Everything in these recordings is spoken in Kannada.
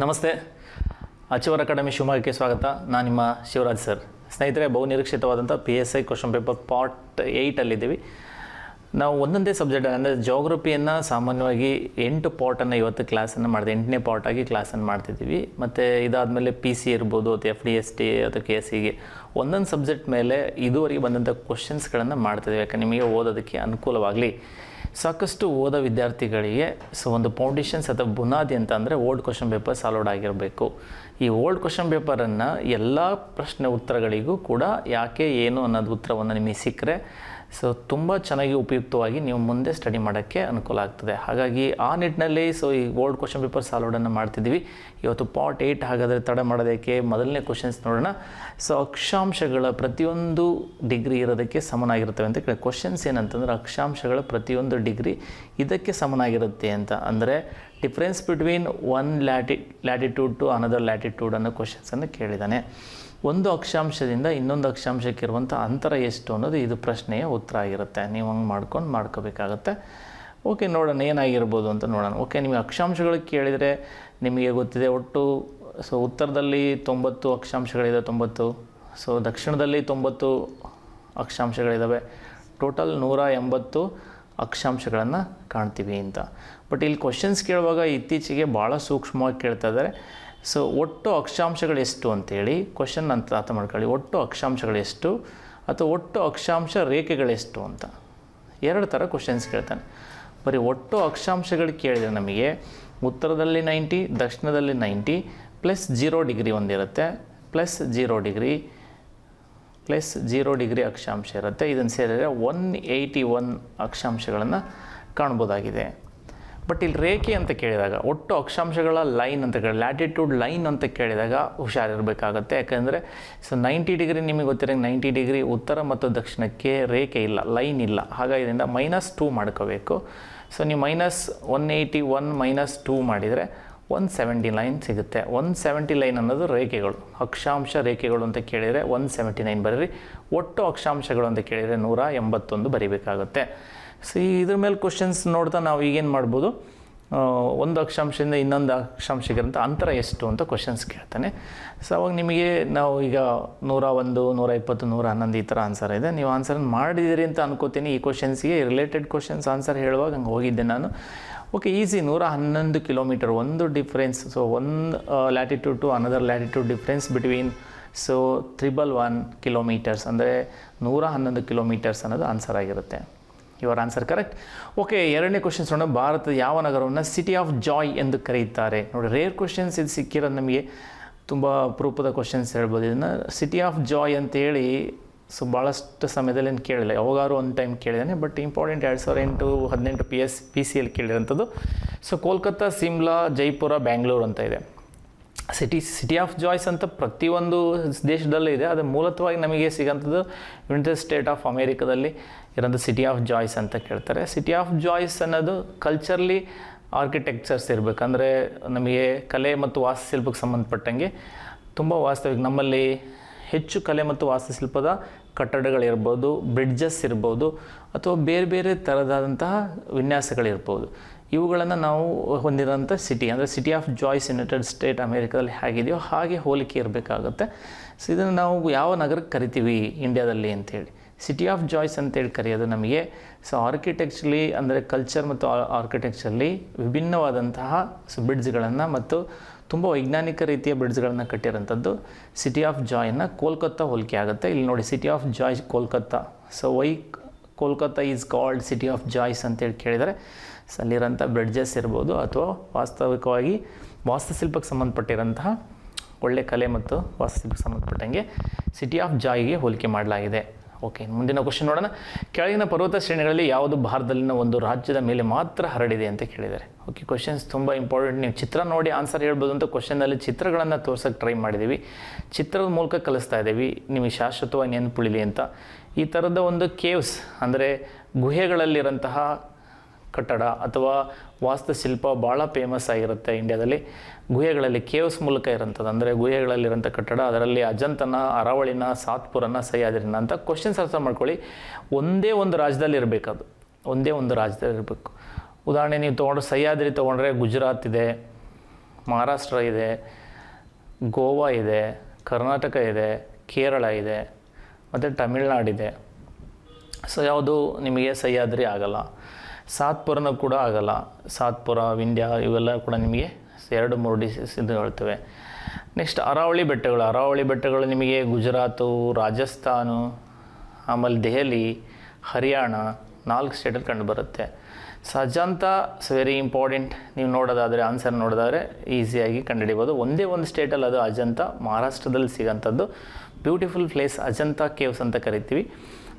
ನಮಸ್ತೆ, ಅಚೀವರ್ ಅಕಾಡೆಮಿ ಶಿವಮೊಗ್ಗಕ್ಕೆ ಸ್ವಾಗತ. ನಾನು ನಿಮ್ಮ ಶಿವರಾಜ್ ಸರ್. ಸ್ನೇಹಿತರೆ, ಬಹುನಿರೀಕ್ಷಿತವಾದಂಥ PSI ಕ್ವಶನ್ ಪೇಪರ್ ಪಾರ್ಟ್ 8ಅಲ್ಲಿದ್ದೀವಿ. ನಾವು ಒಂದೊಂದೇ ಸಬ್ಜೆಕ್ಟ್ ಅಂದರೆ ಜೋಗ್ರಫಿಯನ್ನು ಸಾಮಾನ್ಯವಾಗಿ 8 ಪಾರ್ಟನ್ನು ಇವತ್ತು ಕ್ಲಾಸನ್ನು ಮಾಡಿದೆ. 8ನೇ ಪಾರ್ಟಾಗಿ ಕ್ಲಾಸನ್ನು ಮಾಡ್ತಿದ್ದೀವಿ. ಮತ್ತು ಇದಾದಮೇಲೆ PC ಇರ್ಬೋದು ಅಥವಾ FDST ಅಥವಾ KSCಗೆ ಒಂದೊಂದು ಸಬ್ಜೆಕ್ಟ್ ಮೇಲೆ ಇದುವರೆಗೆ ಬಂದಂಥ ಕ್ವಶನ್ಸ್ಗಳನ್ನು ಮಾಡ್ತಿದ್ದೀವಿ. ಯಾಕಂದರೆ ನಿಮಗೆ ಓದೋದಕ್ಕೆ ಅನುಕೂಲವಾಗಲಿ. ಸಾಕಷ್ಟು ಓದೋ ವಿದ್ಯಾರ್ಥಿಗಳಿಗೆ ಒಂದು ಫೌಂಡೇಶನ್ಸ್ ಅಥವಾ ಬುನಾದಿ ಅಂತ ಅಂದರೆ ಓಲ್ಡ್ ಕ್ವಶನ್ ಪೇಪರ್ ಸಾಲ್ವ್ ಆಗಿರಬೇಕು. ಈ ಓಲ್ಡ್ ಕ್ವಶನ್ ಪೇಪರನ್ನು ಎಲ್ಲ ಪ್ರಶ್ನೆ ಉತ್ತರಗಳಿಗೂ ಕೂಡ ಯಾಕೆ ಏನು ಅನ್ನೋದು ಉತ್ತರವನ್ನು ನಿಮಗೆ ಸಿಕ್ಕರೆ ತುಂಬ ಚೆನ್ನಾಗಿ ಉಪಯುಕ್ತವಾಗಿ ನೀವು ಮುಂದೆ ಸ್ಟಡಿ ಮಾಡೋಕ್ಕೆ ಅನುಕೂಲ ಆಗ್ತದೆ. ಹಾಗಾಗಿ ಆ ನಿಟ್ಟಿನಲ್ಲಿ ಈ ಓಲ್ಡ್ ಕ್ವಶನ್ ಪೇಪರ್ ಸಾಲ್ವಡನ್ನು ಮಾಡ್ತಿದ್ದೀವಿ. ಇವತ್ತು ಪಾರ್ಟ್ 8. ಹಾಗಾದರೆ ತಡ ಮಾಡೋದಕ್ಕೆ ಮೊದಲನೇ ಕ್ವಶನ್ಸ್ ನೋಡೋಣ. ಅಕ್ಷಾಂಶಗಳ ಪ್ರತಿಯೊಂದು ಡಿಗ್ರಿ ಇರೋದಕ್ಕೆ ಸಮನಾಗಿರ್ತವೆ ಅಂತ ಕ್ವಶನ್ಸ್ ಏನಂತಂದರೆ ಅಕ್ಷಾಂಶಗಳ ಪ್ರತಿಯೊಂದು ಡಿಗ್ರಿ ಇದಕ್ಕೆ ಸಮನಾಗಿರುತ್ತೆ ಅಂತ. ಅಂದರೆ difference between one latitude to another latitude ಅನ್ನೋ ಕ್ವಶನ್ಸನ್ನು ಕೇಳಿದ್ದಾನೆ. ಒಂದು ಅಕ್ಷಾಂಶದಿಂದ ಇನ್ನೊಂದು ಅಕ್ಷಾಂಶಕ್ಕೆ ಇರುವಂಥ ಅಂತರ ಎಷ್ಟು ಅನ್ನೋದು ಇದು ಪ್ರಶ್ನೆಯ ಉತ್ತರ ಆಗಿರುತ್ತೆ. ನೀವು ಹಂಗೆ ಮಾಡ್ಕೋಬೇಕಾಗತ್ತೆ. ಓಕೆ, ನೋಡೋಣ ಏನಾಗಿರ್ಬೋದು ಅಂತ ನೋಡೋಣ. ಓಕೆ, ನಿಮಗೆ ಅಕ್ಷಾಂಶಗಳು ಕೇಳಿದರೆ ನಿಮಗೆ ಗೊತ್ತಿದೆ ಒಟ್ಟು ಉತ್ತರದಲ್ಲಿ 90 ಅಕ್ಷಾಂಶಗಳಿದೆ. 90. ದಕ್ಷಿಣದಲ್ಲಿ 90 ಅಕ್ಷಾಂಶಗಳಿದ್ದಾವೆ. ಟೋಟಲ್ 180 ಅಕ್ಷಾಂಶಗಳನ್ನು ಕಾಣ್ತೀವಿ ಅಂತ. ಬಟ್ ಇಲ್ಲಿ ಕ್ವಶನ್ಸ್ ಕೇಳುವಾಗ ಇತ್ತೀಚೆಗೆ ಭಾಳ ಸೂಕ್ಷ್ಮವಾಗಿ ಕೇಳ್ತಾ ಇದ್ದಾರೆ. ಒಟ್ಟು ಅಕ್ಷಾಂಶಗಳೆಷ್ಟು ಅಂತೇಳಿ ಕ್ವಶನ್ ಅಂತ ಅರ್ಥ ಮಾಡ್ಕೊಳ್ಳಿ. ಒಟ್ಟು ಅಕ್ಷಾಂಶಗಳೆಷ್ಟು ಅಥವಾ ಒಟ್ಟು ಅಕ್ಷಾಂಶ ರೇಖೆಗಳೆಷ್ಟು ಅಂತ 2 ಥರ ಕ್ವಶನ್ಸ್ ಕೇಳ್ತಾನೆ. ಬರೀ ಒಟ್ಟು ಅಕ್ಷಾಂಶಗಳು ಕೇಳಿದರೆ ನಮಗೆ ಉತ್ತರದಲ್ಲಿ 90, ದಕ್ಷಿಣದಲ್ಲಿ 90 ಪ್ಲಸ್ 0 ಡಿಗ್ರಿ ಒಂದಿರುತ್ತೆ, ಪ್ಲಸ್ 0 ಡಿಗ್ರಿ ಅಕ್ಷಾಂಶ ಇರುತ್ತೆ. ಇದನ್ನು ಸೇರಿದರೆ 181 ಅಕ್ಷಾಂಶಗಳನ್ನು ಕಾಣ್ಬೋದಾಗಿದೆ. ಬಟ್ ಇಲ್ಲಿ ರೇಖೆ ಅಂತ ಕೇಳಿದಾಗ ಒಟ್ಟು ಅಕ್ಷಾಂಶಗಳ ಲೈನ್ ಅಂತ ಲ್ಯಾಟಿಟ್ಯೂಡ್ ಲೈನ್ ಅಂತ ಕೇಳಿದಾಗ ಹುಷಾರಿರಬೇಕಾಗತ್ತೆ. ಯಾಕೆಂದರೆ 90 ಡಿಗ್ರಿ ನಿಮಗೆ ಗೊತ್ತಿರೋಂಗೆ 90 ಡಿಗ್ರಿ ಉತ್ತರ ಮತ್ತು ದಕ್ಷಿಣಕ್ಕೆ ರೇಖೆ ಇಲ್ಲ, ಲೈನ್ ಇಲ್ಲ. ಹಾಗಾಗಿ ಇದರಿಂದ -2 ಮಾಡ್ಕೋಬೇಕು. ನೀವು -181 -2 ಮಾಡಿದರೆ 179 ಸಿಗುತ್ತೆ. 170 ಲೈನ್ ಅನ್ನೋದು ರೇಖೆಗಳು, ಅಕ್ಷಾಂಶ ರೇಖೆಗಳು ಅಂತ ಕೇಳಿದರೆ 179 ಬರೀರಿ. ಒಟ್ಟು ಅಕ್ಷಾಂಶಗಳು ಅಂತ ಕೇಳಿದರೆ 181 ಬರೀಬೇಕಾಗುತ್ತೆ. ಇದ್ರ ಮೇಲೆ ಕ್ವಶನ್ಸ್ ನೋಡ್ತಾ ನಾವು ಈಗೇನು ಮಾಡ್ಬೋದು, ಒಂದು ಅಕ್ಷಾಂಶದಿಂದ ಇನ್ನೊಂದು ಅಕ್ಷಾಂಶಕ್ಕಿರಂಥ ಅಂತರ ಎಷ್ಟು ಅಂತ ಕ್ವಶನ್ಸ್ ಕೇಳ್ತಾನೆ. ಅವಾಗ ನಿಮಗೆ ನಾವು ಈಗ 101, 120, 111 ಈ ಥರ ಆನ್ಸರ್ ಇದೆ. ನೀವು ಆನ್ಸರನ್ನು ಮಾಡಿದಿರಿ ಅಂತ ಅನ್ಕೋತೀನಿ. ಈ ಕ್ವಶನ್ಸ್ಗೆ ರಿಲೇಟೆಡ್ ಕ್ವಶನ್ಸ್ ಆನ್ಸರ್ ಹೇಳುವಾಗ ಹಂಗೆ ಹೋಗಿದ್ದೆ ನಾನು. Okay, easy. 111 ಕಿಲೋಮೀಟರ್ ಒಂದು ಡಿಫ್ರೆನ್ಸ್. ಒಂದು latitude to another latitude difference between 111 kilometres ಅಂದರೆ 111 ಕಿಲೋಮೀಟರ್ಸ್ ಅನ್ನೋದು ಆನ್ಸರ್ ಆಗಿರುತ್ತೆ. Your answer correct. ಓಕೆ, 2ನೇ ಕ್ವಶನ್ಸ್ ನೋಡೋಣ. ಭಾರತದ ಯಾವ ನಗರವನ್ನು ಸಿಟಿ ಆಫ್ ಜಾಯ್ ಎಂದು ಕರೆಯುತ್ತಾರೆ? ನೋಡಿ, ರೇರ್ ಕ್ವಶನ್ಸ್ ಇದು ಸಿಕ್ಕಿರೋದು ನಮಗೆ ತುಂಬ ಅಪರೂಪದ ಕ್ವಶನ್ಸ್ ಹೇಳ್ಬೋದು. ಇದನ್ನು ಸಿಟಿ ಆಫ್ ಜಾಯ್ ಅಂತೇಳಿ ಭಾಳಷ್ಟು ಸಮಯದಲ್ಲಿ ಏನು ಕೇಳಿಲ್ಲ, ಯಾವಾಗಾರು ಒಂದು ಟೈಮ್ ಕೇಳಿದ್ದಾನೆ. ಬಟ್ ಇಂಪಾರ್ಟೆಂಟ್ 2008-18 PCL ಕೇಳಿರೋಂಥದ್ದು. ಕೋಲ್ಕತ್ತಾ, ಸಿಮ್ಲಾ, ಜೈಪುರ, ಬ್ಯಾಂಗ್ಳೂರು ಅಂತ ಇದೆ. ಸಿಟಿ ಆಫ್ ಜಾಯ್ಸ್ ಅಂತ ಪ್ರತಿಯೊಂದು ದೇಶದಲ್ಲೂ ಇದೆ. ಅದು ಮೂಲತಃವಾಗಿ ನಮಗೆ ಸಿಗೋಂಥದ್ದು ಯುನೈಟೆಡ್ ಸ್ಟೇಟ್ ಆಫ್ ಅಮೇರಿಕಾದಲ್ಲಿ ಇರೋಂಥ ಸಿಟಿ ಆಫ್ ಜಾಯ್ಸ್ ಅಂತ ಕೇಳ್ತಾರೆ. ಸಿಟಿ ಆಫ್ ಜಾಯ್ಸ್ ಅನ್ನೋದು ಕಲ್ಚರ್ಲಿ ಆರ್ಕಿಟೆಕ್ಚರ್ಸ್ ಇರಬೇಕಂದ್ರೆ ನಮಗೆ ಕಲೆ ಮತ್ತು ವಾಸ್ತುಶಿಲ್ಪಕ್ಕೆ ಸಂಬಂಧಪಟ್ಟಂಗೆ ತುಂಬ ವಾಸ್ತವಿಕ ನಮ್ಮಲ್ಲಿ ಹೆಚ್ಚು ಕಲೆ ಮತ್ತು ವಾಸ್ತುಶಿಲ್ಪದ ಕಟ್ಟಡಗಳಿರ್ಬೋದು, ಬ್ರಿಡ್ಜಸ್ ಇರ್ಬೋದು, ಅಥವಾ ಬೇರೆ ಬೇರೆ ಥರದಾದಂತಹ ವಿನ್ಯಾಸಗಳಿರ್ಬೋದು. ಇವುಗಳನ್ನು ನಾವು ಹೊಂದಿರೋಂಥ ಸಿಟಿ ಅಂದರೆ city of joys United State ಅಮೇರಿಕಾದಲ್ಲಿ ಹೇಗಿದೆಯೋ ಹಾಗೆ ಹೋಲಿಕೆ ಇರಬೇಕಾಗುತ್ತೆ. ಇದನ್ನು ನಾವು ಯಾವ ನಗರಕ್ಕೆ ಕರಿತೀವಿ ಇಂಡಿಯಾದಲ್ಲಿ ಅಂಥೇಳಿ ಸಿಟಿ ಆಫ್ ಜಾಯ್ಸ್ ಅಂತೇಳಿ ಕರೆಯೋದು ನಮಗೆ. ಆರ್ಕಿಟೆಕ್ಚರ್ಲಿ ಅಂದರೆ ಕಲ್ಚರ್ ಮತ್ತು ಆರ್ಕಿಟೆಕ್ಚರ್ಲಿ ವಿಭಿನ್ನವಾದಂತಹ ಬ್ರಿಡ್ಜ್ಗಳನ್ನು ಮತ್ತು ತುಂಬ ವೈಜ್ಞಾನಿಕ ರೀತಿಯ ಬ್ರಿಡ್ಜ್ಗಳನ್ನು ಕಟ್ಟಿರೋಂಥದ್ದು ಸಿಟಿ ಆಫ್ ಜಾಯ್ನ ಕೋಲ್ಕತ್ತಾ ಹೋಲಿಕೆ ಆಗುತ್ತೆ. ಇಲ್ಲಿ ನೋಡಿ, city of joys Kolkata. Why Kolkata is called city of joys ಅಂತೇಳಿ ಕೇಳಿದರೆ ಅಲ್ಲಿರೋಂಥ ಬ್ರಿಡ್ಜಸ್ ಇರ್ಬೋದು ಅಥವಾ ವಾಸ್ತವಿಕವಾಗಿ ವಾಸ್ತುಶಿಲ್ಪಕ್ಕೆ ಸಂಬಂಧಪಟ್ಟಿರೋಂತಹ ಒಳ್ಳೆ ಕಲೆ ಮತ್ತು ವಾಸ್ತುಶಿಲ್ಪಕ್ಕೆ ಸಂಬಂಧಪಟ್ಟಂಗೆ ಸಿಟಿ ಆಫ್ ಜಾಯ್ಗೆ ಹೋಲಿಕೆ ಮಾಡಲಾಗಿದೆ. ಓಕೆ, ಮುಂದಿನ ಕ್ವಶನ್ ನೋಡೋಣ. ಕೆಳಗಿನ ಪರ್ವತ ಶ್ರೇಣಿಗಳಲ್ಲಿ ಯಾವುದು ಭಾರತದಲ್ಲಿನ ಒಂದು ರಾಜ್ಯದ ಮೇಲೆ ಮಾತ್ರ ಹರಡಿದೆ ಅಂತ ಕೇಳಿದ್ದಾರೆ. ಓಕೆ, ಕ್ವಶನ್ಸ್ ತುಂಬ ಇಂಪಾರ್ಟೆಂಟ್. ನೀವು ಚಿತ್ರ ನೋಡಿ ಆನ್ಸರ್ ಹೇಳ್ಬೋದು ಅಂತ ಕ್ವಶನಲ್ಲಿ ಚಿತ್ರಗಳನ್ನು ತೋರ್ಸೋಕ್ಕೆ ಟ್ರೈ ಮಾಡಿದ್ದೀವಿ. ಚಿತ್ರದ ಮೂಲಕ ಕಲಿಸ್ತಾ ಇದ್ದೀವಿ ನಿಮಗೆ ಶಾಶ್ವತವಾಗಿ ನೆನಪುಳಿಲಿ ಅಂತ. ಈ ಥರದ ಒಂದು ಕೇವ್ಸ್ ಅಂದರೆ ಗುಹೆಗಳಲ್ಲಿರೋಂತಹ ಕಟ್ಟಡ ಅಥವಾ ವಾಸ್ತುಶಿಲ್ಪ ಭಾಳ ಫೇಮಸ್ ಆಗಿರುತ್ತೆ ಇಂಡಿಯಾದಲ್ಲಿ. ಗುಹೆಗಳಲ್ಲಿ ಕೇವ್ಸ್ ಮೂಲಕ ಇರೋಂಥದ್ದು ಅಂದರೆ ಗುಹೆಗಳಲ್ಲಿರೋಂಥ ಕಟ್ಟಡ, ಅದರಲ್ಲಿ ಅಜಂತನ, ಅರಾವಳಿನ, ಸಾತ್ಪುರನ, ಸಹ್ಯಾದ್ರಿನ ಅಂತ ಕ್ವಶನ್ಸ್ ಅರ್ಥ ಮಾಡ್ಕೊಳ್ಳಿ. ಒಂದೇ ಒಂದು ರಾಜ್ಯದಲ್ಲಿ ಇರಬೇಕು, ಅದು ಒಂದೇ ಒಂದು ರಾಜ್ಯದಲ್ಲಿ ಇರಬೇಕು. ಉದಾಹರಣೆ ನೀವು ತೊಗೊಂಡ್ರೆ ಸಹ್ಯಾದ್ರಿ ತೊಗೊಂಡ್ರೆ ಗುಜರಾತ್ ಇದೆ, ಮಹಾರಾಷ್ಟ್ರ ಇದೆ, ಗೋವಾ ಇದೆ, ಕರ್ನಾಟಕ ಇದೆ, ಕೇರಳ ಇದೆ ಮತ್ತು ತಮಿಳ್ನಾಡಿದೆ. ಸೊ ಯಾವುದು ನಿಮಗೆ ಸಹ್ಯಾದ್ರಿ ಆಗಲ್ಲ. ಸಾತ್ಪುರನೂ ಕೂಡ ಆಗಲ್ಲ. ಸಾತ್ಪುರ, ವಿಂಧ್ಯ ಇವೆಲ್ಲ ಕೂಡ ನಿಮಗೆ 2-3 ಡಿಸೀಸ್ ಇದು ಹೇಳ್ತವೆ. ನೆಕ್ಸ್ಟ್ ಅರಾವಳಿ ಬೆಟ್ಟಗಳು ನಿಮಗೆ ಗುಜರಾತು, ರಾಜಸ್ಥಾನು, ಆಮೇಲೆ ದೆಹಲಿ, ಹರಿಯಾಣ 4 ಸ್ಟೇಟಲ್ಲಿ ಕಂಡುಬರುತ್ತೆ. So Ajanta very important. ನೀವು ನೋಡೋದಾದರೆ ಆನ್ಸರ್ ನೋಡೋದಾದರೆ ಈಸಿಯಾಗಿ ಕಂಡುಹಿಡಿಬೋದು. ಒಂದೇ ಒಂದು ಸ್ಟೇಟಲ್ಲಿ ಅದು ಅಜಂತ, ಮಹಾರಾಷ್ಟ್ರದಲ್ಲಿ ಸಿಗೋಂಥದ್ದು ಬ್ಯೂಟಿಫುಲ್ ಪ್ಲೇಸ್ ಅಜಂತ ಕೇವ್ಸ್ ಅಂತ ಕರಿತೀವಿ.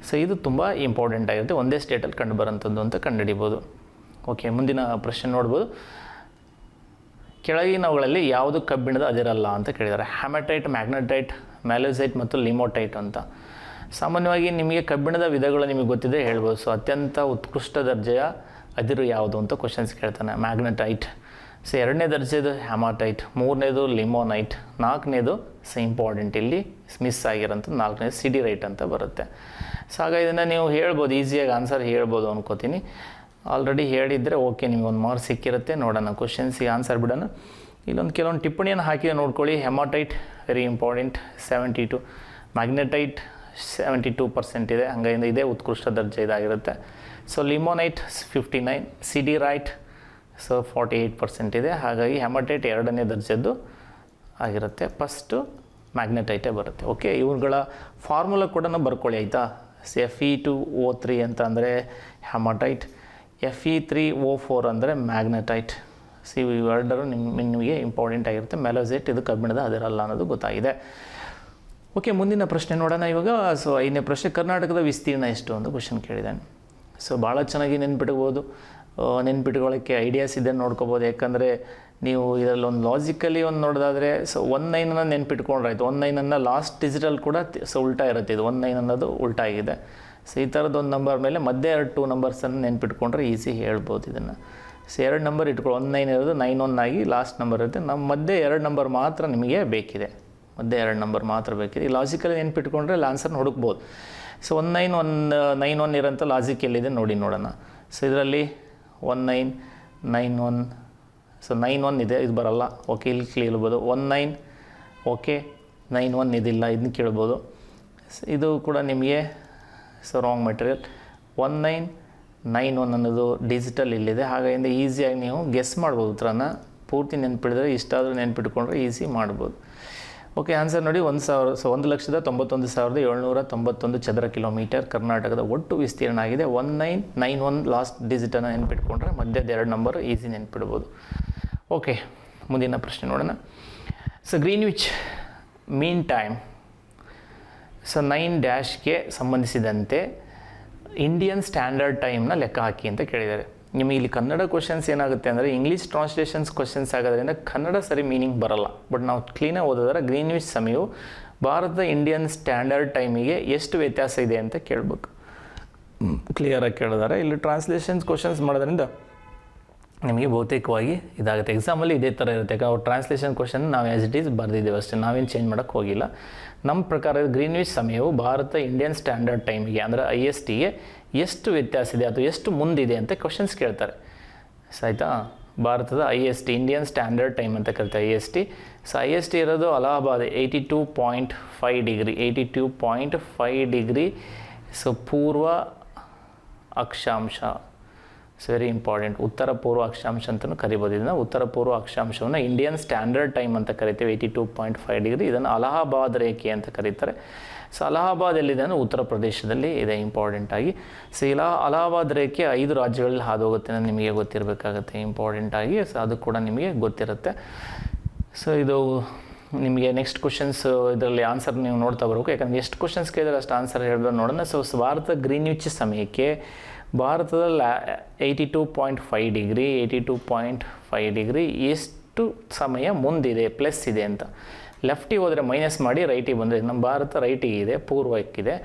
ಸೊ ಇದು ತುಂಬ ಇಂಪಾರ್ಟೆಂಟ್ ಆಗಿರುತ್ತೆ, ಒಂದೇ ಸ್ಟೇಟಲ್ಲಿ ಕಂಡುಬರೋಂಥದ್ದು ಅಂತ ಕಂಡುಹಿಡಿಬೋದು. ಓಕೆ, ಮುಂದಿನ ಪ್ರಶ್ನೆ ನೋಡ್ಬೋದು. ಕೆಳಗಿನವುಗಳಲ್ಲಿ ಯಾವುದು ಕಬ್ಬಿಣದ ಅದಿರಲ್ಲ ಅಂತ ಕೇಳಿದ್ದಾರೆ. ಹ್ಯಾಮಟೈಟ್, ಮ್ಯಾಗ್ನೆಟೈಟ್, ಮ್ಯಾಲೋಸೈಟ್ ಮತ್ತು ಲಿಮೋಟೈಟ್ ಅಂತ. ಸಾಮಾನ್ಯವಾಗಿ ನಿಮಗೆ ಕಬ್ಬಿಣದ ವಿಧಗಳು ನಿಮಗೆ ಗೊತ್ತಿದೆ ಹೇಳ್ಬೋದು. ಸೊ ಅತ್ಯಂತ ಉತ್ಕೃಷ್ಟ ದರ್ಜೆಯ ಅದಿರು ಯಾವುದು ಅಂತ ಕ್ವಶನ್ಸ್ ಕೇಳ್ತಾನೆ. ಮ್ಯಾಗ್ನೆಟೈಟ್. ಸೊ 2ನೇ ದರ್ಜೆದು ಹ್ಯಾಮಟೈಟ್, 3ನೇದು ಲಿಮೋನೈಟ್, 4ನೇದು ಇಂಪಾರ್ಟೆಂಟ್ ಇಲ್ಲಿ ಮಿಸ್ ಆಗಿರೋಂಥದ್ದು 4ನೇದು ಸಿಡಿರೈಟ್ ಅಂತ ಬರುತ್ತೆ. ಸೊ ಆಗ ಇದನ್ನು ನೀವು ಹೇಳ್ಬೋದು, ಈಸಿಯಾಗಿ ಆನ್ಸರ್ ಹೇಳ್ಬೋದು ಅನ್ಕೋತೀನಿ. ಆಲ್ರೆಡಿ ಹೇಳಿದರೆ ಓಕೆ, ನಿಮಗೆ 1 ಮಾರ್ಕ್ಸ್ ಸಿಕ್ಕಿರುತ್ತೆ. ನೋಡೋಣ ಕ್ವಶನ್ಸಿಗೆ ಆನ್ಸರ್ ಬಿಡೋಣ. ಇಲ್ಲೊಂದು ಕೆಲವೊಂದು ಟಿಪ್ಪಣಿಯನ್ನು ಹಾಕಿ ನೋಡ್ಕೊಳ್ಳಿ. ಹೆಮಾಟೈಟ್ ವೆರಿ ಇಂಪಾರ್ಟೆಂಟ್ 72, ಮ್ಯಾಗ್ನೆಟೈಟ್ 72% ಇದೆ, ಹಂಗಾಗಿ ಇದೇ ಉತ್ಕೃಷ್ಟ ದರ್ಜೆ ಇದಾಗಿರುತ್ತೆ. ಸೊ ಲಿಮೋನೈಟ್ 59, ಸಿಡಿರೈಟ್ 48% ಇದೆ, ಹಾಗಾಗಿ ಹೆಮಾಟೈಟ್ 2ನೇ ದರ್ಜೆದ್ದು ಆಗಿರುತ್ತೆ. ಫಸ್ಟು ಮ್ಯಾಗ್ನೆಟೈಟೇ ಬರುತ್ತೆ. ಓಕೆ, ಇವುಗಳ ಫಾರ್ಮುಲಾ ಕೂಡ ಬರ್ಕೊಳ್ಳಿ ಆಯಿತಾ. Fe2O3 ಅಂತ ಅಂದರೆ ಹೆಮಾಟೈಟ್, Fe3O4 ಅಂದರೆ ಮ್ಯಾಗ್ನೆಟೈಟ್. ಇವೆರಡರೂ ನಿಮಗೆ ಇಂಪಾರ್ಟೆಂಟ್ ಆಗಿರುತ್ತೆ. ಮೆಲೋಸೈಟ್ ಇದು ಕಬ್ಬಿಣದ ಅದಿರಲ್ಲ ಅನ್ನೋದು ಗೊತ್ತಾಗಿದೆ. ಓಕೆ, ಮುಂದಿನ ಪ್ರಶ್ನೆ ನೋಡೋಣ ಇವಾಗ. ಸೊ 5ನೇ ಪ್ರಶ್ನೆ, ಕರ್ನಾಟಕದ ವಿಸ್ತೀರ್ಣ ಎಷ್ಟು ಅಂತ ಕ್ವಶನ್ ಕೇಳಿದ್ದಾನೆ. ಸೊ ಭಾಳ ಚೆನ್ನಾಗಿ ನೆನ್ಪಿಟ್ಕೊಳ್ಳೋಕ್ಕೆ ಐಡಿಯಾಸ್ ಇದೆ, ನೋಡ್ಕೋಬೋದು. ಯಾಕಂದರೆ ನೀವು ಇದರಲ್ಲಿ ಒಂದು ಲಾಜಿಕಲಿ ಒಂದು ನೋಡೋದಾದರೆ ಸೊ 19 ನೆನ್ಪಿಟ್ಕೊಂಡ್ರಾಯ್ತು. 19 ಲಾಸ್ಟ್ ಡಿಜಿಟಲ್ ಕೂಡ ಉಲ್ಟಾ ಇರುತ್ತೆ. ಇದು 19 ಅನ್ನೋದು ಉಲ್ಟಾ ಆಗಿದೆ. ಸೊ ಈ ಥರದ್ದು ಒಂದು ನಂಬರ್ ಮೇಲೆ ಮಧ್ಯೆ 2 ನಂಬರ್ಸನ್ನು ನೆನ್ಪಿಟ್ಕೊಂಡ್ರೆ ಈಸಿ ಹೇಳ್ಬೋದು ಇದನ್ನು. ಸೊ 2 ನಂಬರ್ ಇಟ್ಕೊಳ್ಳಿ. 19 ಇರೋದು 91 ಆಗಿ ಲಾಸ್ಟ್ ನಂಬರ್ ಇರುತ್ತೆ. ನಮ್ಮ ಮಧ್ಯೆ 2 ನಂಬರ್ ಮಾತ್ರ ನಿಮಗೆ ಬೇಕಿದೆ. ಮಧ್ಯೆ 2 ನಂಬರ್ ಮಾತ್ರ ಬೇಕಿದೆ. ಈ ಲಾಜಿಕಲಿ ನೆನ್ಪಿಟ್ಕೊಂಡ್ರೆ ಅಲ್ಲಿ ಆನ್ಸರ್ನ ಹುಡುಕ್ಬೋದು. ಸೊ 1991 ಇರೋಂಥ ಲಾಜಿಕ್ ಎಲ್ಲಿದೆ ನೋಡೋಣ. ಸೊ ಇದರಲ್ಲಿ 1991, ಸೊ 91 ಇದೆ, ಇದು ಬರಲ್ಲ. ಓಕೆ, ಇಲ್ಲಿ ಕೇಳ್ಬೋದು 19. ಓಕೆ, 91 ಇದಿಲ್ಲ, ಇದನ್ನ ಕೇಳ್ಬೋದು. ಇದು ಕೂಡ ನಿಮಗೆ ರಾಂಗ್ ಮೆಟೀರಿಯಲ್. 1991 ಅನ್ನೋದು ಡಿಜಿಟಲ್ ಇಲ್ಲಿದೆ, ಹಾಗಾಗಿ ಈಸಿಯಾಗಿ ನೀವು ಗೆಸ್ ಮಾಡ್ಬೋದು. ಉತ್ತರನ ಪೂರ್ತಿ ನೆನ್ಪಿಡಿದ್ರೆ, ಇಷ್ಟಾದರೂ ನೆನ್ಪಿಟ್ಕೊಂಡ್ರೆ ಈಸಿ ಮಾಡ್ಬೋದು. ಓಕೆ, ಆನ್ಸರ್ ನೋಡಿ 1,000. ಸೊ 1,91,791 ಚದರ ಕಿಲೋಮೀಟರ್ ಕರ್ನಾಟಕದ ಒಟ್ಟು ವಿಸ್ತೀರ್ಣ ಆಗಿದೆ. 1991 ಲಾಸ್ಟ್ ಡಿಜಿಟನ್ನು ನೆನ್ಪಿಟ್ಕೊಂಡ್ರೆ ಮಧ್ಯದ 2 ನಂಬರ್ ಈಸಿ ನೆನ್ಪಿಡ್ಬೋದು. ಓಕೆ, ಮುಂದಿನ ಪ್ರಶ್ನೆ ನೋಡೋಣ. So Greenwich mean time so 9-ಗೆ ಸಂಬಂಧಿಸಿದಂತೆ ಇಂಡಿಯನ್ ಸ್ಟ್ಯಾಂಡರ್ಡ್ ಟೈಮ್ನ ಲೆಕ್ಕ ಹಾಕಿ ಅಂತ ಕೇಳಿದ್ದಾರೆ. ನಿಮಗೆ ಇಲ್ಲಿ ಕನ್ನಡ ಕ್ವಶನ್ಸ್ ಏನಾಗುತ್ತೆ ಅಂದರೆ ಇಂಗ್ಲೀಷ್ ಟ್ರಾನ್ಸ್ಲೇಷನ್ಸ್ ಕ್ವಶನ್ಸ್ ಆಗೋದ್ರಿಂದ ಕನ್ನಡ ಸರಿ ಮೀನಿಂಗ್ ಬರಲ್ಲ. ಬಟ್ ನಾವು ಕ್ಲೀನಾಗಿ ಓದೋದ್ರೆ ಗ್ರೀನ್ವಿಚ್ ಸಮಯವು ಭಾರತದ ಇಂಡಿಯನ್ ಸ್ಟ್ಯಾಂಡರ್ಡ್ ಟೈಮಿಗೆ ಎಷ್ಟು ವ್ಯತ್ಯಾಸ ಇದೆ ಅಂತ ಕೇಳಬೇಕು. ಕ್ಲಿಯರಾಗಿ ಕೇಳಿದಾರೆ. ಇಲ್ಲಿ ಟ್ರಾನ್ಸ್ಲೇಷನ್ಸ್ ಕ್ವಶನ್ಸ್ ಮಾಡೋದ್ರಿಂದ ನಿಮಗೆ ಬಹುತೇಕವಾಗಿ ಇದಾಗುತ್ತೆ. ಎಕ್ಸಾಮಲ್ಲಿ ಇದೇ ಥರ ಇರುತ್ತೆ. ಯಾಕಂದ್ರೆ ಅವ್ರು ಟ್ರಾನ್ಸ್ಲೇಷನ್ ಕ್ವಶನ್ ನಾವು ಆ್ಯಸ್ ಇಟ್ ಈಸ್ ಬರೆದಿದ್ದೇವೆ ಅಷ್ಟೇ, ನಾವೇನು ಚೇಂಜ್ ಮಾಡೋಕ್ಕೆ ಹೋಗಿಲ್ಲ. ನಮ್ಮ ಪ್ರಕಾರ ಗ್ರೀನ್ವಿಚ್ ಸಮಯವು ಭಾರತ ಇಂಡಿಯನ್ ಸ್ಟ್ಯಾಂಡರ್ಡ್ ಟೈಮಿಗೆ ಅಂದರೆ ISTಗೆ ಎಷ್ಟು ವ್ಯತ್ಯಾಸ ಇದೆ ಅಥವಾ ಎಷ್ಟು ಮುಂದಿದೆ ಅಂತ ಕ್ವಶನ್ಸ್ ಕೇಳ್ತಾರೆ. ಆಯಿತಾ, ಭಾರತದ IST ಇಂಡಿಯನ್ ಸ್ಟ್ಯಾಂಡರ್ಡ್ ಟೈಮ್ ಅಂತ ಕರಿತಾರೆ IST. ಸೊ IST ಇರೋದು ಅಲಹಾಬಾದ್ 82.5 ಡಿಗ್ರಿ 82.5 ಡಿಗ್ರಿ. ಸೊ ಪೂರ್ವ ಅಕ್ಷಾಂಶ ವೆರಿ ಇಂಪಾರ್ಟೆಂಟ್. ಉತ್ತರ ಪೂರ್ವ ಅಕ್ಷಾಂಶ ಅಂತಲೂ ಕರಿಬೋದು. ಇದನ್ನು ಉತ್ತರ ಪೂರ್ವ ಅಕ್ಷಾಂಶವನ್ನು ಇಂಡಿಯನ್ ಸ್ಟ್ಯಾಂಡರ್ಡ್ ಟೈಮ್ ಅಂತ ಕರಿತೇವೆ. 82.5 ಡಿಗ್ರಿ. ಇದನ್ನು ಅಲಹಾಬಾದ್ ರೇಖೆ ಅಂತ ಕರೀತಾರೆ. ಸೊ ಅಲಹಾಬಾದ್ ಎಲ್ಲಿದೆ ಅಂದರೆ ಉತ್ತರ ಪ್ರದೇಶದಲ್ಲಿ ಇದೆ ಇಂಪಾರ್ಟೆಂಟಾಗಿ. ಸೊ ಅಲಹಾಬಾದ್ ರೇಖೆ 5 ರಾಜ್ಯಗಳಲ್ಲಿ ಹಾದು ಹೋಗುತ್ತೆ ಅಂತ ನಿಮಗೆ ಗೊತ್ತಿರಬೇಕಾಗತ್ತೆ ಇಂಪಾರ್ಟೆಂಟಾಗಿ. ಸೊ ಅದು ಕೂಡ ನಿಮಗೆ ಗೊತ್ತಿರುತ್ತೆ. ಸೊ ಇದು ನಿಮಗೆ ನೆಕ್ಸ್ಟ್ ಕ್ವಶನ್ಸ್ ಇದರಲ್ಲಿ ಆನ್ಸರ್ ನೀವು ನೋಡ್ತಾ ಬರಬೇಕು. ಯಾಕಂದರೆ ಎಷ್ಟು ಕ್ವಶನ್ಸ್ ಕೇಳಿದ್ರೆ ಅಷ್ಟು ಆನ್ಸರ್ ಹೇಳಿದ್ರೆ ನೋಡೋಣ. ಸೊ ಭಾರತ ಗ್ರೀನ್ವಿಚ್ ಸಮಯಕ್ಕೆ ಭಾರತದಲ್ಲಿ 82.5 ಡಿಗ್ರಿ 82.5 ಡಿಗ್ರಿ ಎಷ್ಟು ಸಮಯ ಮುಂದಿದೆ ಪ್ಲಸ್ ಇದೆ ಅಂತ. ಲೆಫ್ಟಿಗೆ ಹೋದರೆ ಮೈನಸ್ ಮಾಡಿ ರೈಟಿಗೆ ಬಂದರೆ ನಮ್ಮ ಭಾರತ ರೈಟಿಗೆ ಇದೆ, ಪೂರ್ವಕ್ಕಿದೆ.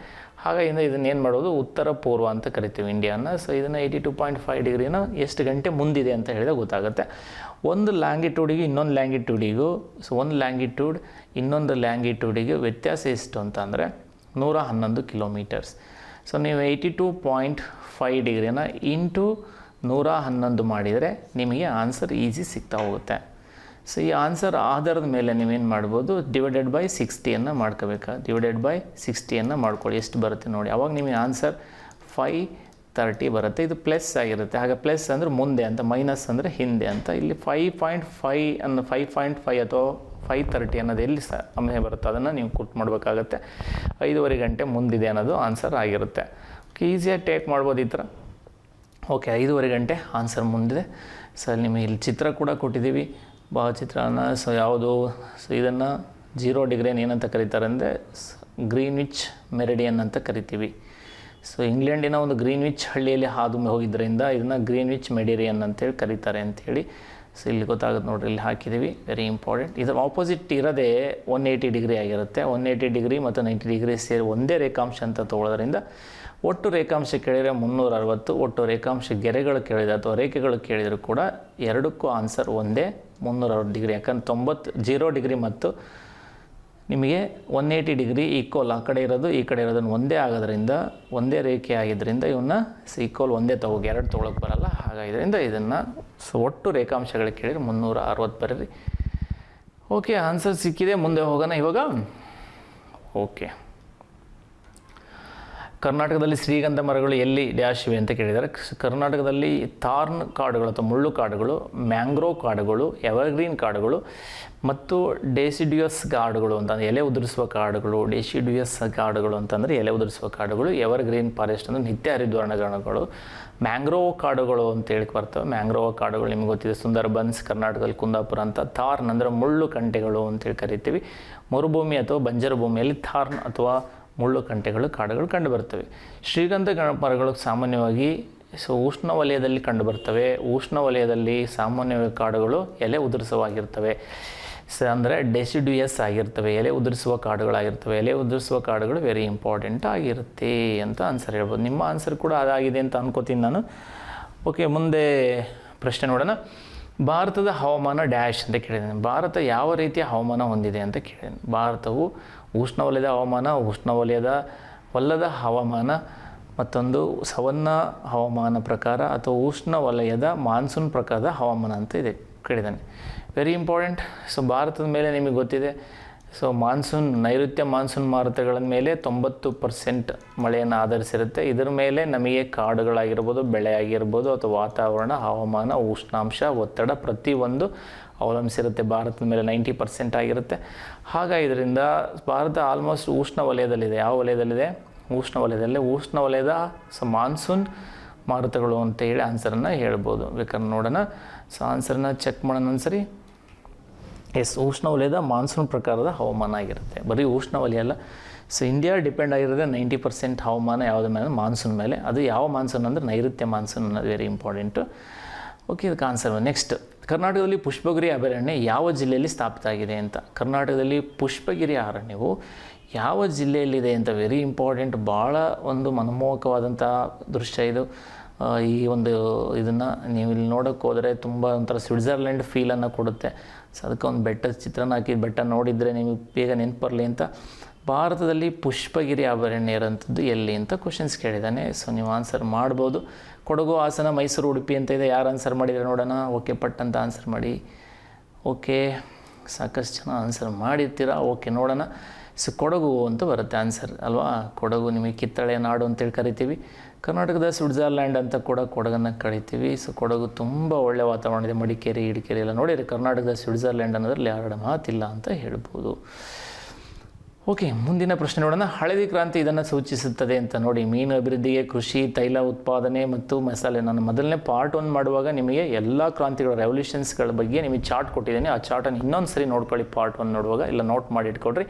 ಹಾಗಾಗಿ ಇದನ್ನು ಏನು ಮಾಡೋದು, ಉತ್ತರ ಪೂರ್ವ ಅಂತ ಕರಿತೀವಿ ಇಂಡಿಯಾನ. ಸೊ ಇದನ್ನು 82.5 ಡಿಗ್ರಿನ ಎಷ್ಟು ಗಂಟೆ ಮುಂದಿದೆ ಅಂತ ಹೇಳಿದ್ರೆ ಗೊತ್ತಾಗುತ್ತೆ. ಒಂದು ಲ್ಯಾಂಗಿಟ್ಯೂಡಿಗೆ ಇನ್ನೊಂದು ಲ್ಯಾಂಗಿಟ್ಯೂಡಿಗೂ, ಸೊ ಒಂದು ಲ್ಯಾಂಗಿಟ್ಯೂಡ್ ಇನ್ನೊಂದು ಲ್ಯಾಂಗಿಟ್ಯೂಡಿಗೆ ವ್ಯತ್ಯಾಸ ಎಷ್ಟು ಅಂತ ಅಂದರೆ 111 ಕಿಲೋಮೀಟರ್ಸ್. ಸೊ ನೀವು 82.5 ಡಿಗ್ರಿನ ಇಂಟು 111 ಮಾಡಿದರೆ ನಿಮಗೆ ಆನ್ಸರ್ ಈಸಿ ಸಿಗ್ತಾ ಹೋಗುತ್ತೆ. ಸೊ ಈ ಆನ್ಸರ್ ಆಧಾರದ ಮೇಲೆ ನೀವೇನು ಮಾಡ್ಬೋದು, ಡಿವೈಡೆಡ್ ಬೈ 60 ಮಾಡ್ಕೋಬೇಕಾ, ಡಿವೈಡೆಡ್ ಬೈ 60 ಮಾಡ್ಕೊಳ್ಳಿ. ಎಷ್ಟು ಬರುತ್ತೆ ನೋಡಿ. ಅವಾಗ ನಿಮಗೆ ಆನ್ಸರ್ 530 ಬರುತ್ತೆ. ಇದು ಪ್ಲಸ್ ಆಗಿರುತ್ತೆ. ಹಾಗೆ ಪ್ಲಸ್ ಅಂದರೆ ಮುಂದೆ ಅಂತ, ಮೈನಸ್ ಅಂದರೆ ಹಿಂದೆ ಅಂತ. ಇಲ್ಲಿ 5.5 ಅಥವಾ 530 ಅನ್ನೋದು ಎಲ್ಲಿ ಸಮಯ ಬರುತ್ತೆ ಅದನ್ನು ನೀವು ಕುಟ್ ಮಾಡಬೇಕಾಗತ್ತೆ. 5:30 ಗಂಟೆ ಮುಂದಿದೆ ಅನ್ನೋದು ಆನ್ಸರ್ ಆಗಿರುತ್ತೆ. ಈಸಿಯಾಗಿ ಟೇಕ್ ಮಾಡ್ಬೋದು ಈ ಥರ. ಓಕೆ, 5:30 ಗಂಟೆ ಆನ್ಸರ್ ಮುಂದಿದೆ. ಸೊ ನಿಮಗೆ ಇಲ್ಲಿ ಚಿತ್ರ ಕೂಡ ಕೊಟ್ಟಿದ್ದೀವಿ, ಭಾವಚಿತ್ರನ. ಸೊ ಯಾವುದು, ಸೊ ಇದನ್ನು 0 ಡಿಗ್ರಿಯನ್ನು ಏನಂತ ಕರೀತಾರೆ ಅಂದರೆ ಗ್ರೀನ್ವಿಚ್ ಮೆರಿಡಿಯನ್ ಅಂತ ಕರಿತೀವಿ. ಸೊ ಇಂಗ್ಲೆಂಡಿನ ಒಂದು ಗ್ರೀನ್ವಿಚ್ ಹಳ್ಳಿಯಲ್ಲಿ ಹಾದು ಹೋಗಿದ್ದರಿಂದ ಇದನ್ನು ಗ್ರೀನ್ವಿಚ್ ಮೆಡಿರಿಯನ್ ಅಂತೇಳಿ ಕರೀತಾರೆ ಅಂಥೇಳಿ. ಸೊ ಇಲ್ಲಿ ಗೊತ್ತಾಗುತ್ತೆ ನೋಡಿರಿ, ಇಲ್ಲಿ ಹಾಕಿದ್ದೀವಿ, ವೆರಿ ಇಂಪಾರ್ಟೆಂಟ್. ಇದರ ಆಪೋಸಿಟ್ ಇರೋದೇ 180 ಡಿಗ್ರಿ ಆಗಿರುತ್ತೆ. 180 ಡಿಗ್ರಿ ಮತ್ತು 90 ಡಿಗ್ರಿ ಸೇರಿ ಒಂದೇ ರೇಖಾಂಶ ಅಂತ ತೊಗೊಳೋದ್ರಿಂದ ಒಟ್ಟು ರೇಖಾಂಶ ಕೇಳಿದರೆ 360, ಒಟ್ಟು ರೇಖಾಂಶ ಗೆರೆಗಳು ಕೇಳಿದರೆ ಅಥವಾ ರೇಖೆಗಳು ಕೇಳಿದರೂ ಕೂಡ ಎರಡಕ್ಕೂ ಆನ್ಸರ್ ಒಂದೇ, 360 ಡಿಗ್ರಿ. ಯಾಕಂದ್ರೆ 0 ಡಿಗ್ರಿ ಮತ್ತು ನಿಮಗೆ 180 ಡಿಗ್ರಿ ಈಕ್ವಲ್, ಆ ಕಡೆ ಇರೋದು ಈ ಕಡೆ ಇರೋದನ್ನು ಒಂದೇ ಆಗೋದ್ರಿಂದ, ಒಂದೇ ರೇಖೆ ಆಗಿದ್ದರಿಂದ ಇವನ್ನ ಈಕ್ವಲ್ ಒಂದೇ ಎರಡು ತೊಗೊಳಕ್ಕೆ ಬರಲ್ಲ. ಹಾಗಾದ್ರಿಂದ ಇದನ್ನು ಒಟ್ಟು ರೇಖಾಂಶಗಳಿಗೆ ಕೇಳಿದರೆ 360 ಬರೀರಿ. ಓಕೆ, ಆನ್ಸರ್ ಸಿಕ್ಕಿದೆ. ಮುಂದೆ ಹೋಗೋಣ ಇವಾಗ. ಓಕೆ, ಕರ್ನಾಟಕದಲ್ಲಿ ಶ್ರೀಗಂಧ ಮರಗಳು ಎಲ್ಲಿ ಡ್ಯಾಶ್ ಇವೆ ಅಂತ ಕೇಳಿದ್ದಾರೆ. ಕರ್ನಾಟಕದಲ್ಲಿ ತಾರ್ನ್ ಕಾಡುಗಳು ಅಥವಾ ಮುಳ್ಳು ಕಾಡುಗಳು, ಮ್ಯಾಂಗ್ರೋವ್ ಕಾಡುಗಳು, ಎವರ್ಗ್ರೀನ್ ಕಾಡುಗಳು ಮತ್ತು ಡೆಸಿಡ್ಯೂಯಸ್ ಕಾಡುಗಳು ಅಂತ, ಎಲೆ ಉದುರಿಸುವ ಕಾಡುಗಳು. ಡೆಸಿಡ್ಯೂಯಸ್ ಕಾಡುಗಳು ಅಂತಂದರೆ ಎಲೆ ಉದುರಿಸುವ ಕಾಡುಗಳು. ಎವರ್ಗ್ರೀನ್ ಫಾರೆಸ್ಟ್ ಅಂದರೆ ನಿತ್ಯ ಹರಿದ್ವರ್ಣ ಕಾಡುಗಳು. ಮ್ಯಾಂಗ್ರೋವ್ ಕಾಡುಗಳು ಅಂತೇಳಿ ಬರ್ತವೆ. ಮ್ಯಾಂಗ್ರೋವ್ ಕಾಡುಗಳು ನಿಮ್ಗೆ ಗೊತ್ತಿದೆ, ಸುಂದರ್ಬನ್ಸ್ ಕರ್ನಾಟಕದಲ್ಲಿ ಕುಂದಾಪುರ ಅಂತ. ತಾರ್ನ್ ಅಂದರೆ ಮುಳ್ಳು ಕಂಟೆಗಳು ಅಂತೇಳಿ ಕರಿತೀವಿ. ಮರುಭೂಮಿ ಅಥವಾ ಬಂಜರು ಭೂಮಿಯಲ್ಲಿ ತಾರ್ನ್ ಅಥವಾ ಮುಳ್ಳು ಕಂಟೆಗಳು ಕಾಡುಗಳು ಕಂಡುಬರ್ತವೆ. ಶ್ರೀಗಂಧ ಮರಗಳು ಸಾಮಾನ್ಯವಾಗಿ ಉಷ್ಣವಲಯದಲ್ಲಿ ಕಂಡುಬರ್ತವೆ. ಉಷ್ಣವಲಯದಲ್ಲಿ ಸಾಮಾನ್ಯವಾಗಿ ಕಾಡುಗಳು ಎಲೆ ಉದುರಿಸುವಾಗಿರ್ತವೆ. ಅಂದರೆ ಡೆಸಿಡ್ಯೂಯಸ್ ಆಗಿರ್ತವೆ, ಎಲೆ ಉದುರಿಸುವ ಕಾಡುಗಳಾಗಿರ್ತವೆ. ಎಲೆ ಉದುರಿಸುವ ಕಾಡುಗಳು ವೆರಿ ಇಂಪಾರ್ಟೆಂಟ್ ಆಗಿರುತ್ತೆ ಅಂತ ಆನ್ಸರ್ ಹೇಳ್ಬೋದು. ನಿಮ್ಮ ಆನ್ಸರ್ ಕೂಡ ಅದಾಗಿದೆ ಅಂತ ಅನ್ಕೋತೀನಿ ನಾನು. ಓಕೆ, ಮುಂದೆ ಪ್ರಶ್ನೆ ನೋಡೋಣ. ಭಾರತದ ಹವಾಮಾನ ಡ್ಯಾಶ್ ಅಂತ ಕೇಳಿದ್ದೇನೆ. ಭಾರತ ಯಾವ ರೀತಿಯ ಹವಾಮಾನ ಹೊಂದಿದೆ ಅಂತ ಕೇಳಿದ್ದೇನೆ. ಭಾರತವು ಉಷ್ಣವಲಯದ ಹವಾಮಾನ, ಉಷ್ಣವಲಯದ ಹವಾಮಾನ, ಮತ್ತೊಂದು ಸವನ್ನ ಹವಾಮಾನ ಪ್ರಕಾರ ಅಥವಾ ಉಷ್ಣವಲಯದ ಮಾನ್ಸೂನ್ ಪ್ರಕಾರದ ಹವಾಮಾನ ಅಂತ ಇದೆ ಕೇಳಿದ್ದಾನೆ. Very important. ಸೊ ಭಾರತದ ಮೇಲೆ ನಿಮಗೆ ಗೊತ್ತಿದೆ, ಸೊ ಮಾನ್ಸೂನ್, ನೈಋತ್ಯ ಮಾನ್ಸೂನ್ ಮಾರುತಗಳ ಮೇಲೆ 90% ಮಳೆಯನ್ನು ಆಧರಿಸಿರುತ್ತೆ. ಇದರ ಮೇಲೆ ನಮಗೆ ಕಾಡುಗಳಾಗಿರ್ಬೋದು, ಬೆಳೆ ಆಗಿರ್ಬೋದು ಅಥವಾ ವಾತಾವರಣ, ಹವಾಮಾನ, ಉಷ್ಣಾಂಶ, ಒತ್ತಡ ಪ್ರತಿಯೊಂದು ಅವಲಂಬಿಸಿರುತ್ತೆ. ಭಾರತದ ಮೇಲೆ 90% ಆಗಿರುತ್ತೆ. ಹಾಗಾಗಿ ಇದರಿಂದ ಭಾರತ ಆಲ್ಮೋಸ್ಟ್ ಉಷ್ಣವಲಯದಲ್ಲಿದೆ. ಯಾವ ವಲಯದಲ್ಲಿದೆ? ಉಷ್ಣವಲಯದಲ್ಲಿ. ಉಷ್ಣವಲಯದ ಮಾನ್ಸೂನ್ ಮಾರುತಗಳು ಅಂತ ಹೇಳಿ ಆನ್ಸರನ್ನು ಹೇಳ್ಬೋದು. ಬೇಕಾದ್ರೆ ನೋಡೋಣ. ಸೊ ಆನ್ಸರನ್ನು ಚೆಕ್ ಮಾಡೋಣ ಒಂದ್ಸರಿ. ಎಸ್, ಉಷ್ಣವಲಯದ ಮಾನ್ಸೂನ್ ಪ್ರಕಾರದ ಹವಾಮಾನ ಆಗಿರುತ್ತೆ. ಬರೀ ಉಷ್ಣವಲಯ ಅಲ್ಲ. ಸೊ ಇಂಡಿಯಾ ಡಿಪೆಂಡ್ ಆಗಿರೋದೇ 90% ಹವಾಮಾನ ಯಾವುದ್ರ ಮೇಲೆ? ಮಾನ್ಸೂನ್ ಮೇಲೆ. ಅದು ಯಾವ ಮಾನ್ಸೂನ್ ಅಂದರೆ ನೈಋತ್ಯ ಮಾನ್ಸೂನ್ ಅನ್ನೋದು ವೆರಿ ಇಂಪಾರ್ಟೆಂಟು. ಓಕೆ, ಇದಕ್ಕೆ ಆನ್ಸರ್. ನೆಕ್ಸ್ಟ್, ಕರ್ನಾಟಕದಲ್ಲಿ ಪುಷ್ಪಗಿರಿ ಅಭಯಾರಣ್ಯ ಯಾವ ಜಿಲ್ಲೆಯಲ್ಲಿ ಸ್ಥಾಪಿತ ಆಗಿದೆ ಅಂತ. ಕರ್ನಾಟಕದಲ್ಲಿ ಪುಷ್ಪಗಿರಿ ಅರಣ್ಯವು ಯಾವ ಜಿಲ್ಲೆಯಲ್ಲಿದೆ ಅಂತ ವೆರಿ ಇಂಪಾರ್ಟೆಂಟ್. ಭಾಳ ಒಂದು ಮನಮೋಹಕವಾದಂಥ ದೃಶ್ಯ ಇದು. ಈ ಒಂದು ಇದನ್ನು ನೀವು ಇಲ್ಲಿ ನೋಡೋಕ್ಕೆ ಹೋದರೆ ತುಂಬ ಒಂಥರ ಸ್ವಿಟ್ಜರ್ಲೆಂಡ್ ಫೀಲನ್ನು ಕೊಡುತ್ತೆ. ಸೊ ಅದಕ್ಕೆ ಒಂದು ಬೆಟ್ಟದ ಚಿತ್ರನ ಹಾಕಿ, ಬೆಟ್ಟ ನೋಡಿದರೆ ನಿಮಗೆ ಬೇಗ ನೆನಪು ಬರಲಿ ಅಂತ. ಭಾರತದಲ್ಲಿ ಪುಷ್ಪಗಿರಿ ಅಭಯಾರಣ್ಯ ಇರೋಂಥದ್ದು ಎಲ್ಲಿ ಅಂತ ಕ್ವಶನ್ಸ್ ಕೇಳಿದ್ದಾನೆ. ಸೊ ನೀವು ಆನ್ಸರ್ ಮಾಡ್ಬೋದು. ಕೊಡಗು, ಹಾಸನ, ಮೈಸೂರು, ಉಡುಪಿ ಅಂತ ಇದೆ. ಯಾರು ಆನ್ಸರ್ ಮಾಡಿದರೆ ನೋಡೋಣ. ಓಕೆ, ಪಟ್ ಅಂತ ಆನ್ಸರ್ ಮಾಡಿ. ಓಕೆ, ಸಾಕಷ್ಟು ಜನ ಆನ್ಸರ್ ಮಾಡಿರ್ತೀರಾ. ಓಕೆ, ನೋಡೋಣ. ಸೊ ಕೊಡಗು ಅಂತ ಬರುತ್ತೆ ಆನ್ಸರ್ ಅಲ್ವಾ. ಕೊಡಗು ನಿಮಗೆ ಕಿತ್ತಳೆಯ ನಾಡು ಅಂತೇಳಿ ಕರಿತೀವಿ. ಕರ್ನಾಟಕದ ಸ್ವಿಟ್ಜರ್ಲ್ಯಾಂಡ್ ಅಂತ ಕೂಡ ಕೊಡಗನ್ನು ಕರಿತೀವಿ. ಸೊ ಕೊಡಗು ತುಂಬ ಒಳ್ಳೆ ವಾತಾವರಣ ಇದೆ. ಮಡಿಕೇರಿ, ಇಡಿಕೇರಿ ಎಲ್ಲ ನೋಡಿರಿ. ಕರ್ನಾಟಕದ ಸ್ವಿಟ್ಜರ್ಲ್ಯಾಂಡ್ ಅನ್ನೋದ್ರಲ್ಲಿ ಎರಡು ಮಾತಿಲ್ಲ ಅಂತ ಹೇಳ್ಬೋದು. ಓಕೆ, ಮುಂದಿನ ಪ್ರಶ್ನೆ ನೋಡೋಣ. ಹಳದಿ ಕ್ರಾಂತಿ ಇದನ್ನು ಸೂಚಿಸುತ್ತದೆ ಅಂತ ನೋಡಿ. ಮೀನು ಅಭಿವೃದ್ಧಿಗೆ, ಕೃಷಿ, ತೈಲ ಉತ್ಪಾದನೆ ಮತ್ತು ಮಸಾಲೆ. ನಾನು ಮೊದಲನೇ ಪಾರ್ಟ್ 1 ಮಾಡುವಾಗ ನಿಮಗೆ ಎಲ್ಲ ಕ್ರಾಂತಿಗಳ ರೆವಲ್ಯೂಷನ್ಸ್ಗಳ ಬಗ್ಗೆ ನಿಮಗೆ ಚಾರ್ಟ್ ಕೊಟ್ಟಿದ್ದೀನಿ. ಆ ಚಾರ್ಟನ್ನು ಇನ್ನೊಂದು ಸರಿ ನೋಡ್ಕೊಳ್ಳಿ ಪಾರ್ಟ್ 1 ನೋಡುವಾಗ. ಇಲ್ಲ ನೋಟ್ ಮಾಡಿ ಇಟ್ಕೊಳ್ರಿ.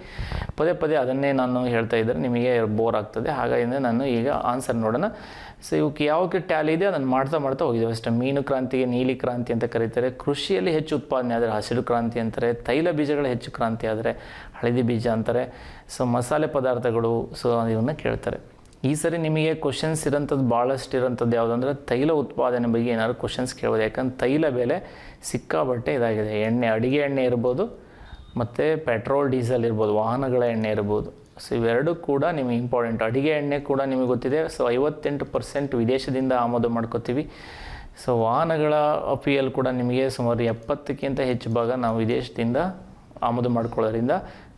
ಪದೇ ಪದೇ ಅದನ್ನೇ ನಾನು ಹೇಳ್ತಾ ಇದ್ದರೆ ನಿಮಗೆ ಬೋರ್ ಆಗ್ತದೆ. ಹಾಗಾಗಿ ನಾನು ಈಗ ಆನ್ಸರ್ ನೋಡೋಣ. ಸೊ ಇವಕ್ಕೆ ಯಾವಕ್ಕೆ ಟ್ಯಾಲಿ ಇದೆ ಅದನ್ನು ಮಾಡ್ತಾ ಹೋಗಿದ್ದೇವೆ ಅಷ್ಟೇ. ಮೀನು ಕ್ರಾಂತಿಗೆ ನೀಲಿ ಕ್ರಾಂತಿ ಅಂತ ಕರೀತಾರೆ. ಕೃಷಿಯಲ್ಲಿ ಹೆಚ್ಚು ಉತ್ಪಾದನೆ ಆದರೆ ಹಸಿರು ಕ್ರಾಂತಿ ಅಂತಾರೆ. ತೈಲ ಬೀಜಗಳ ಹೆಚ್ಚು ಕ್ರಾಂತಿ ಆದರೆ ಹಳದಿ ಬೀಜ ಅಂತಾರೆ. ಸೊ ಮಸಾಲೆ ಪದಾರ್ಥಗಳು, ಸೊ ಇವನ್ನ ಕೇಳ್ತಾರೆ. ಈ ಸರಿ ನಿಮಗೆ ಕ್ವಶನ್ಸ್ ಇರೋಂಥದ್ದು ಭಾಳಷ್ಟು ಇರೋಂಥದ್ದು ಯಾವುದಂದ್ರೆ ತೈಲ ಉತ್ಪಾದನೆ ಬಗ್ಗೆ ಏನಾದ್ರು ಕ್ವಶನ್ಸ್ ಕೇಳ್ಬೋದು. ಯಾಕಂದ್ರೆ ತೈಲ ಬೆಲೆ ಸಿಕ್ಕಾಬಟ್ಟೆ ಇದಾಗಿದೆ. ಎಣ್ಣೆ, ಅಡುಗೆ ಎಣ್ಣೆ ಇರ್ಬೋದು, ಮತ್ತು ಪೆಟ್ರೋಲ್, ಡೀಸೆಲ್ ಇರ್ಬೋದು, ವಾಹನಗಳ ಎಣ್ಣೆ ಇರ್ಬೋದು. ಸೊ ಇವೆರಡೂ ಕೂಡ ನಿಮಗೆ ಇಂಪಾರ್ಟೆಂಟ್. ಅಡುಗೆ ಎಣ್ಣೆ ಕೂಡ ನಿಮಗೆ ಗೊತ್ತಿದೆ. ಸೊ 58% ವಿದೇಶದಿಂದ ಆಮದು ಮಾಡ್ಕೋತೀವಿ. ಸೊ ವಾಹನಗಳ ಅಪಿಯಲ್ಲಿ ಕೂಡ ನಿಮಗೆ ಸುಮಾರು 70ಕ್ಕಿಂತ ಹೆಚ್ಚು ಭಾಗ ನಾವು ವಿದೇಶದಿಂದ ಆಮದು ಮಾಡ್ಕೊಳ್ಳೋದ್ರಿಂದ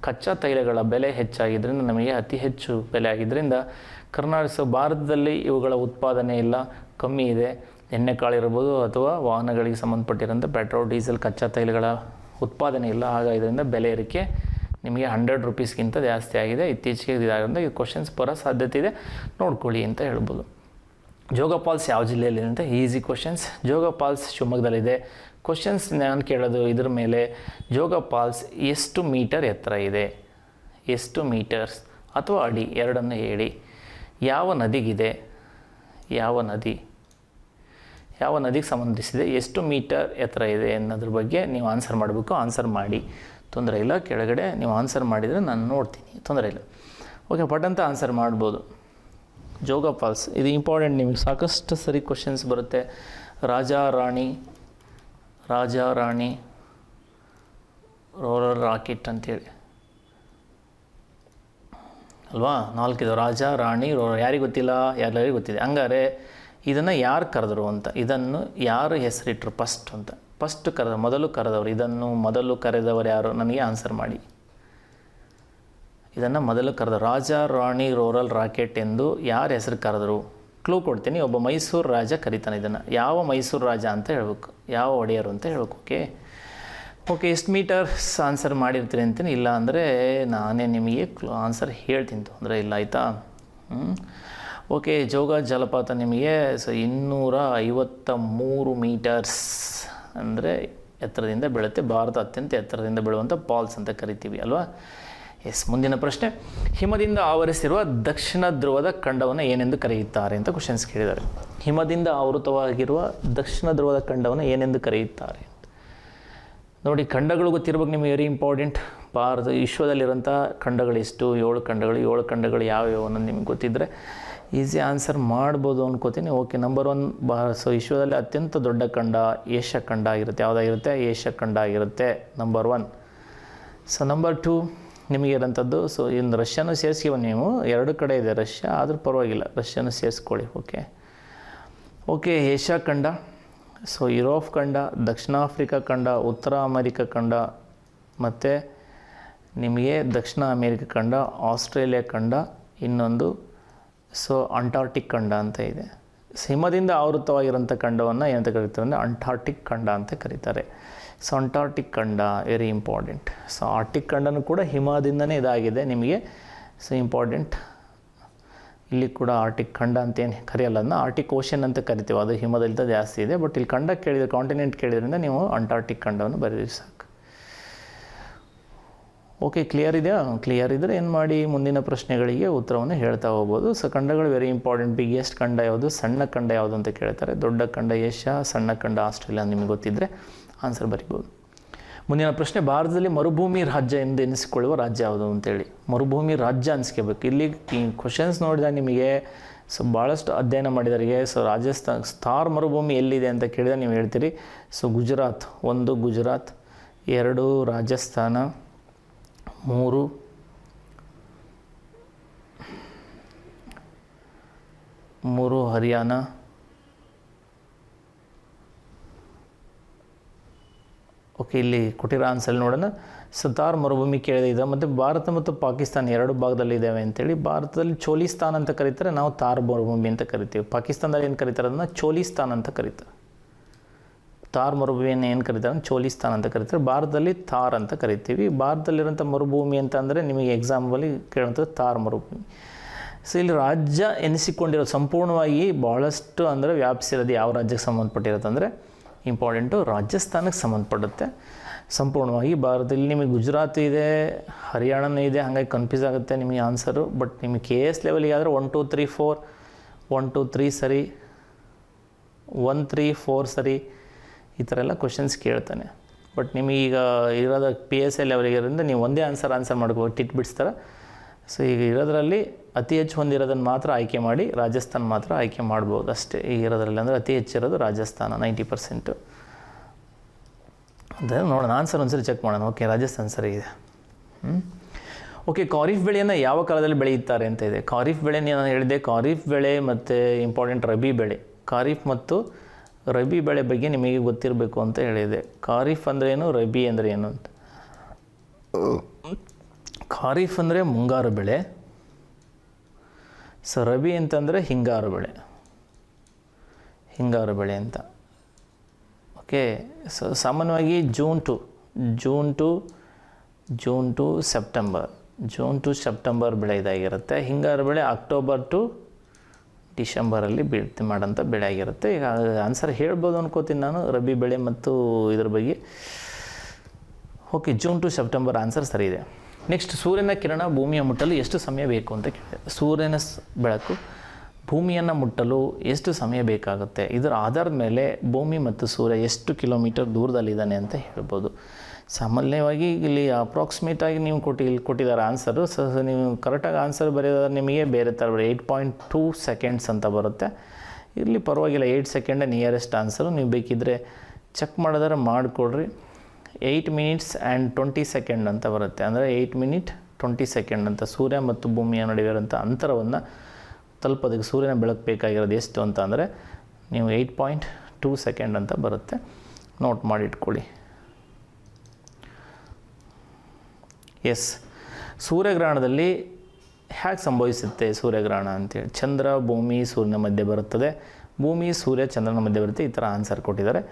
ಕಚ್ಚಾ ತೈಲಗಳ ಬೆಲೆ ಹೆಚ್ಚಾಗಿದ್ದರಿಂದ ನಮಗೆ ಅತಿ ಹೆಚ್ಚು ಬೆಲೆ ಆಗಿದ್ದರಿಂದ ಕರ್ನಾಟಕ ಭಾರತದಲ್ಲಿ ಇವುಗಳ ಉತ್ಪಾದನೆ ಇಲ್ಲ, ಕಮ್ಮಿ ಇದೆ. ಎಣ್ಣೆ ಕಾಳು ಇರ್ಬೋದು ಅಥವಾ ವಾಹನಗಳಿಗೆ ಸಂಬಂಧಪಟ್ಟಿರೋಂಥ ಪೆಟ್ರೋಲ್, ಡೀಸೆಲ್, ಕಚ್ಚಾ ತೈಲಗಳ ಉತ್ಪಾದನೆ ಇಲ್ಲ. ಹಾಗಾಗಿ ಇದರಿಂದ ಬೆಲೆ ಏರಿಕೆ ನಿಮಗೆ 100 ರೂಪೀಸ್ಗಿಂತ ಜಾಸ್ತಿ ಆಗಿದೆ. ಇತ್ತೀಚೆಗೆ ಇದಾಗೋದ್ರಿಂದ ಈ ಕ್ವಶನ್ಸ್ ಬರೋ ಸಾಧ್ಯತೆ ಇದೆ, ನೋಡ್ಕೊಳ್ಳಿ ಅಂತ ಹೇಳ್ಬೋದು. ಜೋಗ ಫಾಲ್ಸ್ ಯಾವ ಜಿಲ್ಲೆಯಲ್ಲಿದೆ ಅಂತ ಈಸಿ ಕ್ವಶನ್ಸ್. ಜೋಗ ಫಾಲ್ಸ್ ಶಿವಮೊಗ್ಗದಲ್ಲಿದೆ. ಕ್ವಶನ್ಸ್ ನಾನು ಕೇಳೋದು ಇದ್ರ ಮೇಲೆ, ಜೋಗ ಫಾಲ್ಸ್ ಎಷ್ಟು ಮೀಟರ್ ಎತ್ತರ ಇದೆ, ಎಷ್ಟು ಮೀಟರ್ಸ್ ಅಥವಾ ಅಡಿ ಎರಡನ್ನು ಹೇಳಿ. ಯಾವ ನದಿಗಿದೆ, ಯಾವ ನದಿಗೆ ಸಂಬಂಧಿಸಿದೆ, ಎಷ್ಟು ಮೀಟರ್ ಎತ್ತರ ಇದೆ ಅನ್ನೋದ್ರ ಬಗ್ಗೆ ನೀವು ಆನ್ಸರ್ ಮಾಡಬೇಕು. ಆನ್ಸರ್ ಮಾಡಿ, ತೊಂದರೆ ಇಲ್ಲ. ಕೆಳಗಡೆ ನೀವು ಆನ್ಸರ್ ಮಾಡಿದರೆ ನಾನು ನೋಡ್ತೀನಿ, ತೊಂದರೆ ಇಲ್ಲ. ಓಕೆ, ಪಟ್ಟಂತ ಆನ್ಸರ್ ಮಾಡ್ಬೋದು. ಜೋಗ ಫಾಲ್ಸ್ ಇದು ಇಂಪಾರ್ಟೆಂಟ್, ನಿಮಗೆ ಸಾಕಷ್ಟು ಸರಿ ಕ್ವಶನ್ಸ್ ಬರುತ್ತೆ. ರಾಜಾ ರಾಣಿ ರೋಲರ್ ರಾಕೆಟ್ ಅಂತೇಳಿ ಅಲ್ವಾ, 4 ಇದು ರಾಜಾ ರಾಣಿ ರೋಲರ್. ಯಾರಿಗೆ ಗೊತ್ತಿಲ್ಲ, ಯಾರಿಗೆ ಗೊತ್ತಿದೆ. ಹಂಗಾರೆ ಇದನ್ನು ಯಾರು ಕರೆದ್ರು ಅಂತ, ಇದನ್ನು ಯಾರು ಹೆಸರಿಟ್ರು ಫಸ್ಟ್ ಮೊದಲು ಕರೆದವರು, ಇದನ್ನು ಮೊದಲು ಕರೆದವರು ಯಾರು, ನನಗೆ ಆನ್ಸರ್ ಮಾಡಿ. ಇದನ್ನು ಮೊದಲು ಕರೆದ ರಾಜಾ ರಾಣಿ ರೋಲರ್ ರಾಕೆಟ್ ಎಂದು ಯಾರು ಹೆಸರು ಕರೆದರು? ಕ್ಲೂ ಕೊಡ್ತೀನಿ. ಒಬ್ಬ ಮೈಸೂರು ರಾಜ ಕರೀತಾನೆ ಇದನ್ನು. ಯಾವ ಮೈಸೂರು ರಾಜ ಅಂತ ಹೇಳ್ಬೇಕು, ಯಾವ ಒಡೆಯರು ಅಂತ ಹೇಳ್ಬೇಕು. ಓಕೆ, ಎಷ್ಟು ಮೀಟರ್ಸ್ ಆನ್ಸರ್ ಮಾಡಿರ್ತೀನಿ ಅಂತೀನಿ. ಇಲ್ಲ ಅಂದರೆ ನಾನೇ ನಿಮಗೆ ಆನ್ಸರ್ ಹೇಳ್ತೀನಿ, ತೊಂದರೆ ಇಲ್ಲ, ಆಯಿತಾ? ಓಕೆ, ಜೋಗ ಜಲಪಾತ ನಿಮಗೆ 253 ಮೀಟರ್ಸ್ ಅಂದರೆ ಎತ್ತರದಿಂದ ಬೀಳುತ್ತೆ. ಭಾರತ ಅತ್ಯಂತ ಎತ್ತರದಿಂದ ಬೀಳುವಂಥ ಫಾಲ್ಸ್ ಅಂತ ಕರಿತೀವಿ ಅಲ್ವಾ. ಎಸ್, ಮುಂದಿನ ಪ್ರಶ್ನೆ. ಹಿಮದಿಂದ ಆವರಿಸಿರುವ ದಕ್ಷಿಣ ಧ್ರುವದ ಖಂಡವನ್ನು ಏನೆಂದು ಕರೆಯುತ್ತಾರೆ ಅಂತ ಕ್ವಶನ್ಸ್ ಕೇಳಿದ್ದಾರೆ. ಹಿಮದಿಂದ ಆವೃತವಾಗಿರುವ ದಕ್ಷಿಣ ಧ್ರುವದ ಖಂಡವನ್ನು ಏನೆಂದು ಕರೆಯುತ್ತಾರೆ? ನೋಡಿ, ಖಂಡಗಳು ಗೊತ್ತಿರ್ಬೇಕು ನಿಮಗೆ, ವೆರಿ ಇಂಪಾರ್ಟೆಂಟ್. ವಿಶ್ವದಲ್ಲಿರೋಂಥ ಖಂಡಗಳು ಎಷ್ಟು? 7 ಖಂಡಗಳು. 7 ಖಂಡಗಳು ಯಾವ್ಯಾವ ಅನ್ನೋದು ನಿಮಗೆ ಗೊತ್ತಿದ್ದರೆ ಈಸಿ ಆನ್ಸರ್ ಮಾಡ್ಬೋದು ಅನ್ಕೋತೀನಿ. ಓಕೆ, ನಂಬರ್ 1 ವಿಶ್ವದಲ್ಲಿ ಅತ್ಯಂತ ದೊಡ್ಡ ಖಂಡ ಏಷ್ಯಾ ಖಂಡ ಆಗಿರುತ್ತೆ. ಯಾವುದಾಗಿರುತ್ತೆ? ಏಷ್ಯಾ ಖಂಡ ಆಗಿರುತ್ತೆ, ನಂಬರ್ 1. ನಂಬರ್ 2 ನಿಮಗೆ ಇರೋಂಥದ್ದು, ಇನ್ನು ರಷ್ಯಾನೂ ಸೇರಿಸ್ಕೀವ ನೀವು. 2 ಕಡೆ ಇದೆ ರಷ್ಯಾ, ಆದರೂ ಪರವಾಗಿಲ್ಲ, ರಷ್ಯಾನೂ ಸೇರಿಸ್ಕೊಳ್ಳಿ. ಓಕೆ, ಏಷ್ಯಾ ಖಂಡ, ಯುರೋಪ್ ಖಂಡ, ದಕ್ಷಿಣ ಆಫ್ರಿಕಾ ಖಂಡ, ಉತ್ತರ ಅಮೆರಿಕ ಖಂಡ, ಮತ್ತು ನಿಮಗೆ ದಕ್ಷಿಣ ಅಮೇರಿಕ ಖಂಡ, ಆಸ್ಟ್ರೇಲಿಯಾ ಖಂಡ, ಇನ್ನೊಂದು ಅಂಟಾರ್ಟಿಕ್ ಖಂಡ ಅಂತ ಇದೆ. ಹಿಮದಿಂದ ಆವೃತವಾಗಿರೋಂಥ ಖಂಡವನ್ನು ಏನಂತ ಕರೀತಾರೆ ಅಂದರೆ ಅಂಟಾರ್ಟಿಕ್ ಖಂಡ ಅಂತ ಕರೀತಾರೆ. ಅಂಟಾರ್ಟಿಕ್ ಖಂಡ ವೆರಿ ಇಂಪಾರ್ಟೆಂಟ್. ಆರ್ಟಿಕ್ ಖಂಡನೂ ಕೂಡ ಹಿಮದಿಂದನೇ ಇದಾಗಿದೆ ನಿಮಗೆ. ಇಂಪಾರ್ಟೆಂಟ್. ಇಲ್ಲಿ ಕೂಡ ಆರ್ಟಿಕ್ ಖಂಡ ಅಂತೇನು ಕರೆಯಲ್ಲ, ಅದನ್ನ ಆರ್ಟಿಕ್ ಓಷನ್ ಅಂತ ಕರಿತೀವಿ. ಅದು ಹಿಮದಲ್ಲಿದ್ದ ಜಾಸ್ತಿ ಇದೆ. ಬಟ್ ಇಲ್ಲಿ ಖಂಡ ಕೇಳಿದರೆ, ಕಾಂಟಿನೆಂಟ್ ಕೇಳಿದ್ರಿಂದ ನೀವು ಅಂಟಾರ್ಟಿಕ್ ಖಂಡವನ್ನು ಬರೀರಿ ಸಾಕು. ಓಕೆ, ಕ್ಲಿಯರ್ ಇದೆಯಾ? ಕ್ಲಿಯರ್ ಇದ್ದರೆ ಏನು ಮಾಡಿ, ಮುಂದಿನ ಪ್ರಶ್ನೆಗಳಿಗೆ ಉತ್ತರವನ್ನು ಹೇಳ್ತಾ ಹೋಗ್ಬೋದು. ಖಂಡಗಳು ವೆರಿ ಇಂಪಾರ್ಟೆಂಟ್. ಬಿಗ್ಗೆಸ್ಟ್ ಖಂಡ ಯಾವುದು, ಸಣ್ಣ ಖಂಡ ಯಾವುದು ಅಂತ ಕೇಳ್ತಾರೆ. ದೊಡ್ಡ ಖಂಡ ಏಷ್ಯಾ, ಸಣ್ಣ ಖಂಡ ಆಸ್ಟ್ರೇಲಿಯಾ ನಿಮಗೆ ಗೊತ್ತಿದ್ದರೆ ಆನ್ಸರ್ ಬರಿಬೋದು. ಮುಂದಿನ ಪ್ರಶ್ನೆ, ಭಾರತದಲ್ಲಿ ಮರುಭೂಮಿ ರಾಜ್ಯ ಎಂದು ಎನಿಸಿಕೊಳ್ಳುವ ರಾಜ್ಯ ಯಾವುದು ಅಂತೇಳಿ. ಮರುಭೂಮಿ ರಾಜ್ಯ ಅನಿಸ್ಕೋಬೇಕು. ಇಲ್ಲಿ ಈ ಕ್ವಶನ್ಸ್ ನೋಡಿದಾಗ ನಿಮಗೆ ಭಾಳಷ್ಟು ಅಧ್ಯಯನ ಮಾಡಿದವರಿಗೆ ರಾಜಸ್ಥಾನ್ ಥಾರ್ ಮರುಭೂಮಿ ಎಲ್ಲಿದೆ ಅಂತ ಕೇಳಿದಾಗ ನೀವು ಹೇಳ್ತೀರಿ ಗುಜರಾತ್. 1 ಗುಜರಾತ್, 2 ರಾಜಸ್ಥಾನ, 3 ಹರಿಯಾಣ, ಓಕೆ, ಇಲ್ಲಿ ಕೊಟ್ಟಿರೋ ಆನ್ಸರ್ ನೋಡೋಣ. ಥಾರ್ ಮರುಭೂಮಿ ಕೇಳಿದೆ ಇದೆ. ಮತ್ತು ಭಾರತ ಮತ್ತು ಪಾಕಿಸ್ತಾನ 2 ಭಾಗದಲ್ಲಿ ಇದ್ದಾವೆ ಅಂತೇಳಿ. ಭಾರತದಲ್ಲಿ ಚೋಲಿಸ್ತಾನ್ ಅಂತ ಕರೀತಾರೆ, ನಾವು ಥಾರ್ ಮರುಭೂಮಿ ಅಂತ ಕರಿತೀವಿ. ಪಾಕಿಸ್ತಾನದಲ್ಲಿ ಏನು ಕರೀತಾರೆ ಅದನ್ನು ಚೋಲಿಸ್ತಾನ್ ಅಂತ ಕರೀತಾರೆ. ಥಾರ್ ಮರುಭೂಮಿಯನ್ನು ಏನು ಕರೀತಾರೆ ಚೋಲಿಸ್ತಾನ್ ಅಂತ ಕರೀತಾರೆ. ಭಾರತದಲ್ಲಿ ಥಾರ್ ಅಂತ ಕರಿತೀವಿ. ಭಾರತದಲ್ಲಿರೋಂಥ ಮರುಭೂಮಿ ಅಂತ ಅಂದರೆ ನಿಮಗೆ ಎಕ್ಸಾಂಪಲ್ಲಿ ಕೇಳೋಂಥದ್ದು ಥಾರ್ ಮರುಭೂಮಿ. ಇಲ್ಲಿ ರಾಜ್ಯ ಎನಿಸಿಕೊಂಡಿರೋ ಸಂಪೂರ್ಣವಾಗಿ ಭಾಳಷ್ಟು ಅಂದರೆ ವ್ಯಾಪಿಸಿರೋದು ಯಾವ ರಾಜ್ಯಕ್ಕೆ ಸಂಬಂಧಪಟ್ಟಿರುತ್ತೆ ಅಂದರೆ ಇಂಪಾರ್ಟೆಂಟು ರಾಜಸ್ಥಾನಕ್ಕೆ ಸಂಬಂಧಪಡುತ್ತೆ ಸಂಪೂರ್ಣವಾಗಿ. ಭಾರತದಲ್ಲಿ ನಿಮಗೆ ಗುಜರಾತ್ ಇದೆ, ಹರಿಯಾಣನೂ ಇದೆ, ಹಾಗಾಗಿ ಕನ್ಫ್ಯೂಸ್ ಆಗುತ್ತೆ ನಿಮಗೆ ಆನ್ಸರು. ಬಟ್ ನಿಮಗೆ KS ಲೆವೆಲಿಗೆ ಆದರೆ 1 2 3 4 1 2 3 ಸರಿ, 1 3 4 ಸರಿ, ಈ ಥರ ಎಲ್ಲ ಕ್ವಶನ್ಸ್ ಕೇಳ್ತಾನೆ. ಬಟ್ ನಿಮಗೀಗ ಇರೋದು PSI ಲೆವೆಲಿಗೆ ಇರೋದ್ರಿಂದ ನೀವು ಒಂದೇ ಆನ್ಸರ್ ಮಾಡ್ಕೋಬೇಕು, ಟಿಟ್ ಬಿಡಿಸ್ತಾರೆ. ಈಗ ಇರೋದ್ರಲ್ಲಿ ಅತಿ ಹೆಚ್ಚು ಹೊಂದಿರೋದನ್ನು ಮಾತ್ರ ಆಯ್ಕೆ ಮಾಡಿ, ರಾಜಸ್ಥಾನ ಮಾತ್ರ ಆಯ್ಕೆ ಮಾಡ್ಬೋದು ಅಷ್ಟೇ. ಈಗ ಇರೋದ್ರಲ್ಲಿ ಅಂದರೆ ಅತಿ ಹೆಚ್ಚಿರೋದು ರಾಜಸ್ಥಾನ 90%. ಅದೇ ನೋಡೋಣ, ಆನ್ಸರ್ ಒಂದ್ಸರಿ ಚೆಕ್ ಮಾಡೋಣ. ಓಕೆ, ರಾಜಸ್ಥಾನ ಸರಿ ಇದೆ. ಓಕೆ, ಖಾರಿಫ್ ಬೆಳೆಯನ್ನು ಯಾವ ಕಾಲದಲ್ಲಿ ಬೆಳೆಯುತ್ತಾರೆ ಅಂತ ಇದೆ. ಖಾರಿಫ್ ಬೆಳೆ ನಾನು ಹೇಳಿದೆ, ಖಾರಿಫ್ ಬೆಳೆ ಮತ್ತು ಇಂಪಾರ್ಟೆಂಟ್ ರಬಿ ಬೆಳೆ. ಖಾರಿಫ್ ಮತ್ತು ರಬಿ ಬೆಳೆ ಬಗ್ಗೆ ನಿಮಗೆ ಗೊತ್ತಿರಬೇಕು ಅಂತ ಹೇಳಿದೆ. ಖಾರಿಫ್ ಅಂದರೆ ಏನು, ರಬಿ ಅಂದರೆ ಏನು ಅಂತ. ಖಾರಿಫ್ ಅಂದರೆ ಮುಂಗಾರು ಬೆಳೆ, ಸೊ ರಬಿ ಅಂತಂದರೆ ಹಿಂಗಾರು ಬೆಳೆ, ಹಿಂಗಾರು ಬೆಳೆ ಅಂತ. ಓಕೆ, ಸೊ ಸಾಮಾನ್ಯವಾಗಿ ಜೂನ್ ಟು ಸೆಪ್ಟೆಂಬರ್ ಬೆಳೆ ಇದಾಗಿರುತ್ತೆ. ಹಿಂಗಾರು ಬೆಳೆ ಅಕ್ಟೋಬರ್ ಟು ಡಿಸೆಂಬರಲ್ಲಿ ಮಾಡೋಂಥ ಬೆಳೆ ಆಗಿರುತ್ತೆ. ಈಗ ಆನ್ಸರ್ ಹೇಳ್ಬೋದು ಅನ್ಕೋತೀನಿ ನಾನು ರಬಿ ಬೆಳೆ ಮತ್ತು ಇದ್ರ ಬಗ್ಗೆ. Okay, June to September answer ಸರಿ ಇದೆ. ನೆಕ್ಸ್ಟ್, ಸೂರ್ಯನ ಕಿರಣ ಭೂಮಿಯ ಮುಟ್ಟಲು ಎಷ್ಟು ಸಮಯ ಬೇಕು ಅಂತ ಕೇಳಿದೆ. ಸೂರ್ಯನ ಬೆಳಕು ಭೂಮಿಯನ್ನು ಮುಟ್ಟಲು ಎಷ್ಟು ಸಮಯ ಬೇಕಾಗುತ್ತೆ, ಇದರ ಆಧಾರದ ಮೇಲೆ ಭೂಮಿ ಮತ್ತು ಸೂರ್ಯ ಎಷ್ಟು ಕಿಲೋಮೀಟರ್ ದೂರದಲ್ಲಿದ್ದಾನೆ ಅಂತ ಹೇಳ್ಬೋದು. ಸಾಮಾನ್ಯವಾಗಿ ಇಲ್ಲಿ ಅಪ್ರಾಕ್ಸಿಮೇಟಾಗಿ ನೀವು ಕೊಟ್ಟಿದ್ದಾರೆ ಆನ್ಸರು. ಸೊ ನೀವು ಕರೆಕ್ಟಾಗಿ ಆನ್ಸರ್ ಬರೆಯೋದಾದ್ರೆ ನಿಮಗೆ ಬೇರೆ ಥರ 8.2 ಸೆಕೆಂಡ್ಸ್ ಅಂತ ಬರುತ್ತೆ. ಇಲ್ಲಿ ಪರವಾಗಿಲ್ಲ, 8 ಸೆಕೆಂಡೇ ನಿಯರೆಸ್ಟ್ ಆನ್ಸರು. ನೀವು ಬೇಕಿದ್ದರೆ ಚೆಕ್ ಮಾಡೋದಾದ್ರೆ ಮಾಡಿಕೊಡ್ರಿ. 8 ಮಿನಿಟ್ಸ್ ಆ್ಯಂಡ್ 20 ಸೆಕೆಂಡ್ ಅಂತ ಬರುತ್ತೆ. ಅಂದರೆ 8 ಮಿನಿಟ್ 20 ಸೆಕೆಂಡ್ ಅಂತ. ಸೂರ್ಯ ಮತ್ತು ಭೂಮಿಯ ನಡುವೆ ಇರೋಂಥ ಅಂತರವನ್ನು ತಲುಪೋದಕ್ಕೆ ಸೂರ್ಯನ ಬೆಳಕು ಬೇಕಾಗಿರೋದು ಎಷ್ಟು ಅಂತ ಅಂದರೆ ನೀವು 8.2 ಸೆಕೆಂಡ್ ಅಂತ ಬರುತ್ತೆ. ನೋಟ್ ಮಾಡಿ ಇಟ್ಕೊಳ್ಳಿ. ಎಸ್, ಸೂರ್ಯಗ್ರಹಣದಲ್ಲಿ ಹೇಗೆ ಸಂಭವಿಸುತ್ತೆ ಸೂರ್ಯಗ್ರಹಣ ಅಂತೇಳಿ. ಚಂದ್ರ ಭೂಮಿ ಸೂರ್ಯನ ಮಧ್ಯೆ ಬರುತ್ತದೆ, ಭೂಮಿ ಸೂರ್ಯ ಚಂದ್ರನ ಮಧ್ಯೆ ಬರುತ್ತೆ. ಈ ಥರ ಆನ್ಸರ್ ಕೊಟ್ಟಿದ್ದಾರೆ.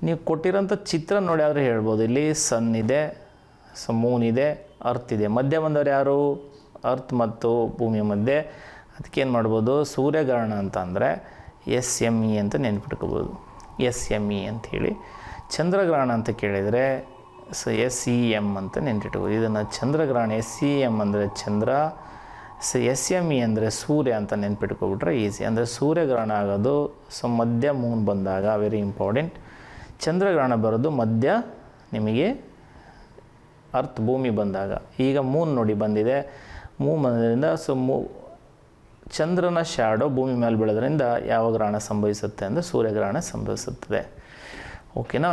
ನೀವು ಕೊಟ್ಟಿರೋಂಥ ಚಿತ್ರ ನೋಡಿ ಆದರೆ ಹೇಳ್ಬೋದು. ಇಲ್ಲಿ ಸನ್ ಇದೆ, ಮೂನ್ ಇದೆ, ಅರ್ತ್ ಇದೆ. ಮಧ್ಯೆ ಬಂದವರು ಯಾರು? ಅರ್ತ್ ಮತ್ತು ಭೂಮಿಯ ಮಧ್ಯೆ. ಅದಕ್ಕೇನು ಮಾಡ್ಬೋದು, ಸೂರ್ಯಗ್ರಹಣ ಅಂತ ಅಂದರೆ SME ಅಂತ ನೆನ್ಪಿಟ್ಕೋಬೋದು. SME ಅಂಥೇಳಿ. ಚಂದ್ರಗ್ರಹಣ ಅಂತ ಕೇಳಿದರೆ SEM ಅಂತ ನೆನ್ಪಿಟ್ಕೋಬೋದು. ಇದನ್ನು ಚಂದ್ರಗ್ರಹಣ SEM ಅಂದರೆ ಚಂದ್ರ, SME ಅಂದರೆ ಸೂರ್ಯ ಅಂತ ನೆನ್ಪಿಟ್ಕೊಬಿಟ್ರೆ ಈಸಿ. ಅಂದರೆ ಸೂರ್ಯಗ್ರಹಣ ಆಗೋದು ಮಧ್ಯ ಮೂನ್ ಬಂದಾಗ, ವೆರಿ ಇಂಪಾರ್ಟೆಂಟ್. ಚಂದ್ರಗ್ರಹಣ ಬರೋದು ಮಧ್ಯ ನಿಮಗೆ ಅರ್ತ್ ಭೂಮಿ ಬಂದಾಗ. ಈಗ ಮೂನ್ ನೋಡಿ ಬಂದಿದೆ, ಮೂನ್ ಬಂದ್ರಿಂದ ಚಂದ್ರನ ಶ್ಯಾಡೋ ಭೂಮಿ ಮೇಲೆ ಬೀಳೋದ್ರಿಂದ ಯಾವ ಗ್ರಹಣ ಸಂಭವಿಸುತ್ತೆ ಅಂದರೆ ಸೂರ್ಯಗ್ರಹಣ ಸಂಭವಿಸುತ್ತದೆ. ಓಕೆನಾ?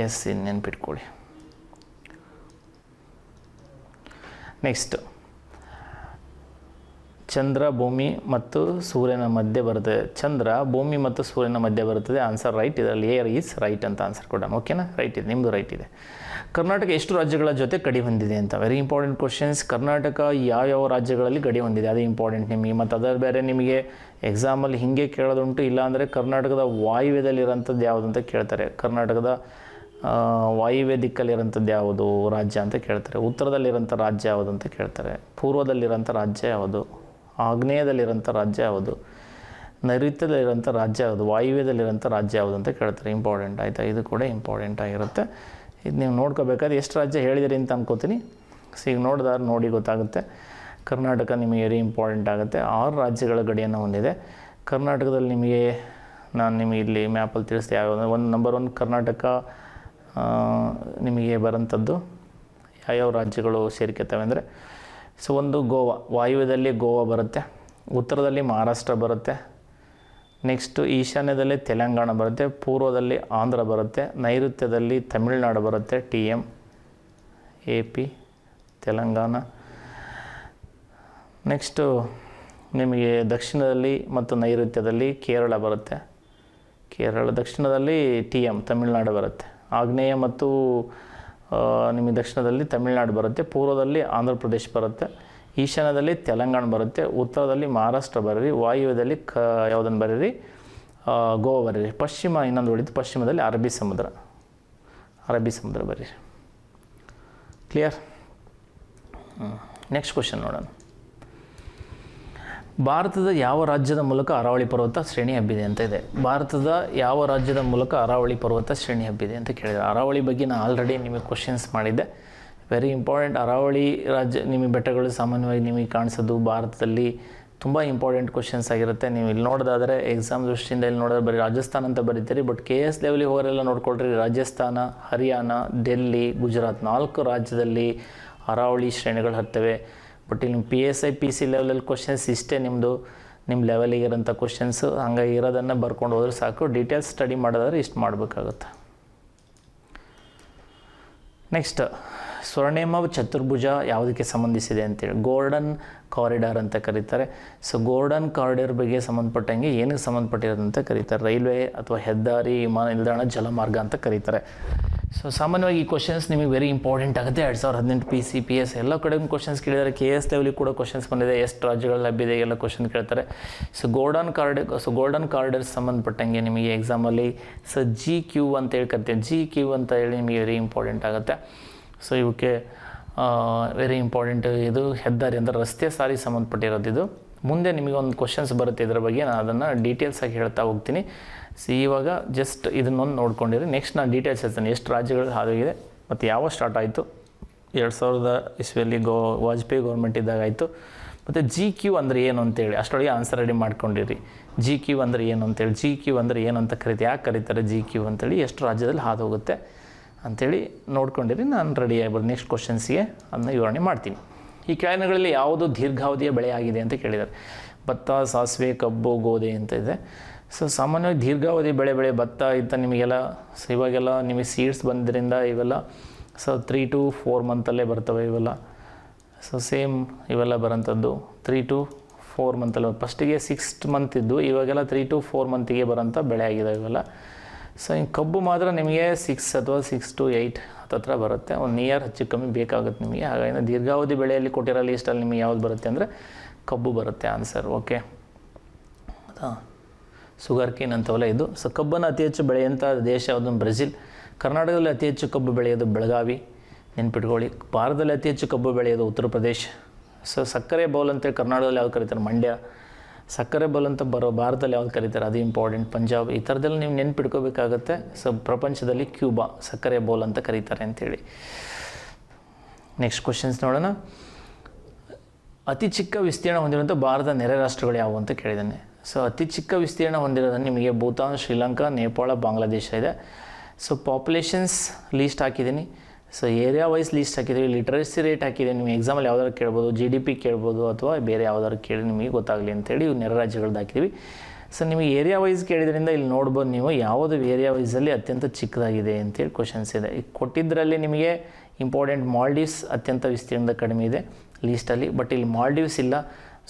ಎಸ್, ನೆನ್ಪಿಟ್ಕೊಳ್ಳಿ. ನೆಕ್ಸ್ಟ್, ಚಂದ್ರ ಭೂಮಿ ಮತ್ತು ಸೂರ್ಯನ ಮಧ್ಯೆ ಬರ್ತದೆ. ಚಂದ್ರ ಭೂಮಿ ಮತ್ತು ಸೂರ್ಯನ ಮಧ್ಯೆ ಬರುತ್ತದೆ. Answer right. ಇದರಲ್ಲಿ ಏರ್ ಈಸ್ ರೈಟ್ ಅಂತ ಆನ್ಸರ್ ಕೊಡೋಣ. ಓಕೆನಾ? ರೈಟ್ ಇದೆ, ನಿಮ್ಮದು ರೈಟ್ ಇದೆ. ಕರ್ನಾಟಕ ಎಷ್ಟು ರಾಜ್ಯಗಳ ಜೊತೆ ಗಡಿ ಹೊಂದಿದೆ ಅಂತ. Very important questions. ಕರ್ನಾಟಕ ಯಾವ್ಯಾವ ರಾಜ್ಯಗಳಲ್ಲಿ ಗಡಿ ಹೊಂದಿದೆ ಅದು ಇಂಪಾರ್ಟೆಂಟ್ ನಿಮಗೆ. ಮತ್ತು ಅದರ ಬೇರೆ ನಿಮಗೆ ಎಕ್ಸಾಮಲ್ಲಿ ಹೀಗೆ ಕೇಳೋದುಂಟು. ಇಲ್ಲಾಂದರೆ ಕರ್ನಾಟಕದ ವಾಯುವ್ಯದಲ್ಲಿರೋಂಥದ್ದು ಯಾವುದು ಅಂತ ಕೇಳ್ತಾರೆ. ಕರ್ನಾಟಕದ ವಾಯುವ್ಯ ದಿಕ್ಕಲ್ಲಿರೋಂಥದ್ದು ಯಾವುದು ರಾಜ್ಯ ಅಂತ ಕೇಳ್ತಾರೆ. ಉತ್ತರದಲ್ಲಿರೋಂಥ ರಾಜ್ಯ ಯಾವುದು ಅಂತ ಕೇಳ್ತಾರೆ. ಪೂರ್ವದಲ್ಲಿರೋಂಥ ರಾಜ್ಯ ಯಾವುದು, ಆಗ್ನೇಯದಲ್ಲಿರೋಂಥ ರಾಜ್ಯ ಯಾವುದು, ನೈಋತ್ಯದಲ್ಲಿರೋಂಥ ರಾಜ್ಯ ಯಾವುದು, ವಾಯುವ್ಯದಲ್ಲಿರೋಂಥ ರಾಜ್ಯ ಯಾವುದು ಅಂತ ಕೇಳ್ತಾರೆ. ಇಂಪಾರ್ಟೆಂಟ್ ಆಯಿತಾ? ಇದು ಕೂಡ ಇಂಪಾರ್ಟೆಂಟ್ ಆಗಿರುತ್ತೆ. ಇದು ನೀವು ನೋಡ್ಕೋಬೇಕಾದ್ರೆ ಎಷ್ಟು ರಾಜ್ಯ ಹೇಳಿದಿರಿ ಅಂತ ಅನ್ಕೋತೀನಿ. ಸೊ ಈಗ ನೋಡಿ ಗೊತ್ತಾಗುತ್ತೆ. ಕರ್ನಾಟಕ ನಿಮಗೆ ವೆರಿ ಇಂಪಾರ್ಟೆಂಟ್ ಆಗುತ್ತೆ. 6 ರಾಜ್ಯಗಳ ಗಡಿಯನ್ನು ಹೊಂದಿದೆ. ಕರ್ನಾಟಕದಲ್ಲಿ ನಿಮಗೆ ನಾನು ನಿಮಗೆ ಇಲ್ಲಿ ಮ್ಯಾಪಲ್ಲಿ ತಿಳಿಸ್ದೆ ಯಾವ್ಯಾವ. ನಂಬರ್ 1 ಕರ್ನಾಟಕ ನಿಮಗೆ ಬರೋಂಥದ್ದು ಯಾವ್ಯಾವ ರಾಜ್ಯಗಳು ಸೇರ್ಕೊತವೆ ಅಂದರೆ, ಸೊ ಒಂದು ಗೋವಾ, ವಾಯುವ್ಯದಲ್ಲಿ ಗೋವಾ ಬರುತ್ತೆ, ಉತ್ತರದಲ್ಲಿ ಮಹಾರಾಷ್ಟ್ರ ಬರುತ್ತೆ, ನೆಕ್ಸ್ಟು ಈಶಾನ್ಯದಲ್ಲಿ ತೆಲಂಗಾಣ ಬರುತ್ತೆ, ಪೂರ್ವದಲ್ಲಿ ಆಂಧ್ರ ಬರುತ್ತೆ, ನೈಋತ್ಯದಲ್ಲಿ ತಮಿಳುನಾಡು ಬರುತ್ತೆ, TM, AP, ತೆಲಂಗಾಣ. ನೆಕ್ಸ್ಟು ನಿಮಗೆ ದಕ್ಷಿಣದಲ್ಲಿ ಮತ್ತು ನೈಋತ್ಯದಲ್ಲಿ ಕೇರಳ ಬರುತ್ತೆ, ದಕ್ಷಿಣದಲ್ಲಿ TM ತಮಿಳುನಾಡು ಬರುತ್ತೆ, ಆಗ್ನೇಯ ಮತ್ತು ನಿಮಗೆ ದಕ್ಷಿಣದಲ್ಲಿ ತಮಿಳುನಾಡು ಬರುತ್ತೆ, ಪೂರ್ವದಲ್ಲಿ ಆಂಧ್ರ ಪ್ರದೇಶ ಬರುತ್ತೆ, ಈಶಾನ್ಯದಲ್ಲಿ ತೆಲಂಗಾಣ ಬರುತ್ತೆ, ಉತ್ತರದಲ್ಲಿ ಮಹಾರಾಷ್ಟ್ರ ಬರೀರಿ, ವಾಯುವ್ಯದಲ್ಲಿ ಯಾವುದನ್ನು ಬರೀರಿ, ಗೋವಾ ಬರೀರಿ, ಪಶ್ಚಿಮ ಇನ್ನೊಂದು ಉಳಿದು ಪಶ್ಚಿಮದಲ್ಲಿ ಅರಬ್ಬಿ ಸಮುದ್ರ ಬರೀರಿ. ಕ್ಲಿಯರ್? ನೆಕ್ಸ್ಟ್ ಕ್ವಶನ್ ನೋಡೋಣ. ಭಾರತದ ಯಾವ ರಾಜ್ಯದ ಮೂಲಕ ಅರಾವಳಿ ಪರ್ವತ ಶ್ರೇಣಿ ಹಬ್ಬಿದೆ ಅಂತ ಇದೆ. ಭಾರತದ ಯಾವ ರಾಜ್ಯದ ಮೂಲಕ ಅರಾವಳಿ ಪರ್ವತ ಶ್ರೇಣಿ ಹಬ್ಬಿದೆ ಅಂತ ಕೇಳಿದೆ. ಅರಾವಳಿ ಬಗ್ಗೆ ನಾನು ಆಲ್ರೆಡಿ ನಿಮಗೆ ಕ್ವಶನ್ಸ್ ಮಾಡಿದ್ದೆ. Very important. ಅರಾವಳಿ ರಾಜ್ಯ ನಿಮಗೆ ಬೆಟ್ಟಗಳು ಸಾಮಾನ್ಯವಾಗಿ ನಿಮಗೆ ಕಾಣಿಸೋದು ಭಾರತದಲ್ಲಿ ತುಂಬ ಇಂಪಾರ್ಟೆಂಟ್ ಕ್ವಶನ್ಸ್ ಆಗಿರುತ್ತೆ. ನೀವು ಇಲ್ಲಿ ನೋಡೋದಾದರೆ ಎಕ್ಸಾಮ್ ದೃಷ್ಟಿಯಿಂದ ಇಲ್ಲಿ ನೋಡಿದ್ರೆ ಬರೀ ರಾಜಸ್ಥಾನ ಅಂತ ಬರೀತೀರಿ, ಬಟ್ KS ಲೆವೆಲಿಗೆ ಹೋಗೋರೆಲ್ಲ ನೋಡ್ಕೊಳ್ರಿ. ರಾಜಸ್ಥಾನ, ಹರಿಯಾಣ, ಡೆಲ್ಲಿ, ಗುಜರಾತ್ 4 ರಾಜ್ಯದಲ್ಲಿ ಅರಾವಳಿ ಶ್ರೇಣಿಗಳು ಹತ್ತವೆ. ಬಟ್ ಇಲ್ಲಿ PSI PC ಲೆವೆಲಲ್ಲಿ ಕ್ವಶನ್ಸ್ ಇಷ್ಟೇ ನಿಮ್ಮ ಲೆವೆಲಿಗೆ ಇರೋಂಥ ಕ್ವಶನ್ಸು. ಹಂಗಾಗಿ ಇರೋದನ್ನು ಬರ್ಕೊಂಡು ಹೋದ್ರೆ ಸಾಕು. ಡೀಟೇಲ್ಸ್ ಸ್ಟಡಿ ಮಾಡೋದಾದ್ರೆ ಇಷ್ಟು ಮಾಡಬೇಕಾಗುತ್ತೆ. ನೆಕ್ಸ್ಟ್, ಸ್ವರ್ಣೇಮ ಚತುರ್ಭುಜ ಯಾವುದಕ್ಕೆ ಸಂಬಂಧಿಸಿದೆ ಅಂತೇಳಿ ಗೋಲ್ಡನ್ ಕಾರಿಡಾರ್ ಅಂತ ಕರೀತಾರೆ. ಸೊ ಗೋಲ್ಡನ್ ಕಾರಿಡಾರ್ ಬಗ್ಗೆ ಸಂಬಂಧಪಟ್ಟಂಗೆ ಏನಕ್ಕೆ ಸಂಬಂಧಪಟ್ಟಿರೋದಂತ ಕರೀತಾರೆ. ರೈಲ್ವೆ ಅಥವಾ ಹೆದ್ದಾರಿ, ವಿಮಾನ ನಿಲ್ದಾಣ, ಜಲಮಾರ್ಗ ಅಂತ ಕರೀತಾರೆ. ಸೊ ಸಾಮಾನ್ಯವಾಗಿ ಈ ಕ್ವಶನ್ಸ್ ನಿಮಗೆ ವೆರಿ ಇಂಪಾರ್ಟೆಂಟ್ ಆಗುತ್ತೆ. 2018 PC ಎಲ್ಲ ಕಡೆ ಕ್ವಶನ್ಸ್ ಕೇಳಿದ್ದಾರೆ. KS ಲೆವೆಲಿಗೆ ಕೂಡ ಕ್ವಶನ್ಸ್ ಬಂದಿದೆ. ಎಷ್ಟು ರಾಜ್ಯಗಳು ಲಭ್ಯತೆ ಎಲ್ಲ ಕ್ವಶನ್ ಕೇಳ್ತಾರೆ. ಸೊ ಗೋಲ್ಡನ್ ಕಾರಿಡಾರ್ ಸಂಬಂಧಪಟ್ಟಂಗೆ ನಿಮಗೆ ಎಕ್ಸಾಮಲ್ಲಿ GQ ಅಂತೇಳಿ ಕರಿತೀವಿ. GQ ಅಂತ ಹೇಳಿ ನಿಮಗೆ ವೆರಿ ಇಂಪಾರ್ಟೆಂಟ್ ಆಗುತ್ತೆ. ಸೊ ಇವಕ್ಕೆ ವೆರಿ ಇಂಪಾರ್ಟೆಂಟ್. ಇದು ಹೆದ್ದಾರಿ ಅಂದರೆ ರಸ್ತೆ ಸಾರಿಗೆ ಸಂಬಂಧಪಟ್ಟಿರೋದು. ಇದು ಮುಂದೆ ನಿಮಗೆ ಒಂದು ಕ್ವಶನ್ಸ್ ಬರುತ್ತೆ ಇದರ ಬಗ್ಗೆ. ನಾನು ಅದನ್ನು ಡೀಟೇಲ್ಸಾಗಿ ಹೇಳ್ತಾ ಹೋಗ್ತೀನಿ. ಸೊ ಇವಾಗ ಜಸ್ಟ್ ಇದನ್ನೊಂದು ನೋಡ್ಕೊಂಡಿರಿ. ನೆಕ್ಸ್ಟ್ ನಾನು ಡೀಟೇಲ್ಸ್ ಹೇಳ್ತೇನೆ. ಎಷ್ಟು ರಾಜ್ಯಗಳು ಹಾದೋಗಿದೆ ಮತ್ತು ಯಾವಾಗ ಸ್ಟಾರ್ಟ್ ಆಯಿತು, 2000 ಇಸ್ವಿಯಲ್ಲಿ ವಾಜಪೇಯಿ ಗೌರ್ಮೆಂಟ್ ಇದ್ದಾಗ ಆಯಿತು. ಮತ್ತು GQ ಅಂದರೆ ಏನು ಅಂತೇಳಿ ಅಷ್ಟೊಳಗೆ ಆನ್ಸರ್ ರೆಡಿ ಮಾಡ್ಕೊಂಡಿರಿ. GQ ಅಂದರೆ ಏನು ಅಂತೇಳಿ, GQ ಅಂದರೆ ಏನು ಅಂತ ಕರಿತೀವಿ, ಯಾಕೆ ಕರೀತಾರೆ GQ ಅಂತೇಳಿ, ಎಷ್ಟು ರಾಜ್ಯದಲ್ಲಿ ಹಾದು ಹೋಗುತ್ತೆ ಅಂಥೇಳಿ ನೋಡ್ಕೊಂಡಿರಿ. ನಾನು ರೆಡಿ ಆಗ್ಬೋದು ನೆಕ್ಸ್ಟ್ ಕ್ವಶನ್ಸ್ಗೆ ಅದನ್ನ ವಿವರಣೆ ಮಾಡ್ತೀನಿ. ಈ ಕೆಳಗಿನಗಳಲ್ಲಿ ಯಾವುದು ದೀರ್ಘಾವಧಿಯ ಬೆಳೆ ಆಗಿದೆ ಅಂತ ಕೇಳಿದ್ದಾರೆ. ಭತ್ತ, ಸಾಸಿವೆ, ಕಬ್ಬು, ಗೋಧಿ ಅಂತ ಇದೆ. ಸೊ ಸಾಮಾನ್ಯವಾಗಿ ದೀರ್ಘಾವಧಿ ಬೆಳೆ ಭತ್ತ ಇತ್ತ ನಿಮಗೆಲ್ಲ. ಸೊ ಇವಾಗೆಲ್ಲ ನಿಮಗೆ ಸೀಡ್ಸ್ ಬಂದ್ರಿಂದ ಇವೆಲ್ಲ 3 to 4 ಮಂತಲ್ಲೇ ಬರ್ತವೆ ಇವೆಲ್ಲ. ಸೊ ಸೇಮ್ ಇವೆಲ್ಲ ಬರೋಂಥದ್ದು 3 to 4 ಮಂತಲ್ಲಿ. ಫಸ್ಟಿಗೆ 6 ಮಂತ್ ಇದ್ದು ಇವಾಗೆಲ್ಲ 3 to 4 ಮಂತಿಗೆ ಬರೋಂಥ ಬೆಳೆ ಆಗಿದೆ ಇವೆಲ್ಲ. ಸೊ ಈ ಕಬ್ಬು ಮಾತ್ರ ನಿಮಗೆ 6 ಅಥವಾ 6 to 8 ಹತ್ತಿರ ಬರುತ್ತೆ. 1 ಇಯರ್ ಹೆಚ್ಚು ಕಮ್ಮಿ ಬೇಕಾಗುತ್ತೆ ನಿಮಗೆ. ಹಾಗಾಗಿ ದೀರ್ಘಾವಧಿ ಬೆಳೆಯಲ್ಲಿ ಕೊಟ್ಟಿರೋ ಲೀಸ್ಟಲ್ಲಿ ನಿಮಗೆ ಯಾವ್ದು ಬರುತ್ತೆ ಅಂದರೆ ಕಬ್ಬು ಬರುತ್ತೆ ಆನ್ಸರ್. ಓಕೆ, ಸುಗರ್ ಕೇನ್ ಅಂತವಲ್ಲ ಇದು. ಸೊ ಕಬ್ಬನ್ನು ಅತಿ ಹೆಚ್ಚು ಬೆಳೆಯುವಂಥ ದೇಶ ಯಾವುದು? ಬ್ರೆಜಿಲ್. ಕರ್ನಾಟಕದಲ್ಲಿ ಅತಿ ಹೆಚ್ಚು ಕಬ್ಬು ಬೆಳೆಯೋದು ಬೆಳಗಾವಿ, ನೆನ್ಪಿಟ್ಕೊಳ್ಳಿ. ಭಾರತದಲ್ಲಿ ಅತಿ ಹೆಚ್ಚು ಕಬ್ಬು ಬೆಳೆಯೋದು ಉತ್ತರ ಪ್ರದೇಶ. ಸೊ ಸಕ್ಕರೆ ಬೌಲ್ ಅಂತೇಳಿ ಕರ್ನಾಟಕದಲ್ಲಿ ಯಾವ್ದು ಕರೀತಾರೆ? ಮಂಡ್ಯ. ಸಕ್ಕರೆ ಬೌಲ್ ಅಂತ ಭಾರತದಲ್ಲಿ ಯಾವ್ದು ಕರೀತಾರೆ? ಅದು ಇಂಪಾರ್ಟೆಂಟ್. ಪಂಜಾಬ್. ಈ ಥರದಲ್ಲಿ ನೀವು ನೆನ್ಪಿಟ್ಕೋಬೇಕಾಗತ್ತೆ. ಸೊ ಪ್ರಪಂಚದಲ್ಲಿ ಕ್ಯೂಬಾ ಸಕ್ಕರೆ ಬೌಲ್ ಅಂತ ಕರೀತಾರೆ ಅಂಥೇಳಿ. ನೆಕ್ಸ್ಟ್ ಕ್ವಶನ್ಸ್ ನೋಡೋಣ. ಅತಿ ಚಿಕ್ಕ ವಿಸ್ತೀರ್ಣ ಹೊಂದಿರುವಂಥ ಭಾರತದ ನೆರೆ ರಾಷ್ಟ್ರಗಳು ಯಾವುವು ಅಂತ ಕೇಳಿದ್ದಾನೆ. ಸೊ ಅತಿ ಚಿಕ್ಕ ವಿಸ್ತೀರ್ಣ ಹೊಂದಿರೋದು ನಿಮಗೆ ಭೂತಾನ್, ಶ್ರೀಲಂಕಾ, ನೇಪಾಳ, ಬಾಂಗ್ಲಾದೇಶ ಇದೆ. ಸೊ ಪಾಪ್ಯುಲೇಷನ್ಸ್ ಲೀಸ್ಟ್ ಹಾಕಿದ್ದೀನಿ. ಸೊ ಏರಿಯಾ ವೈಸ್ ಲೀಸ್ಟ್ ಹಾಕಿದ್ದೀವಿ. ಲಿಟ್ರಸಿ ರೇಟ್ ಹಾಕಿದ್ದೀನಿ. ನೀವು ಎಕ್ಸಾಮಲ್ಲಿ ಯಾವ್ದಾದ್ರು ಕೇಳ್ಬೋದು, GDP ಕೇಳ್ಬೋದು ಅಥವಾ ಬೇರೆ ಯಾವ್ದಾದ್ರು ಕೇಳಿ ನಿಮಗೆ ಗೊತ್ತಾಗಲಿ ಅಂತೇಳಿ ಇವು ನೆರೆ ರಾಜ್ಯಗಳದ್ದು ಹಾಕಿದ್ದೀವಿ. ಸೊ ನಿಮಗೆ ಏರಿಯಾ ವೈಸ್ ಕೇಳಿದ್ರಿಂದ ಇಲ್ಲಿ ನೋಡ್ಬೋದು ನೀವು ಯಾವುದು ಏರಿಯಾ ವೈಸಲ್ಲಿ ಅತ್ಯಂತ ಚಿಕ್ಕದಾಗಿದೆ ಅಂತೇಳಿ ಕ್ವಶನ್ಸ್ ಇದೆ. ಈಗ ಕೊಟ್ಟಿದ್ದರಲ್ಲಿ ನಿಮಗೆ ಇಂಪಾರ್ಟೆಂಟ್ ಮಾಲ್ಡೀವ್ಸ್ ಅತ್ಯಂತ ವಿಸ್ತೀರ್ಣದ ಕಡಿಮೆ ಇದೆ ಲೀಸ್ಟಲ್ಲಿ. ಬಟ್ ಇಲ್ಲಿ ಮಾಲ್ಡೀವ್ಸ್ ಇಲ್ಲ.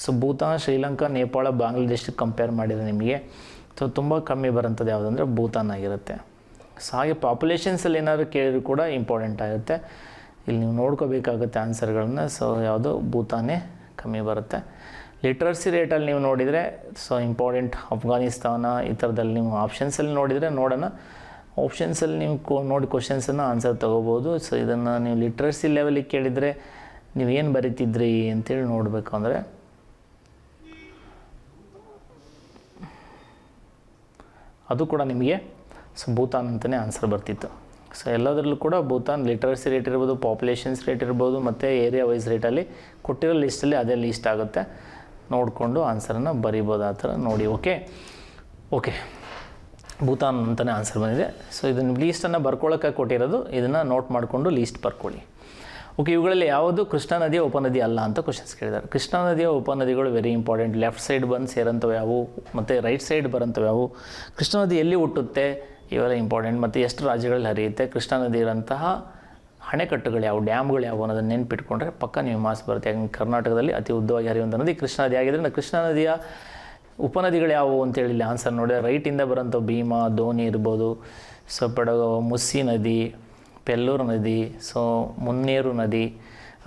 ಸೊ ಭೂತಾನ್, ಶ್ರೀಲಂಕಾ, ನೇಪಾಳ, ಬಾಂಗ್ಲಾದೇಶಕ್ಕೆ ಕಂಪೇರ್ ಮಾಡಿದರೆ ನಿಮಗೆ ಸೊ ತುಂಬ ಕಮ್ಮಿ ಬರೋಂಥದ್ದು ಯಾವುದಂದ್ರೆ ಭೂತಾನ್ ಆಗಿರುತ್ತೆ. ಸೊ ಹಾಗೆ ಪಾಪ್ಯುಲೇಷನ್ಸಲ್ಲಿ ಏನಾದರೂ ಕೇಳಿದ್ರು ಕೂಡ ಇಂಪಾರ್ಟೆಂಟ್ ಆಗುತ್ತೆ. ಇಲ್ಲಿ ನೀವು ನೋಡ್ಕೋಬೇಕಾಗುತ್ತೆ ಆನ್ಸರ್ಗಳನ್ನ. ಸೊ ಯಾವುದು ಭೂತಾನೇ ಕಮ್ಮಿ ಬರುತ್ತೆ. ಲಿಟ್ರಸಿ ರೇಟಲ್ಲಿ ನೀವು ನೋಡಿದರೆ ಸೊ ಇಂಪಾರ್ಟೆಂಟ್ ಅಫ್ಘಾನಿಸ್ತಾನ ಈ ಥರದಲ್ಲಿ ನೀವು ಆಪ್ಷನ್ಸಲ್ಲಿ ನೋಡಿದರೆ ನೋಡೋಣ. ಆಪ್ಷನ್ಸಲ್ಲಿ ನೀವು ನೋಡಿ ಕ್ವಶನ್ಸನ್ನು ಆನ್ಸರ್ ತೊಗೋಬೋದು. ಸೊ ಇದನ್ನು ನೀವು ಲಿಟ್ರಸಿ ಲೆವೆಲಿಗೆ ಕೇಳಿದರೆ ನೀವೇನು ಬರೀತಿದ್ರಿ ಅಂತೇಳಿ ನೋಡಬೇಕು. ಅಂದರೆ ಅದು ಕೂಡ ನಿಮಗೆ ಸೊ ಭೂತಾನ್ ಅಂತಲೇ ಆನ್ಸರ್ ಬರ್ತಿತ್ತು. ಸೊ ಎಲ್ಲದರಲ್ಲೂ ಕೂಡ ಭೂತಾನ್ ಲಿಟ್ರಸಿ ರೇಟ್ ಇರ್ಬೋದು, ಪಾಪ್ಯುಲೇಷನ್ಸ್ ರೇಟ್ ಇರ್ಬೋದು ಮತ್ತು ಏರಿಯಾ ವೈಸ್ ರೇಟಲ್ಲಿ ಕೊಟ್ಟಿರೋ ಲಿಸ್ಟಲ್ಲಿ ಅದೇ ಲೀಸ್ಟ್ ಆಗುತ್ತೆ. ನೋಡಿಕೊಂಡು ಆನ್ಸರನ್ನು ಬರಿಬೋದು ಆ ಥರ ನೋಡಿ. ಓಕೆ ಭೂತಾನ್ ಅಂತಲೇ ಆನ್ಸರ್ ಬಂದಿದೆ. ಸೊ ಇದನ್ನು ಲೀಸ್ಟನ್ನು ಬರ್ಕೊಳ್ಳೋಕೆ ಕೊಟ್ಟಿರೋದು, ಇದನ್ನು ನೋಟ್ ಮಾಡಿಕೊಂಡು ಲೀಸ್ಟ್ ಬರ್ಕೊಳ್ಳಿ. ಓಕೆ, ಇವುಗಳಲ್ಲಿ ಯಾವುದು ಕೃಷ್ಣಾ ನದಿಯ ಉಪನದಿ ಅಲ್ಲ ಅಂತ ಕ್ವಶನ್ಸ್ ಕೇಳಿದ್ದಾರೆ. ಕೃಷ್ಣಾ ನದಿಯ ಉಪನದಿಗಳು ವೆರಿ ಇಂಪಾರ್ಟೆಂಟ್. ಲೆಫ್ಟ್ ಸೈಡ್ ಬಂದು ಸೇರೋಂಥವು ಯಾವುವು ಮತ್ತು ರೈಟ್ ಸೈಡ್ ಬರೋಂಥವು ಯಾವುವು, ಕೃಷ್ಣಾ ನದಿ ಎಲ್ಲಿ ಹುಟ್ಟುತ್ತೆ ಇವೆಲ್ಲ ಇಂಪಾರ್ಟೆಂಟ್. ಮತ್ತು ಎಷ್ಟು ರಾಜ್ಯಗಳಲ್ಲಿ ಹರಿಯುತ್ತೆ, ಕೃಷ್ಣಾ ನದಿ ಇರೋಂತಹ ಅಣೆಕಟ್ಟುಗಳು ಯಾವುವು, ಡ್ಯಾಮ್ಗಳು ಯಾವುವು ಅನ್ನೋದನ್ನು ನೆನ್ಪಿಟ್ಕೊಂಡ್ರೆ ಪಕ್ಕ ನೀವು ಮಾರ್ಕ್ಸ್ ಬರುತ್ತೆ. ಯಾಕಂದ್ರೆ ಕರ್ನಾಟಕದಲ್ಲಿ ಅತಿ ಉದ್ದವಾಗಿ ಹರಿಯುವಂಥ ನದಿ ಕೃಷ್ಣಾ ನದಿ ಆಗಿದ್ದರಿಂದ ಕೃಷ್ಣಾ ನದಿಯ ಉಪನದಿಗಳು ಯಾವುವು ಅಂತೇಳಿ ಇಲ್ಲಿ ಆನ್ಸರ್ ನೋಡಿದ್ರೆ ರೈಟಿಂದ ಬರೋಂಥ ಭೀಮಾ, ಧೋನಿ ಇರ್ಬೋದು, ಸೊ ಮುಸ್ಸಿ ನದಿ, ಪೆಲ್ಲೂರು ನದಿ, ಸೊ ಮುನ್ನೇರು ನದಿ.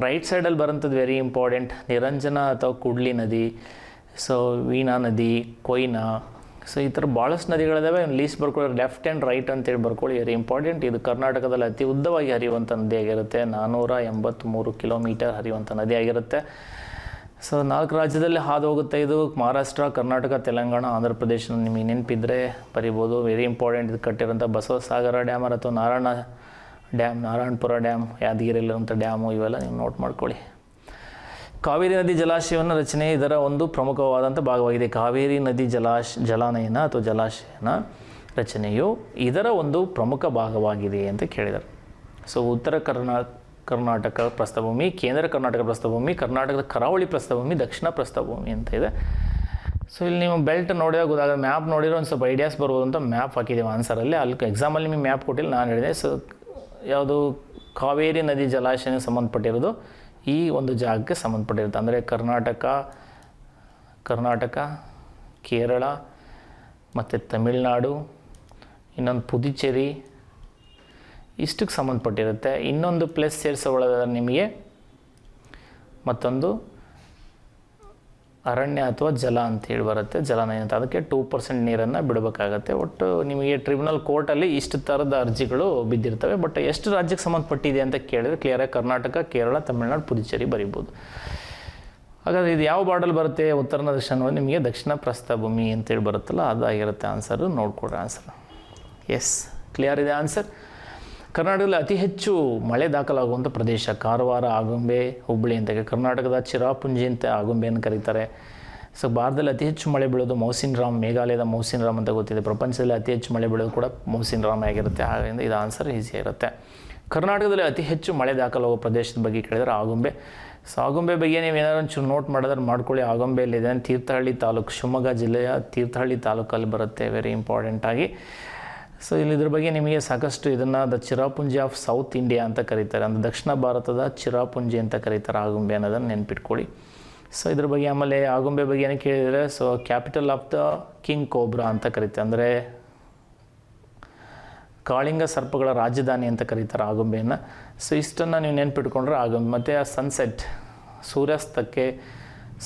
ರೈಟ್ ಸೈಡಲ್ಲಿ ಬರೋಂಥದ್ದು ವೆರಿ ಇಂಪಾರ್ಟೆಂಟ್ ನಿರಂಜನ ಅಥವಾ ಕುಡ್ಲಿ ನದಿ, ಸೊ ವೀಣಾ ನದಿ, ಕೊಯ್ನಾ. ಸೊ ಈ ಥರ ಭಾಳಷ್ಟು ನದಿಗಳಿದ್ದಾವೆ. ಲೀಸ್ಟ್ ಬರ್ಕೊಳ್ಳಿ, ಲೆಫ್ಟ್ ಆ್ಯಂಡ್ ರೈಟ್ ಅಂತೇಳಿ ಬರ್ಕೊಳ್ಳಿ, ವೆರಿ ಇಂಪಾರ್ಟೆಂಟ್. ಇದು ಕರ್ನಾಟಕದಲ್ಲಿ ಅತಿ ಉದ್ದವಾಗಿ ಹರಿಯುವಂಥ ನದಿ ಆಗಿರುತ್ತೆ. 483 ಕಿಲೋಮೀಟರ್ ಹರಿಯುವಂಥ ನದಿ ಆಗಿರುತ್ತೆ. ಸೊ 4 ರಾಜ್ಯದಲ್ಲಿ ಹಾದು ಹೋಗುತ್ತೆ ಇದು. ಮಹಾರಾಷ್ಟ್ರ, ಕರ್ನಾಟಕ, ತೆಲಂಗಾಣ, ಆಂಧ್ರ ಪ್ರದೇಶ ನಿಮಗೆ ನೆನಪಿದ್ರೆ ಬರಿಬೋದು. Very important. ಇದು ಕಟ್ಟಿರೋಂಥ ಬಸವಸಾಗರ ಡ್ಯಾಮ್ ಅಥವಾ ನಾರಾಯಣಪುರ ಡ್ಯಾಮ್, ಯಾದಗಿರಿಯಲ್ಲಿರುವಂಥ ಡ್ಯಾಮು, ಇವೆಲ್ಲ ನೀವು ನೋಟ್ ಮಾಡ್ಕೊಳ್ಳಿ. ಕಾವೇರಿ ನದಿ ಜಲಾಶಯವನ್ನು ರಚನೆ ಇದರ ಒಂದು ಪ್ರಮುಖವಾದಂಥ ಭಾಗವಾಗಿದೆ. ಕಾವೇರಿ ನದಿ ಜಲಾನಯನ ಅಥವಾ ಜಲಾಶಯನ ರಚನೆಯು ಇದರ ಒಂದು ಪ್ರಮುಖ ಭಾಗವಾಗಿದೆ ಅಂತ ಕೇಳಿದರು. ಸೊ ಉತ್ತರ ಕರ್ನಾಟಕ ಪ್ರಸ್ಥಭೂಮಿ, ಕೇಂದ್ರ ಕರ್ನಾಟಕ ಪ್ರಸ್ಥಭೂಮಿ, ಕರ್ನಾಟಕದ ಕರಾವಳಿ ಪ್ರಸ್ಥಭೂಮಿ, ದಕ್ಷಿಣ ಪ್ರಸ್ಥಭೂಮಿ ಅಂತ ಇದೆ. ಸೊ ಇಲ್ಲಿ ನೀವು ಬೆಲ್ಟ್ ನೋಡಿದಾಗ ಗೊತ್ತಾಗ, ಮ್ಯಾಪ್ ನೋಡಿರೋ ಒಂದು ಸ್ವಲ್ಪ ಐಡಿಯಾಸ್ ಬರ್ಬೋದು ಅಂತ ಮ್ಯಾಪ್ ಹಾಕಿದ್ದೀವಿ ಆನ್ಸರಲ್ಲಿ. ಅಲ್ಲಿ ಎಕ್ಸಾಮಲ್ಲಿ ನಿಮಗೆ ಮ್ಯಾಪ್ ಕೊಟ್ಟಿಲ್ಲ, ನಾನು ಹೇಳಿದೆ. ಸೊ ಯಾವುದು ಕಾವೇರಿ ನದಿ ಜಲಾಶಯಕ್ಕೆ ಸಂಬಂಧಪಟ್ಟಿರೋದು ಈ ಒಂದು ಜಾಗಕ್ಕೆ ಸಂಬಂಧಪಟ್ಟಿರುತ್ತೆ. ಅಂದರೆ ಕರ್ನಾಟಕ, ಕೇರಳ ಮತ್ತು ತಮಿಳುನಾಡು, ಇನ್ನೊಂದು ಪುದುಚೇರಿ ಇಷ್ಟಕ್ಕೆ ಸಂಬಂಧಪಟ್ಟಿರುತ್ತೆ. ಇನ್ನೊಂದು ಪ್ಲೇಸ್ ಸೇರಿಸೋದಾದ್ರೆ ನಿಮಗೆ ಮತ್ತೊಂದು ಅರಣ್ಯ ಅಥವಾ ಜಲ ಅಂತ ಹೇಳಿ ಬರುತ್ತೆ, ಜಲನಯನ ಅಂತ. ಅದಕ್ಕೆ 2% ನೀರನ್ನು ಬಿಡಬೇಕಾಗತ್ತೆ. ಒಟ್ಟು ನಿಮಗೆ ಟ್ರಿಬ್ಯುನಲ್ ಕೋರ್ಟಲ್ಲಿ ಇಷ್ಟು ಥರದ ಅರ್ಜಿಗಳು ಬಿದ್ದಿರ್ತವೆ. ಬಟ್ ಎಷ್ಟು ರಾಜ್ಯಕ್ಕೆ ಸಂಬಂಧಪಟ್ಟಿದೆ ಅಂತ ಕೇಳಿದರೆ ಕ್ಲಿಯರಾಗಿ ಕರ್ನಾಟಕ, ಕೇರಳ, ತಮಿಳುನಾಡು, ಪುದುಚೇರಿ ಬರಿಬೋದು. ಹಾಗಾದರೆ ಇದು ಯಾವ ಬಾರ್ಡಲ್ಲಿ ಬರುತ್ತೆ? ಉತ್ತರ ದಕ್ಷಿಣ ನಿಮಗೆ ದಕ್ಷಿಣ ಪ್ರಸ್ಥಭೂಮಿ ಅಂತೇಳಿ ಬರುತ್ತಲ್ಲ, ಅದಾಗಿರುತ್ತೆ ಆನ್ಸರು. ನೋಡ್ಕೊಡ್ರಿ ಆನ್ಸರ್. ಎಸ್, ಕ್ಲಿಯರ್ ಇದೆ ಆನ್ಸರ್. ಕರ್ನಾಟಕದಲ್ಲಿ ಅತಿ ಹೆಚ್ಚು ಮಳೆ ದಾಖಲಾಗುವಂಥ ಪ್ರದೇಶ ಕಾರವಾರ, ಆಗುಂಬೆ, ಹುಬ್ಬಳ್ಳಿ ಅಂತ. ಕರ್ನಾಟಕದ ಚಿರಾಪುಂಜಿ ಅಂತ ಆಗುಂಬೆಯನ್ನು ಕರೀತಾರೆ. ಸೊ ಭಾರತದಲ್ಲಿ ಅತಿ ಹೆಚ್ಚು ಮಳೆ ಬೀಳೋದು ಮೌಸಿನ್ ರಾಮ್, ಮೇಘಾಲಯದ ಮೌಸಿನ್ ರಾಮ್ ಅಂತ ಗೊತ್ತಿದೆ. ಪ್ರಪಂಚದಲ್ಲಿ ಅತಿ ಹೆಚ್ಚು ಮಳೆ ಬೀಳೋದು ಕೂಡ ಮೌಸಿನ್ ರಾಮ್ ಆಗಿರುತ್ತೆ. ಹಾಗಾಗಿ ಇದು ಆನ್ಸರ್ ಈಸಿ ಇರುತ್ತೆ. ಕರ್ನಾಟಕದಲ್ಲಿ ಅತಿ ಹೆಚ್ಚು ಮಳೆ ದಾಖಲಾಗುವ ಪ್ರದೇಶದ ಬಗ್ಗೆ ಕೇಳಿದರೆ ಆಗುಂಬೆ. ಸೊ ಆಗುಂಬೆ ಬಗ್ಗೆ ನೀವು ಏನಾದ್ರು ಒಂಚೂರು ನೋಟ್ ಮಾಡಿದ್ರೆ ಮಾಡ್ಕೊಳ್ಳಿ. ಆಗುಂಬೆಯಲ್ಲಿದೆ ತೀರ್ಥಹಳ್ಳಿ ತಾಲೂಕು, ಶಿವಮೊಗ್ಗ ಜಿಲ್ಲೆಯ ತೀರ್ಥಹಳ್ಳಿ ತಾಲೂಕಲ್ಲಿ ಬರುತ್ತೆ, ವೆರಿ ಇಂಪಾರ್ಟೆಂಟಾಗಿ. ಸೊ ಇಲ್ಲಿ ಇದ್ರ ಬಗ್ಗೆ ನಿಮಗೆ ಸಾಕಷ್ಟು ಇದನ್ನು the Cherrapunji of south India ಅಂತ ಕರೀತಾರೆ. ಅಂದರೆ ದಕ್ಷಿಣ ಭಾರತದ ಚಿರಾಪುಂಜಿ ಅಂತ ಕರೀತಾರೆ ಆಗುಂಬೆ ಅನ್ನೋದನ್ನು ನೆನ್ಪಿಟ್ಕೊಳ್ಳಿ. ಸೊ ಇದ್ರ ಬಗ್ಗೆ ಆಮೇಲೆ ಆಗುಂಬೆ ಬಗ್ಗೆ ಏನು ಕೇಳಿದರೆ, so capital of the king cobra ಅಂತ ಕರೀತಾರೆ. ಅಂದರೆ ಕಾಳಿಂಗ ಸರ್ಪಗಳ ರಾಜಧಾನಿ ಅಂತ ಕರೀತಾರೆ ಆಗುಂಬೆಯನ್ನು. ಸೊ ಇಷ್ಟನ್ನು ನೀವು ನೆನ್ಪಿಟ್ಕೊಂಡ್ರೆ ಆಗುಂಬೆ. ಮತ್ತು ಆ ಸೂರ್ಯಾಸ್ತಕ್ಕೆ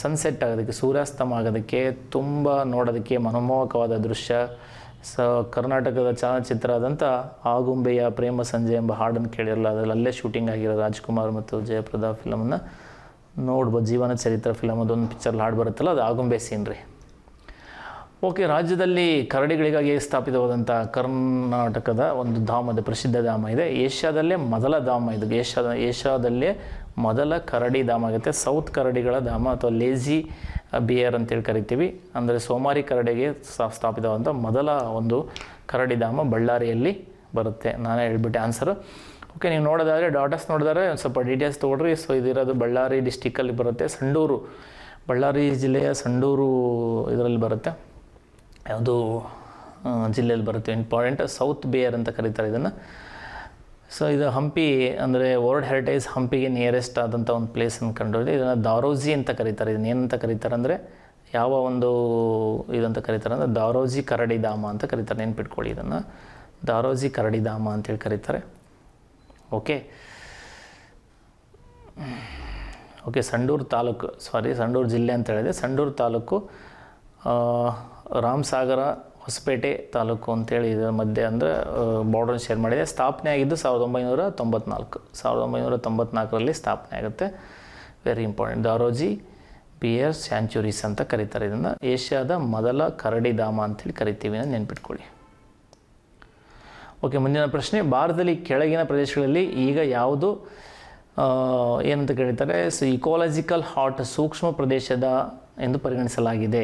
ಸನ್ಸೆಟ್ ಆಗೋದಕ್ಕೆ, ಸೂರ್ಯಾಸ್ತಮ ಆಗೋದಕ್ಕೆ ತುಂಬ ನೋಡೋದಕ್ಕೆ ಮನಮೋಹಕವಾದ ದೃಶ್ಯ. ಸೊ ಕರ್ನಾಟಕದ ಚಲನಚಿತ್ರ ಆದಂಥ ಆಗುಂಬೆಯ ಪ್ರೇಮ ಸಂಜೆ ಎಂಬ ಹಾಡನ್ನು ಕೇಳಿರಲ್ಲ, ಅದರಲ್ಲಿ ಅಲ್ಲೇ ಶೂಟಿಂಗ್ ಆಗಿರೋ ರಾಜ್ಕುಮಾರ್ ಮತ್ತು ಜಯಪ್ರದಾ ಫಿಲಮನ್ನು ನೋಡ್ಬೋದು. ಜೀವನ ಚರಿತ್ರೆ ಫಿಲಮ್ ಅದೊಂದು ಪಿಕ್ಚರ್ ಹಾಡು ಬರುತ್ತಲ್ಲ, ಅದು ಆಗುಂಬೆ ಸೀನ್ರಿ. ಓಕೆ, ರಾಜ್ಯದಲ್ಲಿ ಕರಡಿಗಳಿಗಾಗಿ ಸ್ಥಾಪಿತವಾದಂಥ ಕರ್ನಾಟಕದ ಒಂದು ಧಾಮದ ಪ್ರಸಿದ್ಧ ಧಾಮ ಇದೆ. ಏಷ್ಯಾದಲ್ಲೇ ಮೊದಲ ಧಾಮ ಇದು. ಏಷ್ಯಾದಲ್ಲೇ ಮೊದಲ ಕರಡಿ ಧಾಮ ಆಗುತ್ತೆ. ಸೌತ್ ಕರಡಿಗಳ ಧಾಮ ಅಥವಾ ಲೇಜಿ ಬಿಯರ್ ಅಂತೇಳಿ ಕರಿತೀವಿ. ಅಂದರೆ ಸೋಮಾರಿ ಕರಡಿಗೆ ಸ್ಥಾಪಿತವಾದಂಥ ಮೊದಲ ಒಂದು ಕರಡಿ ಧಾಮ ಬಳ್ಳಾರಿಯಲ್ಲಿ ಬರುತ್ತೆ. ನಾನೇ ಹೇಳ್ಬಿಟ್ಟೆ ಆನ್ಸರು. ಓಕೆ, ನೀವು ನೋಡೋದಾದರೆ ಡಾಟಾಸ್ ನೋಡಿದ್ರೆ ಒಂದು ಸ್ವಲ್ಪ ಡೀಟೇಲ್ಸ್ ತೊಗೊಳ್ರಿ. ಸೊ ಇದಿರೋದು ಬಳ್ಳಾರಿ ಡಿಸ್ಟಿಕ್ಕಲ್ಲಿ ಬರುತ್ತೆ. ಸಂಡೂರು, ಬಳ್ಳಾರಿ ಜಿಲ್ಲೆಯ ಸಂಡೂರು ಇದರಲ್ಲಿ ಬರುತ್ತೆ. ಯಾವುದು ಜಿಲ್ಲೆಯಲ್ಲಿ ಬರುತ್ತೆ, ಇಂಪಾರ್ಟೆಂಟ್. ಸೌತ್ ಬೇಯರ್ ಅಂತ ಕರೀತಾರೆ ಇದನ್ನು. ಸೊ ಇದು ಹಂಪಿ, ಅಂದರೆ ವರ್ಲ್ಡ್ ಹೆರಿಟೇಜ್ ಹಂಪಿಗೆ ನಿಯರೆಸ್ಟ್ ಆದಂಥ ಒಂದು ಪ್ಲೇಸನ್ನು ಕಂಡುಹಿಡಿದು ಇದನ್ನು ದಾರೋಜಿ ಅಂತ ಕರೀತಾರೆ. ಇದನ್ನು ಏನಂತ ಕರೀತಾರೆ ಅಂದರೆ, ಯಾವ ಒಂದು ಇದಂತ ಕರೀತಾರೆ ಅಂದರೆ ದಾರೋಜಿ ಕರಡಿ ಧಾಮ ಅಂತ ಕರೀತಾರೆ. ನೆನ್ಪಿಟ್ಕೊಳ್ಳಿ, ಇದನ್ನು ದಾರೋಜಿ ಕರಡಿ ಧಾಮ ಅಂತೇಳಿ ಕರೀತಾರೆ. ಓಕೆ, ಸಂಡೂರು ತಾಲೂಕು, ಸಂಡೂರು ಜಿಲ್ಲೆ ಅಂತ ಹೇಳಿದೆ. ಸಂಡೂರು ತಾಲೂಕು, ರಾಮಸಾಗರ, ಹೊಸಪೇಟೆ ತಾಲೂಕು ಅಂತೇಳಿ ಇದರ ಮಧ್ಯೆ ಅಂದರೆ ಬಾರ್ಡರ್ ಶೇರ್ ಮಾಡಿದೆ. ಸ್ಥಾಪನೆ ಆಗಿದ್ದು 1994ರಲ್ಲಿ ಸ್ಥಾಪನೆ ಆಗುತ್ತೆ. Very important. Daroji bear sanctuaries ಅಂತ ಕರೀತಾರೆ ಇದನ್ನು. ಏಷ್ಯಾದ ಮೊದಲ ಕರಡಿ ಧಾಮ ಅಂತೇಳಿ ಕರಿತೀವಿ ಅಂತ ನೆನ್ಪಿಟ್ಕೊಳ್ಳಿ. ಓಕೆ, ಮುಂದಿನ ಪ್ರಶ್ನೆ. ಭಾರತದಲ್ಲಿ ಕೆಳಗಿನ ಪ್ರದೇಶಗಳಲ್ಲಿ ಈಗ ಯಾವುದು ಏನಂತ ಕೇಳ್ತಾರೆ? ಸೊ ಇಕೋಲಾಜಿಕಲ್ ಹಾಟ್, ಸೂಕ್ಷ್ಮ ಪ್ರದೇಶದ ಎಂದು ಪರಿಗಣಿಸಲಾಗಿದೆ.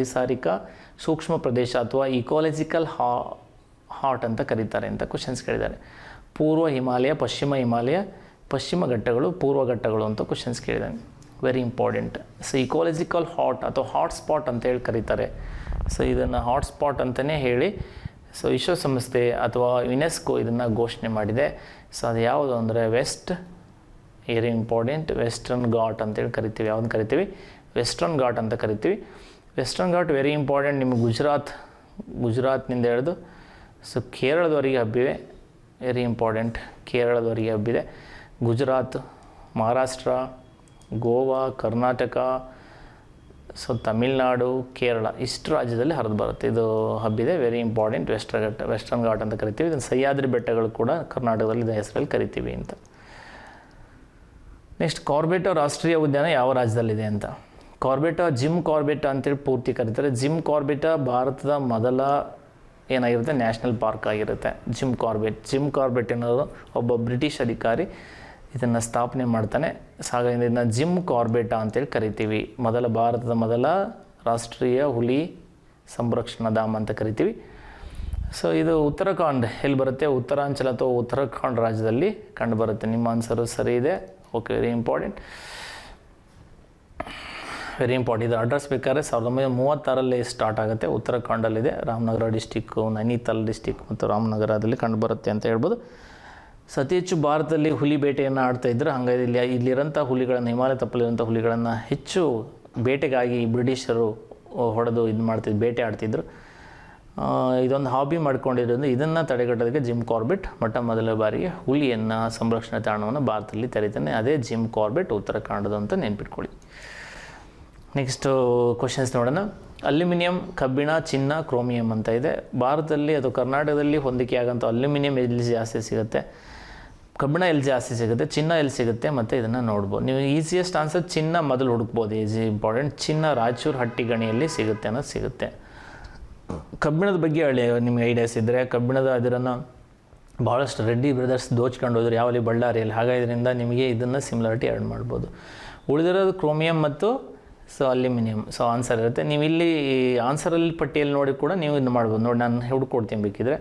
ಪರಿಸಾರಿಕ ಸೂಕ್ಷ್ಮ ಪ್ರದೇಶ ಅಥವಾ ಇಕೋಲಾಜಿಕಲ್ ಹಾಟ್ ಅಂತ ಕರೀತಾರೆ ಅಂತ ಕ್ವಶನ್ಸ್ ಕೇಳಿದ್ದಾರೆ. ಪೂರ್ವ ಹಿಮಾಲಯ, ಪಶ್ಚಿಮ ಹಿಮಾಲಯ, ಪಶ್ಚಿಮ ಘಟ್ಟಗಳು, ಪೂರ್ವ ಘಟ್ಟಗಳು ಅಂತ ಕ್ವಶನ್ಸ್ ಕೇಳಿದ್ದಾನೆ. Very important. So ecological hot ಅಥವಾ ಹಾಟ್ಸ್ಪಾಟ್ ಅಂತ ಹೇಳಿ ಕರೀತಾರೆ. ಸೊ ಇದನ್ನು ಹಾಟ್ಸ್ಪಾಟ್ ಅಂತಲೇ ಹೇಳಿ ಸೊ ವಿಶ್ವಸಂಸ್ಥೆ ಅಥವಾ ಯುನೆಸ್ಕೋ ಇದನ್ನು ಘೋಷಣೆ ಮಾಡಿದೆ. ಸೊ ಅದು ಯಾವುದು ಅಂದರೆ ವೆರಿ ಇಂಪಾರ್ಟೆಂಟ್, ವೆಸ್ಟರ್ನ್ ಘಾಟ್ ಅಂತೇಳಿ ಕರಿತೀವಿ. ಯಾವ್ದು ಕರಿತೀವಿ? ವೆಸ್ಟರ್ನ್ ಘಾಟ್ ಅಂತ ಕರಿತೀವಿ. Western Ghat very important. ನಿಮಗೆ ಗುಜರಾತ್ನಿಂದ ಹಿಡಿದು ಸೊ ಕೇರಳದವರೆಗೆ ಹಬ್ಬಿವೆ. ವೆರಿ ಇಂಪಾರ್ಟೆಂಟ್, ಕೇರಳದವರೆಗೆ ಹಬ್ಬಿದೆ. ಗುಜರಾತ್, ಮಹಾರಾಷ್ಟ್ರ, ಗೋವಾ, ಕರ್ನಾಟಕ, ಸೊ ತಮಿಳ್ನಾಡು, ಕೇರಳ ಇಷ್ಟು ರಾಜ್ಯದಲ್ಲಿ ಹರಿದು ಬರುತ್ತೆ. ಇದು ಹಬ್ಬಿದೆ. Very important. ವೆಸ್ಟರ್ನ್ ಘಾಟ್ ಅಂತ ಕರಿತೀವಿ. ಇದನ್ನು ಸಹ್ಯಾದ್ರಿ ಬೆಟ್ಟಗಳು ಕೂಡ ಕರ್ನಾಟಕದಲ್ಲಿ ಇದರ ಹೆಸರಲ್ಲಿ ಕರಿತೀವಿ ಅಂತ. ನೆಕ್ಸ್ಟ್, ಕಾರ್ಬೆಟ್ ರಾಷ್ಟ್ರೀಯ ಉದ್ಯಾನ ಯಾವ ರಾಜ್ಯದಲ್ಲಿದೆ ಅಂತ. ಕಾರ್ಬೆಟ್, ಜಿಮ್ ಕಾರ್ಬೆಟ್ ಅಂತೇಳಿ ಪೂರ್ತಿ ಕರೀತಾರೆ. ಜಿಮ್ ಕಾರ್ಬೆಟ್ ಭಾರತದ ಮೊದಲ ಏನಾಗಿರುತ್ತೆ ನ್ಯಾಷನಲ್ ಪಾರ್ಕ್ ಆಗಿರುತ್ತೆ. ಜಿಮ್ ಕಾರ್ಬೆಟ್ ಅನ್ನೋದು ಒಬ್ಬ ಬ್ರಿಟಿಷ್ ಅಧಿಕಾರಿ ಇದನ್ನು ಸ್ಥಾಪನೆ ಮಾಡ್ತಾನೆ. ಹಾಗಾಗಿ ಇದನ್ನು ಜಿಮ್ ಕಾರ್ಬೆಟ್ ಅಂತೇಳಿ ಕರಿತೀವಿ. ಭಾರತದ ಮೊದಲ ರಾಷ್ಟ್ರೀಯ ಹುಲಿ ಸಂರಕ್ಷಣಾ ಧಾಮ ಅಂತ ಕರಿತೀವಿ. ಸೊ ಇದು ಉತ್ತರಾಖಂಡ್ ಎಲ್ಲಿ ಬರುತ್ತೆ? ಉತ್ತರಾಂಚಲ ಅಥವಾ ಉತ್ತರಾಖಂಡ್ ರಾಜ್ಯದಲ್ಲಿ ಕಂಡು ಬರುತ್ತೆ. ನಿಮ್ಮ ಆನ್ಸರು ಸರಿ ಇದೆ. Okay, very important. ಇದು ಅಡ್ರೆಸ್ ಬೇಕಾದ್ರೆ 1936ರಲ್ಲಿ ಸ್ಟಾರ್ಟ್ ಆಗುತ್ತೆ. ಉತ್ತರಾಖಂಡಲ್ಲಿದೆ. ರಾಮನಗರ ಡಿಸ್ಟಿಕ್ಕು, ನೈನಿತಾಲ್ ಡಿಸ್ಟಿಕ್ ಮತ್ತು ರಾಮನಗರದಲ್ಲಿ ಕಂಡು ಬರುತ್ತೆ ಅಂತ ಹೇಳ್ಬೋದು. ಸೊ ಅತಿ ಹೆಚ್ಚು ಭಾರತದಲ್ಲಿ ಹುಲಿ ಬೇಟೆಯನ್ನು ಆಡ್ತಾ ಇದ್ದರು. ಹಾಗಾಗಿ ಇಲ್ಲಿರೋಂಥ ಹುಲಿಗಳನ್ನು, ಹಿಮಾಲಯ ತಪ್ಪಲಿರೋಂಥ ಹುಲಿಗಳನ್ನು ಹೆಚ್ಚು ಬೇಟೆಗಾಗಿ ಬ್ರಿಟಿಷರು ಹೊಡೆದು ಬೇಟೆ ಆಡ್ತಿದ್ರು. ಇದೊಂದು ಹಾಬಿ ಮಾಡ್ಕೊಂಡಿರೋದು. ಇದನ್ನು ತಡೆಗಟ್ಟೋದಕ್ಕೆ ಜಿಮ್ ಕಾರ್ಬೆಟ್ ಮೊದಲ ಬಾರಿಗೆ ಹುಲಿಯನ್ನು ಸಂರಕ್ಷಣಾ ತಾಣವನ್ನು ಭಾರತದಲ್ಲಿ ತೆರೀತಾನೆ. ಅದೇ ಜಿಮ್ ಕಾರ್ಬೆಟ್ ಉತ್ತರಾಖಂಡದ ಅಂತ ನೆನ್ಪಿಟ್ಕೊಳ್ಳಿ. ನೆಕ್ಸ್ಟು ಕ್ವಶನ್ಸ್ ನೋಡೋಣ. ಅಲ್ಯೂಮಿನಿಯಂ, ಕಬ್ಬಿಣ, ಚಿನ್ನ, ಕ್ರೋಮಿಯಂ ಅಂತ ಇದೆ. ಭಾರತದಲ್ಲಿ ಅಥವಾ ಕರ್ನಾಟಕದಲ್ಲಿ ಹೊಂದಿಕೆ ಆಗೋಂಥ ಅಲ್ಯೂಮಿನಿಯಂ ಎಲ್ಲಿ ಜಾಸ್ತಿ ಸಿಗುತ್ತೆ, ಕಬ್ಬಿಣ ಎಲ್ಲಿ ಜಾಸ್ತಿ ಸಿಗುತ್ತೆ, ಚಿನ್ನ ಎಲ್ಲಿ ಸಿಗುತ್ತೆ ಮತ್ತು ಇದನ್ನು ನೋಡ್ಬೋದು. ನೀವು ಈಸಿಯೆಸ್ಟ್ ಆನ್ಸರ್ ಚಿನ್ನ ಮೊದಲು ಹುಡುಕ್ಬೋದು, ಈಸಿ ಇಂಪಾರ್ಟೆಂಟ್. ಚಿನ್ನ ರಾಯಚೂರು ಹಟ್ಟಿಗಣಿಯಲ್ಲಿ ಸಿಗುತ್ತೆ ಅನ್ನೋದು ಸಿಗುತ್ತೆ. ಕಬ್ಬಿಣದ ಬಗ್ಗೆ ನಿಮಗೆ ಐಡಿಯಾಸ್ ಇದ್ದರೆ, ಕಬ್ಬಿಣದ ಅದನ್ನು ಭಾಳಷ್ಟು ರೆಡ್ಡಿ ಬ್ರದರ್ಸ್ ದೋಚ್ಕೊಂಡು ಹೋದ್ರು ಯಾವಲ್ಲಿ ಬಳ್ಳಾರಿಯಲ್ಲಿ. ಹಾಗಾದ್ರಿಂದ ನಿಮಗೆ ಇದನ್ನು ಸಿಮಿಲಾರಿಟಿ ಆ್ಯಡ್ ಮಾಡ್ಬೋದು. ಉಳಿದಿರೋದು ಕ್ರೋಮಿಯಂ ಮತ್ತು ಅಲ್ಯೂಮಿನಿಯಂ. ಆನ್ಸರ್ ಇರುತ್ತೆ. ನೀವು ಇಲ್ಲಿ ಆನ್ಸರಲ್ಲಿ ಪಟ್ಟಿಯಲ್ಲಿ ನೋಡಿ ಕೂಡ ನೀವು ಇದು ಮಾಡ್ಬೋದು. ನೋಡಿ ನಾನು ಹುಡ್ಕೊಡ್ತೀನಿ ಬೇಕಿದ್ರೆ.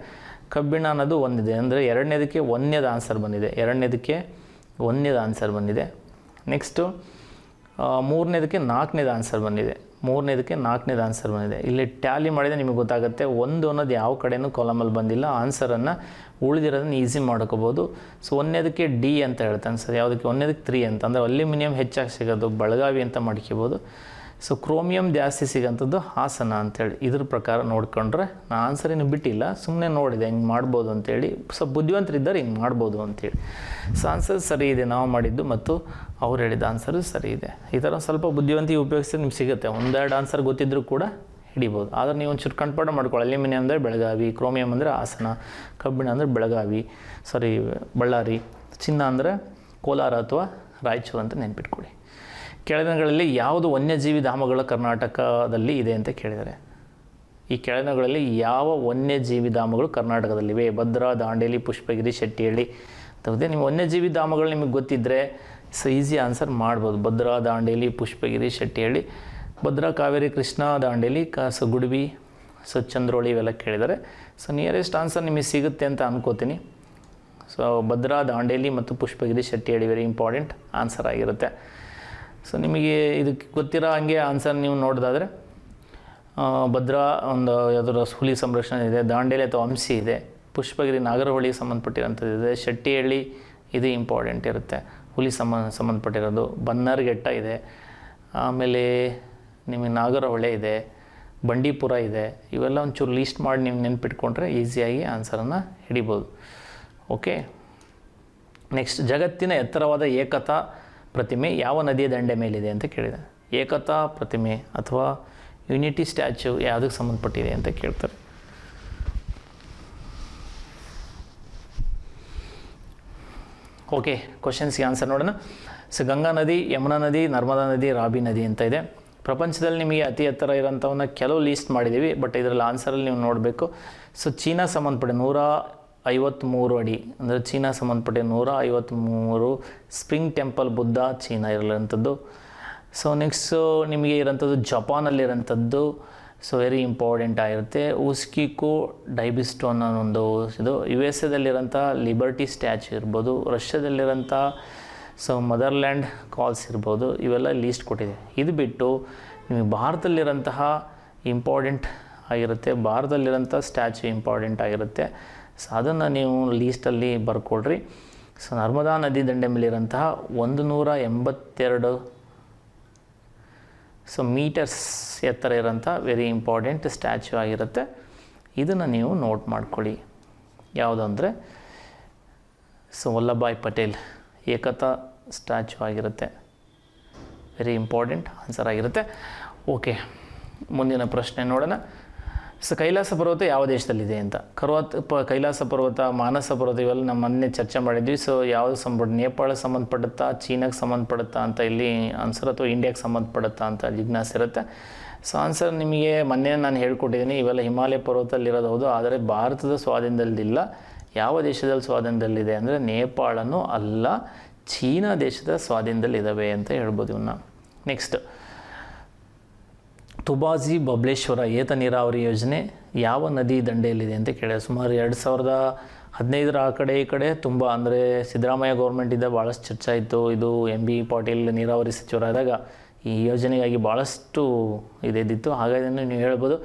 ಕಬ್ಬಿಣ ಅನ್ನೋದು ಒಂದಿದೆ, ಅಂದರೆ ಎರಡನೇದಕ್ಕೆ ಒಂದನೇದು ಆನ್ಸರ್ ಬಂದಿದೆ, ಎರಡನೇದಕ್ಕೆ ಒಂದನೇದು ಆನ್ಸರ್ ಬಂದಿದೆ. ನೆಕ್ಸ್ಟು ಮೂರನೇದಕ್ಕೆ ನಾಲ್ಕನೇದು ಆನ್ಸರ್ ಬಂದಿದೆ, ಮೂರನೇದಕ್ಕೆ ನಾಲ್ಕನೇದು ಆನ್ಸರ್ ಬಂದಿದೆ. ಇಲ್ಲಿ ಟ್ಯಾಲಿ ಮಾಡಿದರೆ ನಿಮಗೆ ಗೊತ್ತಾಗುತ್ತೆ ಒಂದು ಅನ್ನೋದು ಯಾವ ಕಡೆಯೂ ಕಾಲಮಲ್ಲಿ ಬಂದಿಲ್ಲ. ಆನ್ಸರನ್ನು ಉಳಿದಿರೋದನ್ನು ಈಸಿ ಮಾಡ್ಕೋಬೋದು. ಒಂದನೇದಕ್ಕೆ ಡಿ ಅಂತ ಹೇಳ್ತಾನೆ ಸರ್, ಯಾವುದಕ್ಕೆ ಒಂದನೇದಕ್ಕೆ 3 ಅಂತ, ಅಂದರೆ ಅಲ್ಯೂಮಿನಿಯಂ ಹೆಚ್ಚಾಗಿ ಸಿಗೋದು ಬೆಳಗಾವಿ ಅಂತ ಮಾಡ್ಕೋಬೋದು. ಕ್ರೋಮಿಯಂ ಜಾಸ್ತಿ ಸಿಗೋಂಥದ್ದು ಹಾಸನ ಅಂಥೇಳಿ. ಇದ್ರ ಪ್ರಕಾರ ನೋಡ್ಕೊಂಡ್ರೆ ನಾನು ಆನ್ಸರ್ ಏನು ಬಿಟ್ಟಿಲ್ಲ, ಸುಮ್ಮನೆ ನೋಡಿದೆ ಹಿಂಗೆ ಮಾಡ್ಬೋದು ಅಂತೇಳಿ. ಬುದ್ಧಿವಂತರಿದ್ದಾರೆ ಹಿಂಗೆ ಮಾಡ್ಬೋದು ಅಂತೇಳಿ. ಆನ್ಸರ್ ಸರಿ ಇದೆ ನಾವು ಮಾಡಿದ್ದು ಮತ್ತು ಅವ್ರು ಹೇಳಿದ ಆನ್ಸರು ಸರಿ ಇದೆ. ಈ ಥರ ಸ್ವಲ್ಪ ಬುದ್ಧಿವಂತಿಗೆ ಉಪಯೋಗಿಸಿದ್ರೆ ನಿಮ್ಗೆ ಸಿಗುತ್ತೆ. ಒಂದೆರಡು ಆನ್ಸರ್ ಗೊತ್ತಿದ್ದರೂ ಕೂಡ ಹಿಡಿಬೋದು. ಆದರೆ ನೀವು ಒಂಚೂರು ಕನ್ಫರ್ಮ್ ಮಾಡ್ಕೊಳ್ಳಿ. ಅಲ್ಯೂಮಿನಿಯಂ ಅಂದರೆ ಬೆಳಗಾವಿ, ಕ್ರೋಮಿಯಂ ಅಂದರೆ ಹಾಸನ, ಕಬ್ಬಿಣ ಅಂದರೆ ಬಳ್ಳಾರಿ, ಚಿನ್ನ ಅಂದರೆ ಕೋಲಾರ ಅಥವಾ ರಾಯಚೂರು ಅಂತ ನೆನ್ಪಿಟ್ಕೊಳ್ಳಿ. ಕೆಳದಿನಗಳಲ್ಲಿ ಯಾವುದು ವನ್ಯಜೀವಿ ಧಾಮಗಳು ಕರ್ನಾಟಕದಲ್ಲಿ ಇದೆ ಅಂತ ಕೇಳಿದ್ದಾರೆ. ಈ ಕೆಳದಿನಗಳಲ್ಲಿ ಯಾವ ವನ್ಯಜೀವಿ ಧಾಮಗಳು ಕರ್ನಾಟಕದಲ್ಲಿವೆ? ಭದ್ರಾ, ದಾಂಡೇಲಿ, ಪುಷ್ಪಗಿರಿ, ಶೆಟ್ಟಿಹಳ್ಳಿ ಅಂತ. ನೀವು ವನ್ಯಜೀವಿ ಧಾಮಗಳು ನಿಮಗೆ ಗೊತ್ತಿದ್ದರೆ ಈಸಿ ಆನ್ಸರ್ ಮಾಡ್ಬೋದು. ಭದ್ರಾ, ದಾಂಡೇಲಿ, ಪುಷ್ಪಗಿರಿ, ಶೆಟ್ಟಿಹಳ್ಳಿ. ಭದ್ರಾ, ಕಾವೇರಿ, ಕೃಷ್ಣ, ದಾಂಡೇಲಿ, ಗುಡುಬಿ, ಚಂದ್ರೋಳಿ ಇವೆಲ್ಲ ಕೇಳಿದ್ದಾರೆ. ನಿಯರೆಸ್ಟ್ ಆನ್ಸರ್ ನಿಮಗೆ ಸಿಗುತ್ತೆ ಅಂತ ಅನ್ಕೋತೀನಿ. ಭದ್ರಾ, ದಾಂಡೇಲಿ ಮತ್ತು Pushpagiri, Shettihalli very important answer ಆಗಿರುತ್ತೆ. ನಿಮಗೆ ಇದಕ್ಕೆ ಗೊತ್ತಿರೋ ಹಂಗೆ ಆನ್ಸರ್ ನೀವು ನೋಡೋದಾದರೆ ಭದ್ರಾ ಒಂದು ಯಾವುದಾದ್ರು ಹುಲಿ ಸಂರಕ್ಷಣೆ ಇದೆ, ದಾಂಡೇಲಿ ಅಥವಾ ಹಂಸಿ ಇದೆ, ಪುಷ್ಪಗಿರಿ ನಾಗರಹೊಳಿಗೆ ಸಂಬಂಧಪಟ್ಟಿರೋಂಥದ್ದು ಇದೆ, ಶೆಟ್ಟಿಹಳ್ಳಿ ಇದು ಇಂಪಾರ್ಟೆಂಟ್ ಇರುತ್ತೆ ಹುಲಿ ಸಂಬಂಧಪಟ್ಟಿರೋದು, ಬನ್ನರ್ಘಟ್ಟ ಇದೆ, ಆಮೇಲೆ ನಿಮಗೆ ನಾಗರಹೊಳೆ ಇದೆ, ಬಂಡೀಪುರ ಇದೆ. ಇವೆಲ್ಲ ಒಂಚೂರು ಲೀಸ್ಟ್ ಮಾಡಿ ನೀವು ನೆನ್ಪಿಟ್ಕೊಂಡ್ರೆ ಈಸಿಯಾಗಿ ಆನ್ಸರನ್ನು ಹಿಡಿಬೋದು. ಓಕೆ, ನೆಕ್ಸ್ಟ್ ಜಗತ್ತಿನ ಎತ್ತರವಾದ ಏಕತಾ ಪ್ರತಿಮೆ ಯಾವ ನದಿಯ ದಂಡೆ ಮೇಲಿದೆ ಅಂತ ಕೇಳಿದೆ. ಏಕತಾ ಪ್ರತಿಮೆ ಅಥವಾ ಯುನಿಟಿ ಸ್ಟ್ಯಾಚ್ಯೂ ಯಾವುದಕ್ಕೆ ಸಂಬಂಧಪಟ್ಟಿದೆ ಅಂತ ಕೇಳ್ತಾರೆ. ಓಕೆ, ಕ್ವಶನ್ಸ್ಗೆ ಆನ್ಸರ್ ನೋಡೋಣ. ಗಂಗಾ ನದಿ, ಯಮುನಾ ನದಿ, ನರ್ಮದಾ ನದಿ, ರಾಬಿ ನದಿ ಅಂತ ಇದೆ. ಪ್ರಪಂಚದಲ್ಲಿ ನಿಮಗೆ ಅತಿ ಎತ್ತರ ಇರೋಂಥವನ್ನ ಕೆಲವು ಲೀಸ್ಟ್ ಮಾಡಿದ್ದೀವಿ, ಬಟ್ ಇದರಲ್ಲಿ ಆನ್ಸರಲ್ಲಿ ನೀವು ನೋಡಬೇಕು. ಚೀನಾ ಸಂಬಂಧಪಟ್ಟ 153 ಅಡಿ, ಅಂದರೆ ಚೀನಾ ಸಂಬಂಧಪಟ್ಟ 153 ಸ್ಪ್ರಿಂಗ್ ಟೆಂಪಲ್ ಬುದ್ಧ ಚೀನಾ ಇರಲಿರೋಂಥದ್ದು. ನೆಕ್ಸ್ಟು ನಿಮಗೆ ಇರೋಂಥದ್ದು ಜಪಾನಲ್ಲಿರೋಂಥದ್ದು. ವೆರಿ ಇಂಪಾರ್ಟೆಂಟ್ ಆಗಿರುತ್ತೆ. ಉಸ್ಕಿಕೋ ಡೈಬಿಸ್ಟೋನ್ ಅನ್ನೋ ಇದು. USA ಲಿಬರ್ಟಿ ಸ್ಟ್ಯಾಚ್ಯೂ ಇರ್ಬೋದು, ರಷ್ಯಾದಲ್ಲಿರೋಂಥ ಮದರ್ಲ್ಯಾಂಡ್ ಕಾಲ್ಸ್ ಇರ್ಬೋದು. ಇವೆಲ್ಲ ಲೀಸ್ಟ್ ಕೊಟ್ಟಿದೆ. ಇದು ಬಿಟ್ಟು ನಿಮಗೆ ಭಾರತದಲ್ಲಿರೋಂತಹ ಇಂಪಾರ್ಟೆಂಟ್ ಆಗಿರುತ್ತೆ, ಭಾರತದಲ್ಲಿರೋಂಥ ಸ್ಟ್ಯಾಚ್ಯೂ ಇಂಪಾರ್ಟೆಂಟ್ ಆಗಿರುತ್ತೆ. ಅದನ್ನು ನೀವು ಲೀಸ್ಟಲ್ಲಿ ಬರ್ಕೊಳ್ರಿ. ನರ್ಮದಾ ನದಿ ದಂಡೆ ಮೇಲಿರೋಂತಹ 182 ಮೀಟರ್ಸ್ ಎತ್ತರ ಇರೋಂಥ ವೆರಿ ಇಂಪಾರ್ಟೆಂಟ್ ಸ್ಟ್ಯಾಚ್ಯೂ ಆಗಿರುತ್ತೆ. ಇದನ್ನು ನೀವು ನೋಟ್ ಮಾಡ್ಕೊಳ್ಳಿ. ಯಾವುದಂದರೆ ವಲ್ಲಭಭಾಯ್ ಪಟೇಲ್ ಏಕತಾ ಸ್ಟ್ಯಾಚ್ಯೂ ಆಗಿರುತ್ತೆ. ವೆರಿ ಇಂಪಾರ್ಟೆಂಟ್ ಆನ್ಸರ್ ಆಗಿರುತ್ತೆ. ಓಕೆ, ಮುಂದಿನ ಪ್ರಶ್ನೆ ನೋಡೋಣ. ಕೈಲಾಸ ಪರ್ವತ ಯಾವ ದೇಶದಲ್ಲಿದೆ ಅಂತ. ಕೈಲಾಸ ಪರ್ವತ, ಮಾನಸ ಪರ್ವತ ಇವೆಲ್ಲ ನಮ್ಮ ಮೊನ್ನೆ ಚರ್ಚೆ ಮಾಡಿದ್ವಿ. ಯಾವುದು ನೇಪಾಳಕ್ಕೆ ಸಂಬಂಧಪಡುತ್ತಾ, ಚೀನಾಗೆ ಸಂಬಂಧಪಡುತ್ತಾ ಅಂತ ಇಲ್ಲಿ ಆನ್ಸರ್, ಅಥವಾ ಇಂಡಿಯಾಗೆ ಸಂಬಂಧಪಡುತ್ತಾ ಅಂತ ಜಿಜ್ಞಾಸೆ ಇರುತ್ತೆ. ಆನ್ಸರ್ ನಿಮಗೆ ಮೊನ್ನೆ ನಾನು ಹೇಳ್ಕೊಟ್ಟಿದ್ದೀನಿ. ಇವೆಲ್ಲ ಹಿಮಾಲಯ ಪರ್ವತದಲ್ಲಿರೋದು ಹೌದು, ಆದರೆ ಭಾರತದ ಸ್ವಾಧೀನದಲ್ಲಿಲ್ಲ. ಯಾವ ದೇಶದಲ್ಲಿ ಸ್ವಾಧೀನದಲ್ಲಿದೆ ಅಂದರೆ ನೇಪಾಳನೂ ಅಲ್ಲ, ಚೀನಾ ದೇಶದ ಸ್ವಾಧೀನದಲ್ಲಿದ್ದಾವೆ ಅಂತ ಹೇಳ್ಬೋದು ಇವನ್ನ. ನೆಕ್ಸ್ಟ್, ತುಬಾಜಿ ಬಬಲೇಶ್ವರ ಏತ ನೀರಾವರಿ ಯೋಜನೆ ಯಾವ ನದಿ ದಂಡೆಯಲ್ಲಿದೆ ಅಂತ ಕೇಳಿದೆ. ಸುಮಾರು 2015 ಆ ಕಡೆ ಈ ಕಡೆ ತುಂಬ, ಅಂದರೆ ಸಿದ್ದರಾಮಯ್ಯ ಗೌರ್ಮೆಂಟಿಂದ ಭಾಳಷ್ಟು ಚರ್ಚೆ ಆಯಿತು. ಇದು MB ಪಾಟೀಲ್ ನೀರಾವರಿ ಸಚಿವರಾದಾಗ ಈ ಯೋಜನೆಗಾಗಿ ಭಾಳಷ್ಟು ಇದಿತ್ತು. ಹಾಗಾಗಿ ನೀವು ಹೇಳ್ಬೋದು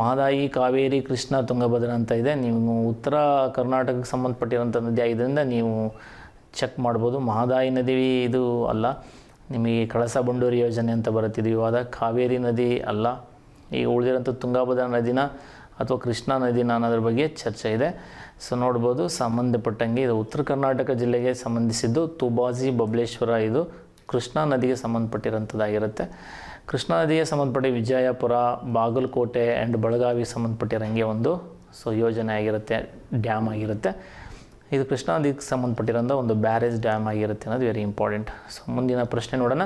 ಮಹದಾಯಿ, ಕಾವೇರಿ, ಕೃಷ್ಣ, ತುಂಗಭದ್ರಾ ಅಂತ ಇದೆ. ನೀವು ಉತ್ತರ ಕರ್ನಾಟಕಕ್ಕೆ ಸಂಬಂಧಪಟ್ಟಿರೋಂಥ ನದಿ ಆಗಿದ್ದರಿಂದ ನೀವು ಚೆಕ್ ಮಾಡ್ಬೋದು. ಮಹದಾಯಿ ನದಿ ಇದು ಅಲ್ಲ, ನಿಮಗೆ ಕಳಸಾ ಬಂಡೂರಿ ಯೋಜನೆ ಅಂತ ಬರುತ್ತಿದೆ. ಇವಾಗ ಕಾವೇರಿ ನದಿ ಅಲ್ಲ. ಈಗ ಉಳಿದಿರೋಂಥ ತುಂಗಭದ್ರಾ ನದಿನ ಅಥವಾ ಕೃಷ್ಣಾ ನದಿನ ಅನ್ನೋದ್ರ ಬಗ್ಗೆ ಚರ್ಚೆ ಇದೆ. ಸೊ ನೋಡ್ಬೋದು, ಸಂಬಂಧಪಟ್ಟಂಗೆ ಇದು ಉತ್ತರ ಕರ್ನಾಟಕ ಜಿಲ್ಲೆಗೆ ಸಂಬಂಧಿಸಿದ್ದು. ತುಬಾಜಿ, ಬಬಲೇಶ್ವರ ಇದು ಕೃಷ್ಣಾ ನದಿಗೆ ಸಂಬಂಧಪಟ್ಟಿರೋಂಥದ್ದಾಗಿರುತ್ತೆ. ಕೃಷ್ಣಾ ನದಿಗೆ ಸಂಬಂಧಪಟ್ಟ ವಿಜಯಪುರ, ಬಾಗಲಕೋಟೆ ಆ್ಯಂಡ್ ಬೆಳಗಾವಿಗೆ ಸಂಬಂಧಪಟ್ಟಿರೋಂಗೆ ಒಂದು ಯೋಜನೆ ಆಗಿರುತ್ತೆ, ಡ್ಯಾಮ್ ಆಗಿರುತ್ತೆ. ಇದು ಕೃಷ್ಣಾ ನದಿಗೆ ಸಂಬಂಧಪಟ್ಟಿರೋಂಥ ಒಂದು ಬ್ಯಾರೇಜ್ ಡ್ಯಾಮ್ ಆಗಿರುತ್ತೆ ಅನ್ನೋದು ವೆರಿ ಇಂಪಾರ್ಟೆಂಟ್. ಸೊ ಮುಂದಿನ ಪ್ರಶ್ನೆ ನೋಡೋಣ.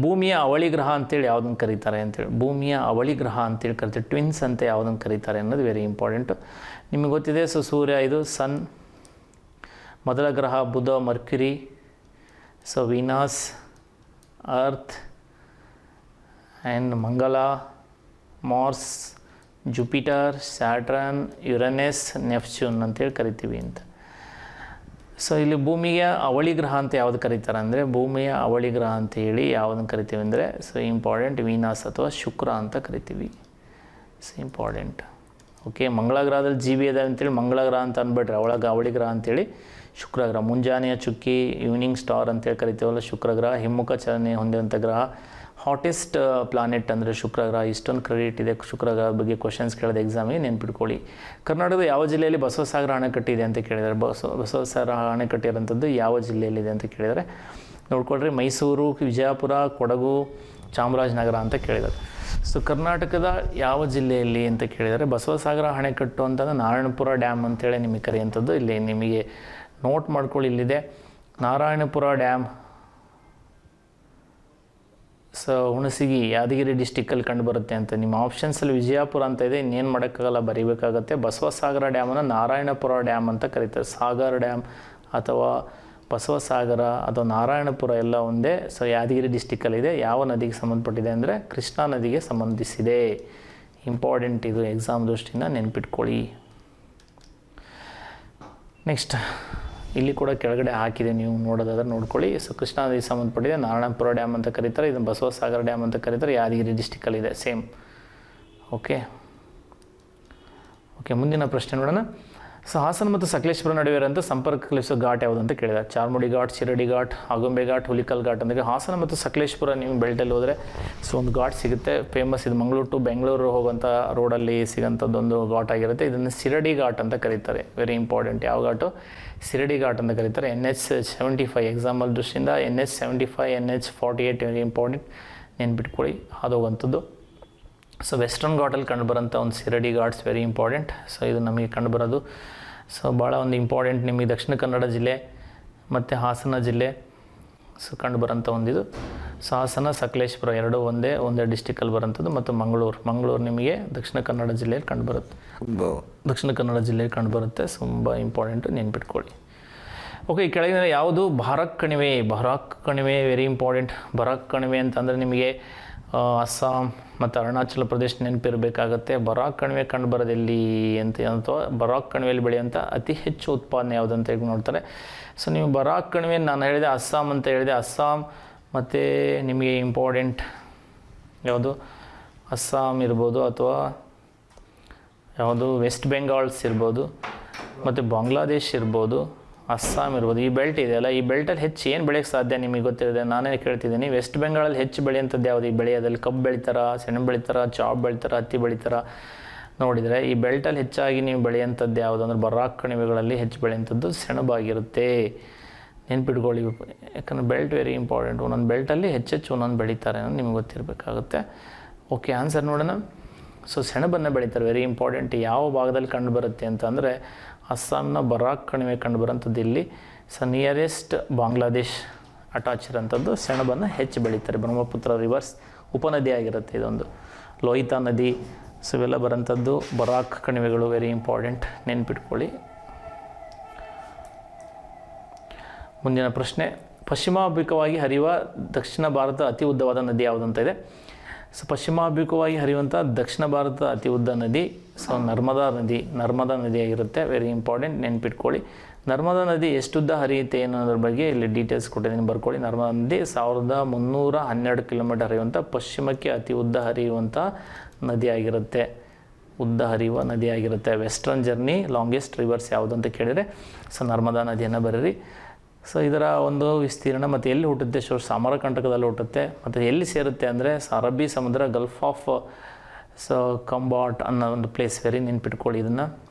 ಭೂಮಿಯ ಅವಳಿ ಗ್ರಹ ಅಂತೇಳಿ ಯಾವುದನ್ನು ಕರೀತಾರೆ ಅಂತೇಳಿ. ಭೂಮಿಯ ಅವಳಿ ಗ್ರಹ ಅಂತೇಳಿ ಕರಿತಾರೆ. ಟ್ವಿನ್ಸ್ ಅಂತ ಯಾವುದನ್ನು ಕರೀತಾರೆ ಅನ್ನೋದು ವೆರಿ ಇಂಪಾರ್ಟೆಂಟು. ನಿಮಗೆ ಗೊತ್ತಿದೆ. ಸೊ ಸೂರ್ಯ ಇದು ಸನ್, ಮೊದಲ ಗ್ರಹ Budha, Mercury, so Venus, earth and Mangala, Mars, Jupiter, Saturn, Uranus, Neptune ಅಂತೇಳಿ ಕರಿತೀವಿ ಅಂತ. ಸೊ ಇಲ್ಲಿ ಭೂಮಿಯ ಅವಳಿ ಗ್ರಹ ಅಂತ ಯಾವುದು ಕರೀತಾರೆ ಅಂದರೆ, ಭೂಮಿಯ ಅವಳಿ ಗ್ರಹ ಅಂತೇಳಿ ಯಾವುದನ್ನು ಕರಿತೀವಿ ಅಂದರೆ, ಸೊ ಇಂಪಾರ್ಟೆಂಟ್ ವೀನಸ್ ಅಥವಾ ಶುಕ್ರ ಅಂತ ಕರಿತೀವಿ. So important. ಓಕೆ, ಮಂಗಳ ಗ್ರಹದಲ್ಲಿ ಜೀವಿ ಇದೆ ಅಂತೇಳಿ ಮಂಗಳ ಗ್ರಹ ಅಂತ ಅಂದ್ಬಿಟ್ರೆ ಅವಳಿ ಗ್ರಹ ಅಂತೇಳಿ ಶುಕ್ರ ಗ್ರಹ. ಮುಂಜಾನೆಯ ಚುಕ್ಕಿ, ಈವ್ನಿಂಗ್ ಸ್ಟಾರ್ ಅಂತೇಳಿ ಕರಿತೀವಲ್ಲ ಶುಕ್ರ ಗ್ರಹ. ಹಿಮ್ಮುಖ ಚಲನೆ ಹೊಂದಿರುವಂಥ ಗ್ರಹ, ಹಾಟೆಸ್ಟ್ ಪ್ಲಾನೆಟ್ ಅಂದರೆ ಶುಕ್ರ ಗ್ರಹ. ಇಷ್ಟೊಂದು ಕ್ರೆಡಿಟ್ ಇದೆ ಶುಕ್ರ ಗ್ರಹದ ಬಗ್ಗೆ. ಕ್ವಶನ್ಸ್ ಕೇಳೋದು ಎಕ್ಸಾಮಿಗೆ ನೆನ್ಪಿಟ್ಕೊಳ್ಳಿ. ಕರ್ನಾಟಕದ ಯಾವ ಜಿಲ್ಲೆಯಲ್ಲಿ ಬಸವಸಾಗರ ಅಣೆಕಟ್ಟು ಇದೆ ಅಂತ ಕೇಳಿದ್ದಾರೆ. ಬಸವಸಾಗರ ಅಣೆಕಟ್ಟು ಇರೋಂಥದ್ದು ಯಾವ ಜಿಲ್ಲೆಯಲ್ಲಿದೆ ಅಂತ ಕೇಳಿದರೆ ನೋಡ್ಕೊಳ್ರಿ. ಮೈಸೂರು, ವಿಜಯಪುರ, ಕೊಡಗು, ಚಾಮರಾಜನಗರ ಅಂತ ಕೇಳಿದ್ದಾರೆ. ಸೊ ಕರ್ನಾಟಕದ ಯಾವ ಜಿಲ್ಲೆಯಲ್ಲಿ ಅಂತ ಕೇಳಿದರೆ ಬಸವಸಾಗರ ಅಣೆಕಟ್ಟು ಅಂತಂದ್ರೆ ನಾರಾಯಣಪುರ ಡ್ಯಾಮ್ ಅಂತೇಳಿ ನಿಮಗೆ ಕರೆಯುವಂಥದ್ದು. ಇಲ್ಲಿ ನಿಮಗೆ ನೋಟ್ ಮಾಡ್ಕೊಳ್ಳಿ, ಇಲ್ಲಿದೆ ನಾರಾಯಣಪುರ ಡ್ಯಾಮ್. ಸೊ ಹುಣಸಗಿ, ಯಾದಗಿರಿ ಡಿಸ್ಟಿಕ್ಕಲ್ಲಿ ಕಂಡುಬರುತ್ತೆ ಅಂತ. ನಿಮ್ಮ ಆಪ್ಷನ್ಸಲ್ಲಿ ವಿಜಯಪುರ ಅಂತ ಇದೆ, ಇನ್ನೇನು ಮಾಡೋಕ್ಕಾಗಲ್ಲ, ಬರೀಬೇಕಾಗತ್ತೆ. ಬಸವಸಾಗರ ಡ್ಯಾಮನ್ನು ನಾರಾಯಣಪುರ ಡ್ಯಾಮ್ ಅಂತ ಕರೀತಾರೆ. ಸಾಗರ್ ಡ್ಯಾಮ್ ಅಥವಾ ಬಸವಸಾಗರ ಅಥವಾ ನಾರಾಯಣಪುರ ಎಲ್ಲ ಒಂದೇ. ಸೊ ಯಾದಗಿರಿ ಡಿಸ್ಟಿಕ್ಕಲ್ಲಿದೆ. ಯಾವ ನದಿಗೆ ಸಂಬಂಧಪಟ್ಟಿದೆ ಅಂದರೆ ಕೃಷ್ಣಾ ನದಿಗೆ ಸಂಬಂಧಿಸಿದೆ. ಇಂಪಾರ್ಟೆಂಟ್ ಇದು, ಎಕ್ಸಾಮ್ ದೃಷ್ಟಿಯಿಂದ ನೆನ್ಪಿಟ್ಕೊಳ್ಳಿ. ನೆಕ್ಸ್ಟ್ ಇಲ್ಲಿ ಕೂಡ ಕೆಳಗಡೆ ಹಾಕಿದೆ, ನೀವು ನೋಡೋದಾದ್ರೆ ನೋಡ್ಕೊಳ್ಳಿ. ಸೊ ಕೃಷ್ಣಾ ನದಿಗೆ ಸಂಬಂಧಪಟ್ಟಿದೆ, ನಾರಾಯಣಪುರ ಡ್ಯಾಮ್ ಅಂತ ಕರೀತಾರೆ. ಇದನ್ನು ಬಸವಸಾಗರ ಡ್ಯಾಮ್ ಅಂತ ಕರೀತಾರೆ. ಯಾದಗಿರಿ ಡಿಸ್ಟಿಕ್ಕಲ್ಲಿದೆ, ಸೇಮ್. ಓಕೆ, ಮುಂದಿನ ಪ್ರಶ್ನೆ ನೋಡೋಣ. ಸೊ ಹಾಸನ ಮತ್ತು ಸಕಲೇಶ್ಪುರ ನಡುವೆ ಇರೋಂಥ ಸಂಪರ್ಕ ಕಲ್ಪಿಸೋ ಘಾಟ್ ಯಾವುದು ಅಂತ ಕೇಳಿದ್ದಾರೆ. ಚಾರ್ಮುಡಿ ಘಾಟ್, ಶಿರಡಿ ಘಾಟ್, ಆಗುಂಬೆ ಘಾಟ್, ಹುಲಿಕಲ್ ಘಾಟ್ ಅಂತ. ಹಾಸನ ಮತ್ತು ಸಕಲೇಶ್ಪುರ ನೀವು ಬೆಲ್ಟಲ್ಲಿ ಹೋದರೆ ಸೊ ಒಂದು ಘಾಟ್ ಸಿಗುತ್ತೆ, ಫೇಮಸ್. ಇದು ಮಂಗಳೂರು ಟು ಬೆಂಗಳೂರು ಹೋಗುವಂಥ ರೋಡಲ್ಲಿ ಸಿಗೋಂಥದ್ದೊಂದು ಘಾಟ್ ಆಗಿರುತ್ತೆ. ಇದನ್ನು ಶಿರಡಿ ಘಾಟ್ ಅಂತ ಕರೀತಾರೆ. Very important. ಯಾವ ಘಾಟು? ಶಿರಡಿ ಘಾಟ್ ಅಂತ ಕರೀತಾರೆ. NH75 ಎಕ್ಸಾಂಪಲ್ ದೃಷ್ಟಿಯಿಂದ NH75, NH48 ವೆರಿ ಇಂಪಾರ್ಟೆಂಟ್, ನೆನ್ಪಿಟ್ಕೊಳ್ಳಿ, ಹೋಗುವಂಥದ್ದು. ಸೊ ವೆಸ್ಟರ್ನ್ ಘಾಟಲ್ಲಿ ಕಂಡುಬರೋಂಥ ಒಂದು Shirdi Ghats very important. So ಇದು ನಮಗೆ ಕಂಡುಬರೋದು ಸೊ ಭಾಳ ಒಂದು ಇಂಪಾರ್ಟೆಂಟ್. ನಿಮಗೆ ದಕ್ಷಿಣ ಕನ್ನಡ ಜಿಲ್ಲೆ ಮತ್ತು ಹಾಸನ ಜಿಲ್ಲೆ ಸೊ ಕಂಡುಬರೋಂಥ ಒಂದಿದು. ಸೊ ಹಾಸನ, ಸಕಲೇಶ್ಪುರ ಎರಡೂ ಒಂದೇ ಡಿಸ್ಟಿಕಲ್ಲಿ ಬರೋಂಥದ್ದು. ಮತ್ತು ಮಂಗಳೂರು ನಿಮಗೆ ದಕ್ಷಿಣ ಕನ್ನಡ ಜಿಲ್ಲೆಯಲ್ಲಿ ಕಂಡುಬರುತ್ತೆ. ದಕ್ಷಿಣ ಕನ್ನಡ ಜಿಲ್ಲೆಯಲ್ಲಿ ಕಂಡುಬರುತ್ತೆ. ತುಂಬ ಇಂಪಾರ್ಟೆಂಟು, ನೆನ್ಪಿಟ್ಕೊಳ್ಳಿ. ಓಕೆ, ಈ ಕೆಳಗಿನ ಯಾವುದು ಬರಾಕ್ ಕಣಿವೆ ವೆರಿ ಇಂಪಾರ್ಟೆಂಟ್. ಬರಾಕ್ ಕಣಿವೆ ಅಂತಂದರೆ ನಿಮಗೆ ಅಸ್ಸಾಂ ಮತ್ತು ಅರುಣಾಚಲ ಪ್ರದೇಶ ನೆನಪಿರಬೇಕಾಗತ್ತೆ. ಬರಾಕ್ ಕಣಿವೆ ಕಂಡುಬರೋದೆಲ್ಲಿ ಅಂತ, ಅಥವಾ ಬರಾಕ್ ಕಣಿವೆಯಲ್ಲಿ ಬೆಳೆಯುವಂಥ ಅತಿ ಹೆಚ್ಚು ಉತ್ಪಾದನೆ ಯಾವುದು ಅಂತ ಹೇಳಿ ನೋಡ್ತಾರೆ. ಸೊ ನೀವು ಬರಾಕ್ ಕಣಿವೆ ನಾನು ಹೇಳಿದೆ ಅಸ್ಸಾಂ ಅಂತ ಹೇಳಿದೆ. ಅಸ್ಸಾಂ ಮತ್ತು ನಿಮಗೆ ಇಂಪಾರ್ಟೆಂಟ್ ಯಾವುದು ಅಸ್ಸಾಂ ಇರ್ಬೋದು, ಅಥವಾ ಯಾವುದು ವೆಸ್ಟ್ ಬೆಂಗಾಲ್ಸ್ ಇರ್ಬೋದು, ಮತ್ತು ಬಾಂಗ್ಲಾದೇಶ್ ಇರ್ಬೋದು, ಅಸ್ಸಾಂ ಇರ್ಬೋದು. ಈ ಬೆಲ್ಟ್ ಇದೆಯಲ್ಲ, ಈ ಬೆಲ್ಟಲ್ಲಿ ಹೆಚ್ಚು ಏನು ಬೆಳೆಯೋಕ್ಕೆ ಸಾಧ್ಯ ನಿಮಗೆ ಗೊತ್ತಿದೆ. ನಾನೇ ಕೇಳ್ತಿದ್ದೀನಿ, ವೆಸ್ಟ್ ಬೆಂಗಾಳಲ್ಲಿ ಹೆಚ್ಚು ಬೆಳೆಯುವಂಥದ್ದು ಯಾವುದು? ಈ ಬೆಳೆಯೋದಲ್ಲಿ ಕಬ್ಬು ಬೆಳಿತಾರ, ಸೆಣಬು ಬೆಳಿತಾರ, ಜಾಬ್ ಬೆಳಿತಾರ, ಹತ್ತಿ ಬೆಳಿತಾರ ನೋಡಿದರೆ ಈ ಬೆಲ್ಟಲ್ಲಿ ಹೆಚ್ಚಾಗಿ ನೀವು ಬೆಳೆಯುವಂಥದ್ದು ಯಾವುದು ಅಂದರೆ ಬರಾಕ್ ಕಣಿವೆಗಳಲ್ಲಿ ಹೆಚ್ಚು ಬೆಳೆಯುವಂಥದ್ದು ಸೆಣಬಾಗಿರುತ್ತೆ. ನೆನ್ಪಿಟ್ಕೊಳ್ಳಿ, ಯಾಕಂದರೆ ಬೆಲ್ಟ್ ವೆರಿ ಇಂಪಾರ್ಟೆಂಟ್. ಒಂದೊಂದು ಬೆಲ್ಟಲ್ಲಿ ಹೆಚ್ಚೆಚ್ಚು ಒಂದೊಂದು ಬೆಳೀತಾರೆ ಅನ್ನೋದು ನಿಮ್ಗೆ ಗೊತ್ತಿರಬೇಕಾಗುತ್ತೆ. ಓಕೆ, ಆನ್ಸರ್ ನೋಡೋಣ. ಸೊ ಸೆಣಬನ್ನು ಬೆಳೀತಾರೆ, ವೆರಿ ಇಂಪಾರ್ಟೆಂಟ್. ಯಾವ ಭಾಗದಲ್ಲಿ ಕಂಡುಬರುತ್ತೆ ಅಂತಂದರೆ ಅಸ್ಸಾಂನ ಬರಾಕ್ ಕಣಿವೆ ಕಂಡುಬರೋಂಥದ್ದು ಇಲ್ಲಿ. ಸೊ ನಿಯರೆಸ್ಟ್ ಬಾಂಗ್ಲಾದೇಶ್ ಅಟ್ಯಾಚ್ ಇರೋಂಥದ್ದು ಸೆಣಬನ್ನು ಹೆಚ್ಚು ಬೆಳೀತಾರೆ. ಬ್ರಹ್ಮಪುತ್ರ ರಿವರ್ಸ್ ಉಪನದಿ ಆಗಿರುತ್ತೆ ಇದೊಂದು. ಲೋಹಿತಾ ನದಿ, ಸೊ ಇವೆಲ್ಲ ಬರೋಂಥದ್ದು ಬರಾಕ್ ಕಣಿವೆಗಳು, ವೆರಿ ಇಂಪಾರ್ಟೆಂಟ್, ನೆನ್ಪಿಟ್ಕೊಳ್ಳಿ. ಮುಂದಿನ ಪ್ರಶ್ನೆ, ಪಶ್ಚಿಮಾಭಿಮುಖವಾಗಿ ಹರಿಯುವ ದಕ್ಷಿಣ ಭಾರತದ ಅತಿ ಉದ್ದವಾದ ನದಿ ಯಾವುದಂತ ಇದೆ. ಸೊ ಪಶ್ಚಿಮಾಭಿಮುಖವಾಗಿ ಹರಿಯುವಂಥ ದಕ್ಷಿಣ ಭಾರತದ ಅತಿ ಉದ್ದ ನದಿ ಸೊ ನರ್ಮದಾ ನದಿಯಾಗಿರುತ್ತೆ. ವೆರಿ ಇಂಪಾರ್ಟೆಂಟ್, ನೆನ್ಪಿಟ್ಕೊಳ್ಳಿ. ನರ್ಮದಾ ನದಿ ಎಷ್ಟುದ್ದ ಹರಿಯುತ್ತೆ ಅನ್ನೋದ್ರ ಬಗ್ಗೆ ಇಲ್ಲಿ ಡೀಟೇಲ್ಸ್ ಕೊಟ್ಟಿದ್ದೀನಿ, ಬರ್ಕೊಳ್ಳಿ. ನರ್ಮದಾ ನದಿ 1312 ಕಿಲೋಮೀಟರ್ ಹರಿಯುವಂಥ ಪಶ್ಚಿಮಕ್ಕೆ ಅತಿ ಉದ್ದ ಹರಿಯುವಂಥ ನದಿಯಾಗಿರುತ್ತೆ. ಉದ್ದ ಹರಿಯುವ ನದಿಯಾಗಿರುತ್ತೆ. ವೆಸ್ಟರ್ನ್ ಜರ್ನಿ ಲಾಂಗೆಸ್ಟ್ ರಿವರ್ಸ್ ಯಾವುದು ಅಂತ ಕೇಳಿದರೆ ಸೊ ನರ್ಮದಾ ನದಿಯನ್ನು ಬರೀರಿ. ಸೊ ಇದರ ಒಂದು ವಿಸ್ತೀರ್ಣ ಮತ್ತು ಎಲ್ಲಿ ಹುಟ್ಟುತ್ತೆ, ಸಮರಕಂಟಕದಲ್ಲಿ ಹುಟ್ಟುತ್ತೆ. ಮತ್ತು ಎಲ್ಲಿ ಸೇರುತ್ತೆ ಅಂದರೆ ಅರಬ್ಬಿ ಸಮುದ್ರ, ಗಲ್ಫ್ ಆಫ್ ಕಂಬಾಟ್ ಅನ್ನೋ ಒಂದು ಪ್ಲೇಸ್ ವೆರಿ ನೆನ್ಪಿಟ್ಕೊಳ್ಳಿ ಇದನ್ನು,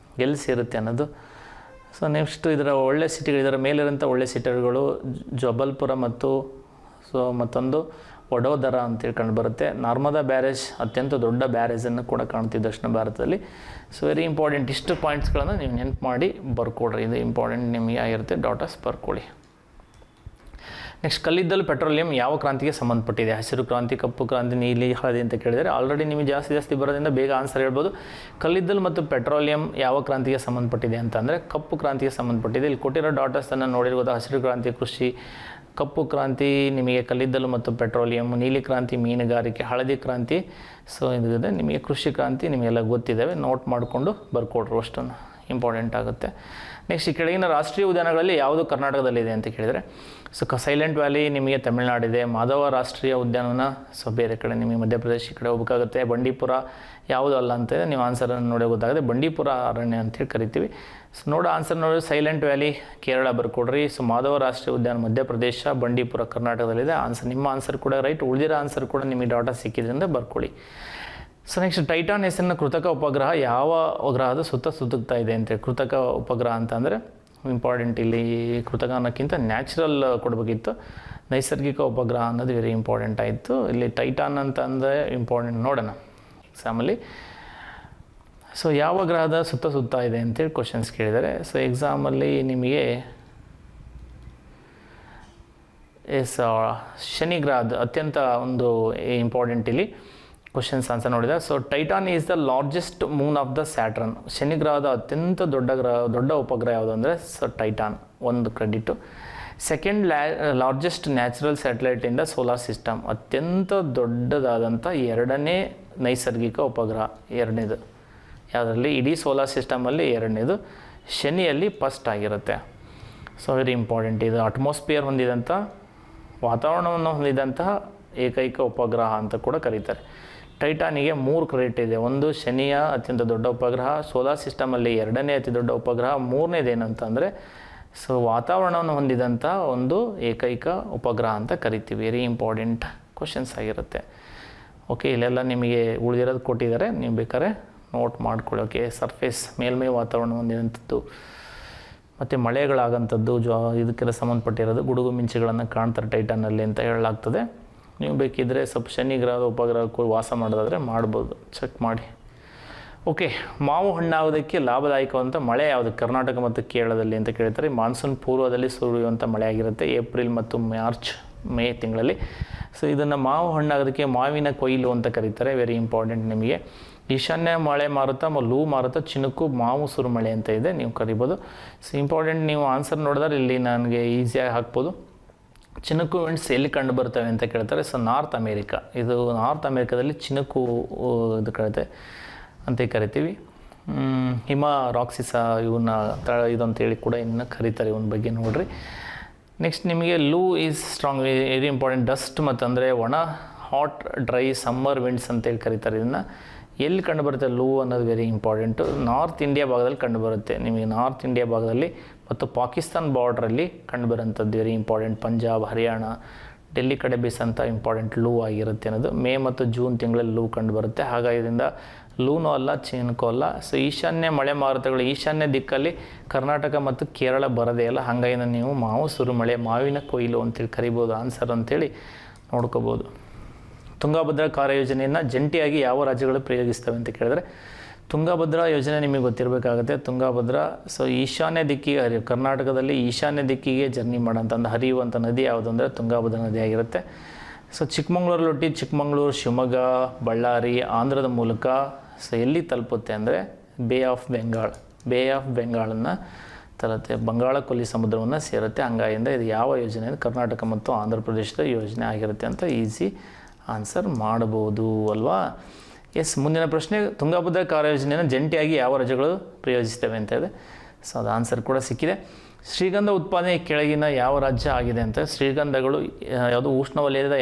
ಎಲ್ಲಿ ಸೇರುತ್ತೆ ಅನ್ನೋದು. ಸೊ ನೆಕ್ಸ್ಟ್ ಇದರ ಒಳ್ಳೆ ಸಿಟಿಗಳು, ಇದರ ಮೇಲಿರೋಂಥ ಒಳ್ಳೆ ಸಿಟಿಗಳು ಜಬಲ್ಪುರ ಮತ್ತು ಮತ್ತೊಂದು ವಡೋದರ ಅಂತೇಳಿ ಕಂಡು ಬರುತ್ತೆ. ನರ್ಮದಾ ಬ್ಯಾರೇಜ್ ಅತ್ಯಂತ ದೊಡ್ಡ ಬ್ಯಾರೇಜನ್ನು ಕೂಡ ಕಾಣ್ತೀವಿ ದಕ್ಷಿಣ ಭಾರತದಲ್ಲಿ. ಸೊ ವೆರಿ ಇಂಪಾರ್ಟೆಂಟ್, ಇಷ್ಟು ಪಾಯಿಂಟ್ಸ್ಗಳನ್ನು ನೀವು ನೆನಪು ಮಾಡಿ ಬರ್ಕೊಡ್ರಿ, ಇದು ಇಂಪಾರ್ಟೆಂಟ್ ನಿಮಗೆ ಆಗಿರುತ್ತೆ, ಡಾಟಸ್ ಬರ್ಕೊಳ್ಳಿ. ನೆಕ್ಸ್ಟ್ ಕಲ್ಲಿದ್ದಲು ಪೆಟ್ರೋಲಿಯಂ ಯಾವ ಕ್ರಾಂತಿಗೆ ಸಂಬಂಧಪಟ್ಟಿದೆ? ಹಸಿರು ಕ್ರಾಂತಿ, ಕಪ್ಪು ಕ್ರಾಂತಿ, ನೀಲಿ, ಹಳದಿ ಅಂತ ಕೇಳಿದರೆ ಆಲ್ರೆಡಿ ನಿಮಗೆ ಜಾಸ್ತಿ ಬರೋದ್ರಿಂದ ಬೇಗ ಆನ್ಸರ್ ಹೇಳ್ಬೋದು. ಕಲ್ಲಿದ್ದಲು ಮತ್ತು ಪೆಟ್ರೋಲಿಯಂ ಯಾವ ಕ್ರಾಂತಿಗೆ ಸಂಬಂಧಪಟ್ಟಿದೆ ಅಂತಂದರೆ ಕಪ್ಪು ಕ್ರಾಂತಿಗೆ ಸಂಬಂಧಪಟ್ಟಿದೆ. ಇಲ್ಲಿ ಕೊಟ್ಟಿರೋ ಡಾಟಸನ್ನು ನೋಡಿರ್ಬೋದು. ಹಸಿರು ಕ್ರಾಂತಿ ಕೃಷಿ, ಕಪ್ಪು ಕ್ರಾಂತಿ ನಿಮಗೆ ಕಲ್ಲಿದ್ದಲು ಮತ್ತು ಪೆಟ್ರೋಲಿಯಂ, ನೀಲಿ ಕ್ರಾಂತಿ ಮೀನುಗಾರಿಕೆ, ಹಳದಿ ಕ್ರಾಂತಿ ಸೊ ಇದೆ ನಿಮಗೆ ಕೃಷಿ ಕ್ರಾಂತಿ ನಿಮಗೆಲ್ಲ ಗೊತ್ತಿದ್ದಾವೆ, ನೋಟ್ ಮಾಡಿಕೊಂಡು ಬರ್ಕೊಡ್ರು, ಅಷ್ಟೊಂದು ಇಂಪಾರ್ಟೆಂಟ್ ಆಗುತ್ತೆ. ನೆಕ್ಸ್ಟ್ ಈ ಕೆಳಗಿನ ರಾಷ್ಟ್ರೀಯ ಉದ್ಯಾನಗಳಲ್ಲಿ ಯಾವುದು ಕರ್ನಾಟಕದಲ್ಲಿದೆ ಅಂತ ಕೇಳಿದರೆ ಸೊ ಸೈಲೆಂಟ್ ವ್ಯಾಲಿ ನಿಮಗೆ ತಮಿಳುನಾಡಿದೆ. ಮಾಧವ ರಾಷ್ಟ್ರೀಯ ಉದ್ಯಾನವನ ಸೊ ಬೇರೆ ಕಡೆ ನಿಮಗೆ ಮಧ್ಯಪ್ರದೇಶ ಈ ಕಡೆ ಹೋಗಬೇಕಾಗುತ್ತೆ. ಬಂಡೀಪುರ ಯಾವುದು ಅಲ್ಲ ಅಂತ ನೀವು ಆನ್ಸರನ್ನು ನೋಡಿ ಗೊತ್ತಾಗುತ್ತೆ. ಬಂಡೀಪುರ ಅರಣ್ಯ ಅಂತೇಳಿ ಕರಿತೀವಿ. ಸೊ ನೋಡೋ ಆನ್ಸರ್ ನೋಡಿ, ಸೈಲೆಂಟ್ ವ್ಯಾಲಿ ಕೇರಳ ಬರ್ಕೊಡ್ರಿ. ಸೊ ಮಾಧವ ರಾಷ್ಟ್ರೀಯ ಉದ್ಯಾನ ಮಧ್ಯಪ್ರದೇಶ, ಬಂಡೀಪುರ ಕರ್ನಾಟಕದಲ್ಲಿದೆ. ಆನ್ಸರ್ ನಿಮ್ಮ ಆನ್ಸರ್ ಕೂಡ ರೈಟ್, ಉಳಿದಿರೋ ಆನ್ಸರ್ ಕೂಡ ನಿಮಗೆ ಡಾಟಾ ಸಿಕ್ಕಿದ್ರಿಂದ ಬರ್ಕೊಳ್ಳಿ. ಸೊ ನೆಕ್ಸ್ಟ್ ಟೈಟಾನ್ ಹೆಸರಿನ ಕೃತಕ ಉಪಗ್ರಹ ಯಾವ ಗ್ರಹದ ಸುತ್ತುತ್ತಾ ಇದೆ ಅಂತೇಳಿ. ಕೃತಕ ಉಪಗ್ರಹ ಅಂತಂದರೆ ಇಂಪಾರ್ಟೆಂಟ್, ಇಲ್ಲಿ ಕೃತಕ ಅನ್ನೋಕ್ಕಿಂತ ನ್ಯಾಚುರಲ್ ಕೊಡಬೇಕಿತ್ತು, ನೈಸರ್ಗಿಕ ಉಪಗ್ರಹ ಅನ್ನೋದು ವೆರಿ ಇಂಪಾರ್ಟೆಂಟ್ ಆಯಿತು. ಇಲ್ಲಿ ಟೈಟಾನ್ ಅಂತ ಅಂದರೆ ಇಂಪಾರ್ಟೆಂಟ್ ನೋಡೋಣ ಎಕ್ಸಾಮಲ್ಲಿ. ಸೊ ಯಾವ ಗ್ರಹದ ಸುತ್ತಾ ಇದೆ ಅಂತೇಳಿ ಕ್ವಶನ್ಸ್ ಕೇಳಿದ್ದಾರೆ. ಸೊ ಎಕ್ಸಾಮಲ್ಲಿ ನಿಮಗೆ ಶನಿ ಗ್ರಹದ ಅತ್ಯಂತ ಒಂದು ಇಂಪಾರ್ಟೆಂಟ್ ಇಲ್ಲಿ ಕ್ವಶನ್ಸ್ ಆನ್ಸರ್ ನೋಡಿದೆ. So Titan is the largest Moon of the ಸ್ಯಾಟ್ರನ್. Shani ಗ್ರಹದ ಅತ್ಯಂತ ದೊಡ್ಡ ಉಪಗ್ರಹ ಯಾವುದು ಅಂದರೆ ಸೊ ಟೈಟಾನ್, ಒಂದು credit. Second largest natural satellite in the solar system, ಅತ್ಯಂತ ದೊಡ್ಡದಾದಂಥ ಎರಡನೇ ನೈಸರ್ಗಿಕ ಉಪಗ್ರಹ, ಎರಡನೇದು ಯಾವುದರಲ್ಲಿ ಇಡೀ ಸೋಲಾರ್ ಸಿಸ್ಟಮಲ್ಲಿ ಎರಡನೇದು, ಶನಿಯಲ್ಲಿ ಫಸ್ಟ್ ಆಗಿರುತ್ತೆ. ಸೊ ವೆರಿ ಇಂಪಾರ್ಟೆಂಟ್, ಇದು ಅಟ್ಮಾಸ್ಫಿಯರ್ ಹೊಂದಿದಂಥ ವಾತಾವರಣವನ್ನು ಹೊಂದಿದಂತಹ ಏಕೈಕ ಉಪಗ್ರಹ ಅಂತ ಕೂಡ ಕರೀತಾರೆ. ಟೈಟಾನಿಗೆ 3 ಕ್ರೆಡಿಟ್ ಇದೆ. ಒಂದು ಶನಿಯ ಅತ್ಯಂತ ದೊಡ್ಡ ಉಪಗ್ರಹ, ಸೋಲಾರ್ ಸಿಸ್ಟಮಲ್ಲಿ ಎರಡನೇ ಅತಿ ದೊಡ್ಡ ಉಪಗ್ರಹ, ಮೂರನೇದೇನಂತಂದರೆ ಸೊ ವಾತಾವರಣವನ್ನು ಹೊಂದಿದಂಥ ಒಂದು ಏಕೈಕ ಉಪಗ್ರಹ ಅಂತ ಕರಿತೀವಿ. ವೆರಿ ಇಂಪಾರ್ಟೆಂಟ್ ಕ್ವಶನ್ಸ್ ಆಗಿರುತ್ತೆ. ಓಕೆ, ಇಲ್ಲೆಲ್ಲ ನಿಮಗೆ ಉಳಿದಿರೋದು ಕೊಟ್ಟಿದ್ದಾರೆ, ನೀವು ಬೇಕಾದ್ರೆ ನೋಟ್ ಮಾಡ್ಕೊಳ್ಳಿ. ಓಕೆ, ಸರ್ಫೇಸ್ ಮೇಲ್ಮೈ ವಾತಾವರಣ ಹೊಂದಿದಂಥದ್ದು ಮತ್ತು ಮಳೆಗಳಾಗಂಥದ್ದು ಇದಕ್ಕೆಲ್ಲ ಸಂಬಂಧಪಟ್ಟಿರೋದು, ಗುಡುಗು ಮಿಂಚುಗಳನ್ನು ಕಾಣ್ತಾರೆ ಟೈಟಾನಲ್ಲಿ ಅಂತ ಹೇಳಲಾಗ್ತದೆ. ನೀವು ಬೇಕಿದ್ದರೆ ಸ್ವಲ್ಪ ಶನಿ ಗ್ರಹದ ಉಪಗ್ರಹಕ್ಕೂ ವಾಸ ಮಾಡೋದಾದರೆ ಮಾಡ್ಬೋದು, ಚೆಕ್ ಮಾಡಿ. ಓಕೆ, ಮಾವು ಹಣ್ಣಾಗೋದಕ್ಕೆ ಲಾಭದಾಯಕವಂಥ ಮಳೆ ಯಾವುದು ಕರ್ನಾಟಕ ಮತ್ತು ಕೇರಳದಲ್ಲಿ ಅಂತ ಕೇಳ್ತಾರೆ. ಮಾನ್ಸೂನ್ ಪೂರ್ವದಲ್ಲಿ ಸುರಿಯುವಂಥ ಮಳೆ ಆಗಿರುತ್ತೆ, ಏಪ್ರಿಲ್ ಮತ್ತು ಮೇ ತಿಂಗಳಲ್ಲಿ. ಸೊ ಇದನ್ನು ಮಾವು ಹಣ್ಣಾಗೋದಕ್ಕೆ ಮಾವಿನ ಕೊಯ್ಲು ಅಂತ ಕರೀತಾರೆ. ವೆರಿ ಇಂಪಾರ್ಟೆಂಟ್ ನಿಮಗೆ. ಈಶಾನ್ಯ ಮಳೆ ಮಾರುತ, ಲೂ ಮಾರುತ, ಚಿನುಕು, ಮಾವು ಸುರುಮಳೆ ಅಂತ ಇದೆ, ನೀವು ಕರಿಬೋದು. ಸೊ ಇಂಪಾರ್ಟೆಂಟ್, ನೀವು ಆನ್ಸರ್ ನೋಡಿದ್ರೆ ಇಲ್ಲಿ ನನಗೆ ಈಸಿಯಾಗಿ ಹಾಕ್ಬೋದು. ಚಿನುಕು ವಿಂಡ್ಸ್ ಎಲ್ಲಿ ಕಂಡು ಬರ್ತವೆ ಅಂತ ಕೇಳ್ತಾರೆ. ಸೊ ನಾರ್ತ್ ಅಮೇರಿಕಾ, ಇದು ನಾರ್ತ್ ಅಮೇರಿಕಾದಲ್ಲಿ ಚಿನುಕು ಇದು ಕರೀತೆ ಅಂತ ಕರಿತೀವಿ. ಹಿಮ ರಾಕ್ಸಿಸ ಇವನ್ನ ಇದಂತೇಳಿ ಕೂಡ ಇನ್ನು ಕರೀತಾರೆ, ಇವನ ಬಗ್ಗೆ ನೋಡಿರಿ. ನೆಕ್ಸ್ಟ್ ನಿಮಗೆ loo is strong, very important. Dust ಮತ್ತು ಅಂದರೆ ಒಣ ಹಾಟ್ ಡ್ರೈ ಸಮ್ಮರ್ ವಿಂಡ್ಸ್ ಅಂತೇಳಿ ಕರೀತಾರೆ. ಇದನ್ನು ಎಲ್ಲಿ ಕಂಡು ಬರುತ್ತೆ ಲೂ ಅನ್ನೋದು ವೆರಿ ಇಂಪಾರ್ಟೆಂಟು. ನಾರ್ತ್ ಇಂಡಿಯಾ ಭಾಗದಲ್ಲಿ ಕಂಡು ಬರುತ್ತೆ ನಿಮಗೆ, ನಾರ್ತ್ ಇಂಡಿಯಾ ಭಾಗದಲ್ಲಿ ಮತ್ತು ಪಾಕಿಸ್ತಾನ್ ಬಾರ್ಡ್ರಲ್ಲಿ ಕಂಡು ಬರೋಂಥದ್ದು ವೆರಿ ಇಂಪಾರ್ಟೆಂಟ್. ಪಂಜಾಬ್, ಹರಿಯಾಣ, ಡೆಲ್ಲಿ ಕಡೆ ಬೀಸಂಥ ಇಂಪಾರ್ಟೆಂಟ್ ಲೂ ಆಗಿರುತ್ತೆ ಅನ್ನೋದು. ಮೇ ಮತ್ತು ಜೂನ್ ತಿಂಗಳಲ್ಲಿ ಲೂ ಕಂಡು ಬರುತ್ತೆ. ಹಾಗಾಗಿ ಇದರಿಂದ ಲೂನೂ ಅಲ್ಲ, ಚಿನುಕೂ ಅಲ್ಲ. ಸೊ ಈಶಾನ್ಯ ಮಳೆ ಮಾರುತಗಳು ಈಶಾನ್ಯ ದಿಕ್ಕಲ್ಲಿ ಕರ್ನಾಟಕ ಮತ್ತು ಕೇರಳ ಬರೋದೇ ಇಲ್ಲ. ಹಾಗಾಗಿ ನೀವು ಮಾವು ಸುರುಮಳೆ, ಮಾವಿನ ಕೊಯ್ಲು ಅಂತೇಳಿ ಕರಿಬೋದು ಆನ್ಸರ್ ಅಂತೇಳಿ ನೋಡ್ಕೋಬೋದು. ತುಂಗಭದ್ರಾ ಕಾರ್ಯಯೋಜನೆಯನ್ನು ಜಂಟಿಯಾಗಿ ಯಾವ ರಾಜ್ಯಗಳು ಪ್ರಯೋಗಿಸ್ತವೆ ಅಂತ ಕೇಳಿದ್ರೆ, ತುಂಗಭದ್ರಾ ಯೋಜನೆ ನಿಮಗೆ ಗೊತ್ತಿರಬೇಕಾಗುತ್ತೆ. ತುಂಗಭದ್ರಾ ಸೊ ಈಶಾನ್ಯ ದಿಕ್ಕಿಗೆ ಕರ್ನಾಟಕದಲ್ಲಿ ಈಶಾನ್ಯ ದಿಕ್ಕಿಗೆ ಜರ್ನಿ ಮಾಡೋಂಥ ಹರಿಯುವಂಥ ನದಿ ಯಾವುದು ಅಂದರೆ ತುಂಗಭದ್ರಾ ನದಿ ಆಗಿರುತ್ತೆ. ಸೊ ಚಿಕ್ಕಮಂಗ್ಳೂರಲ್ಲಿ ಹುಟ್ಟಿ ಚಿಕ್ಕಮಂಗ್ಳೂರು, ಶಿವಮೊಗ್ಗ, ಬಳ್ಳಾರಿ, ಆಂಧ್ರದ ಮೂಲಕ ಸೊ ಎಲ್ಲಿ ತಲುಪುತ್ತೆ ಅಂದರೆ ಬೇ ಆಫ್ ಬೆಂಗಾಳನ್ನು ತಲುತ್ತೆ, ಬಂಗಾಳ ಕೊಲ್ಲಿ ಸಮುದ್ರವನ್ನು ಸೇರುತ್ತೆ. ಹಂಗಾಯಿಂದ ಇದು ಯಾವ ಯೋಜನೆ ಅಂದರೆ ಕರ್ನಾಟಕ ಮತ್ತು ಆಂಧ್ರ ಪ್ರದೇಶದ ಯೋಜನೆ ಆಗಿರುತ್ತೆ ಅಂತ ಈಸಿ ಆನ್ಸರ್ ಮಾಡಬಹುದು ಅಲ್ವಾ. ಎಸ್, ಮುಂದಿನ ಪ್ರಶ್ನೆ, ತುಂಗಭದ್ರಾ ಕಾರ್ಯಯೋಜನೆಯನ್ನು ಜಂಟಿಯಾಗಿ ಯಾವ ರಾಜ್ಯಗಳು ಪ್ರಯೋಜಿಸ್ತವೆ ಅಂತ ಇದೆ. ಸೊ ಅದು ಆನ್ಸರ್ ಕೂಡ ಸಿಕ್ಕಿದೆ. ಶ್ರೀಗಂಧ ಉತ್ಪಾದನೆ ಕೆಳಗಿನ ಯಾವ ರಾಜ್ಯ ಆಗಿದೆ ಅಂತ. ಶ್ರೀಗಂಧಗಳು ಯಾವುದು ಉಷ್ಣವಲಯದ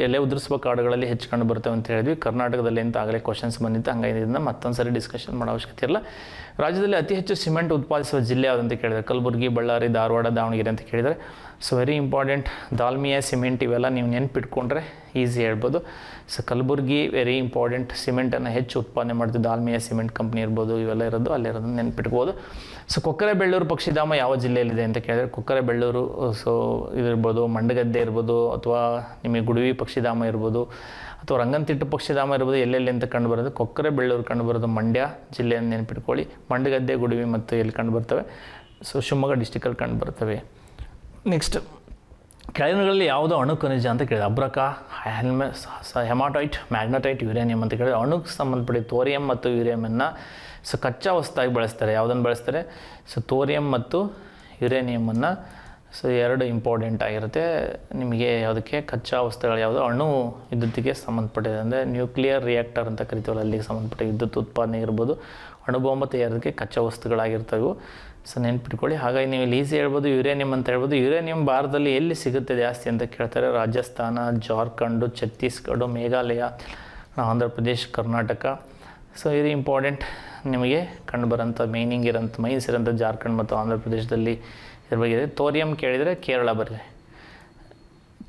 ಎಲೆ ಉದುರಿಸುವ ಕಾಡುಗಳಲ್ಲಿ ಹೆಚ್ಚು ಕಂಡು ಬರ್ತವೆ ಅಂತ ಹೇಳಿದ್ವಿ. ಕರ್ನಾಟಕದಲ್ಲಿ ಅಂತ ಆಗಲೇ ಕ್ವಶನ್ಸ್ ಬಂದಿತ್ತು, ಹಂಗಾಗಿ ಇದನ್ನು ಮತ್ತೊಂದು ಸರಿ ಡಿಸ್ಕಷನ್ ಮಾಡೋ ಅವಶ್ಯಕತೆ ಇಲ್ಲ. ರಾಜ್ಯದಲ್ಲಿ ಅತಿ ಹೆಚ್ಚು ಸಿಮೆಂಟ್ ಉತ್ಪಾದಿಸುವ ಜಿಲ್ಲೆ ಯಾವುದಂತ ಕೇಳಿದರೆ ಕಲಬುರಗಿ, ಬಳ್ಳಾರಿ, ಧಾರವಾಡ, ದಾವಣಗೆರೆ ಅಂತ ಕೇಳಿದರೆ. So very important, Dalmia cement ಇವೆಲ್ಲ ನೀವು ನೆನ್ಪಿಟ್ಕೊಂಡ್ರೆ ಈಸಿ ಹೇಳ್ಬೋದು. ಸೊ ಕಲಬುರಗಿ ವೆರಿ ಇಂಪಾರ್ಟೆಂಟ್, ಸಿಮೆಂಟನ್ನು ಹೆಚ್ಚು ಉತ್ಪಾದನೆ ಮಾಡ್ತೀವಿ. ದಾಲ್ಮಿಯಾ ಸಿಮೆಂಟ್ ಕಂಪ್ನಿ ಇರ್ಬೋದು, ಇವೆಲ್ಲ ಇರೋದು ಅಲ್ಲಿರೋದನ್ನು ನೆನ್ಪಿಟ್ಬೋದು. ಸೊ ಕೊಕ್ಕರೆಬೆಳ್ಳೂರು ಪಕ್ಷಿಧಾಮ ಯಾವ ಜಿಲ್ಲೆಯಲ್ಲಿದೆ ಅಂತ ಕೇಳಿದರೆ ಕೊಕ್ಕರೆಬೆಳ್ಳೂರು ಸೊ ಇದಿರ್ಬೋದು, ಮಂಡಗದ್ದೆ ಇರ್ಬೋದು, ಅಥವಾ ನಿಮಗೆ ಗುಡುವಿ ಪಕ್ಷಿಧಾಮ ಇರ್ಬೋದು, ಅಥವಾ ರಂಗನತಿಟ್ಟು ಪಕ್ಷಿಧಾಮ ಇರ್ಬೋದು. ಎಲ್ಲೆಲ್ಲಿ ಅಂತ ಕಂಡು ಬರೋದು ಕೊಕ್ಕರೆಬೆಳ್ಳೂರು ಕಂಡು ಬರೋದು ಮಂಡ್ಯ ಜಿಲ್ಲೆಯನ್ನು ನೆನ್ಪಿಟ್ಕೊಳ್ಳಿ. ಮಂಡಗದ್ದೆ, ಗುಡುವಿ ಮತ್ತು ಎಲ್ಲಿ ಕಂಡು ಬರ್ತವೆ, ಸೊ ಶಿವಮೊಗ್ಗ ಡಿಸ್ಟಿಕಲ್ಲಿ ಕಂಡು ಬರ್ತವೆ. ನೆಕ್ಸ್ಟ್, ಕೆಳಗಿನಗಳಲ್ಲಿ ಯಾವುದು ಅಣು ಖನಿಜ ಅಂತ ಕೇಳಿದೆ. ಅಬ್ರಕ, ಹೆಮಾಟೈಟ್, ಮ್ಯಾಗ್ನಟೈಟ್, ಯುರೇನಿಯಂ ಅಂತ ಕೇಳಿದ್ರೆ ಅಣುಗೆ ಸಂಬಂಧಪಟ್ಟ ಥೋರಿಯಂ ಮತ್ತು ಯುರೇನಿಯಮನ್ನು ಸೊ ಕಚ್ಚಾ ವಸ್ತುವಾಗಿ ಬಳಸ್ತಾರೆ. ಯಾವುದನ್ನು ಬಳಸ್ತಾರೆ? ಸೊ ಥೋರಿಯಂ ಮತ್ತು ಯುರೇನಿಯಮನ್ನು. ಸೊ ಎರಡು ಇಂಪಾರ್ಟೆಂಟ್ ಆಗಿರುತ್ತೆ ನಿಮಗೆ. ಯಾವುದಕ್ಕೆ? ಕಚ್ಚಾ ವಸ್ತುಗಳು ಯಾವುದು? ಅಣು ವಿದ್ಯುತ್ತಿಗೆ ಸಂಬಂಧಪಟ್ಟಿದೆ, ಅಂದರೆ ನ್ಯೂಕ್ಲಿಯರ್ ರಿಯಾಕ್ಟರ್ ಅಂತ ಕರಿತೀವಲ್ಲ, ಅಲ್ಲಿಗೆ ಸಂಬಂಧಪಟ್ಟ ವಿದ್ಯುತ್ ಉತ್ಪಾದನೆ ಇರ್ಬೋದು, ಅಣುಬಾಂಬ್ ತಯಾರಿಕೆ ಕಚ್ಚಾ ವಸ್ತುಗಳಾಗಿರ್ತವೆ. ಸೊ ನೆನ್ಪಿಟ್ಕೊಳ್ಳಿ. ಹಾಗಾಗಿ ನೀವು ಇಲ್ಲಿ ಈಸಿ ಹೇಳ್ಬೋದು ಯುರೇನಿಯಂ ಅಂತ ಹೇಳ್ಬೋದು. ಯುರೇನಿಯಂ ಭಾರತದಲ್ಲಿ ಎಲ್ಲಿ ಸಿಗುತ್ತೆ ಜಾಸ್ತಿ ಅಂತ ಕೇಳ್ತಾರೆ? Rajasthan, Jharkhand, Chhattisgarh, Meghalaya, Andhra Pradesh, Karnataka. So very important ನಿಮಗೆ ಕಂಡುಬರೋಂಥ ಮೈನ್ಸ್ ಇರೋಂಥ ಜಾರ್ಖಂಡ್ ಮತ್ತು ಆಂಧ್ರ ಪ್ರದೇಶದಲ್ಲಿ ಇದ್ರ ಬಗ್ಗೆ ಇದೆ. ಥೋರಿಯಂ ಕೇಳಿದರೆ ಕೇರಳ ಬರೀ.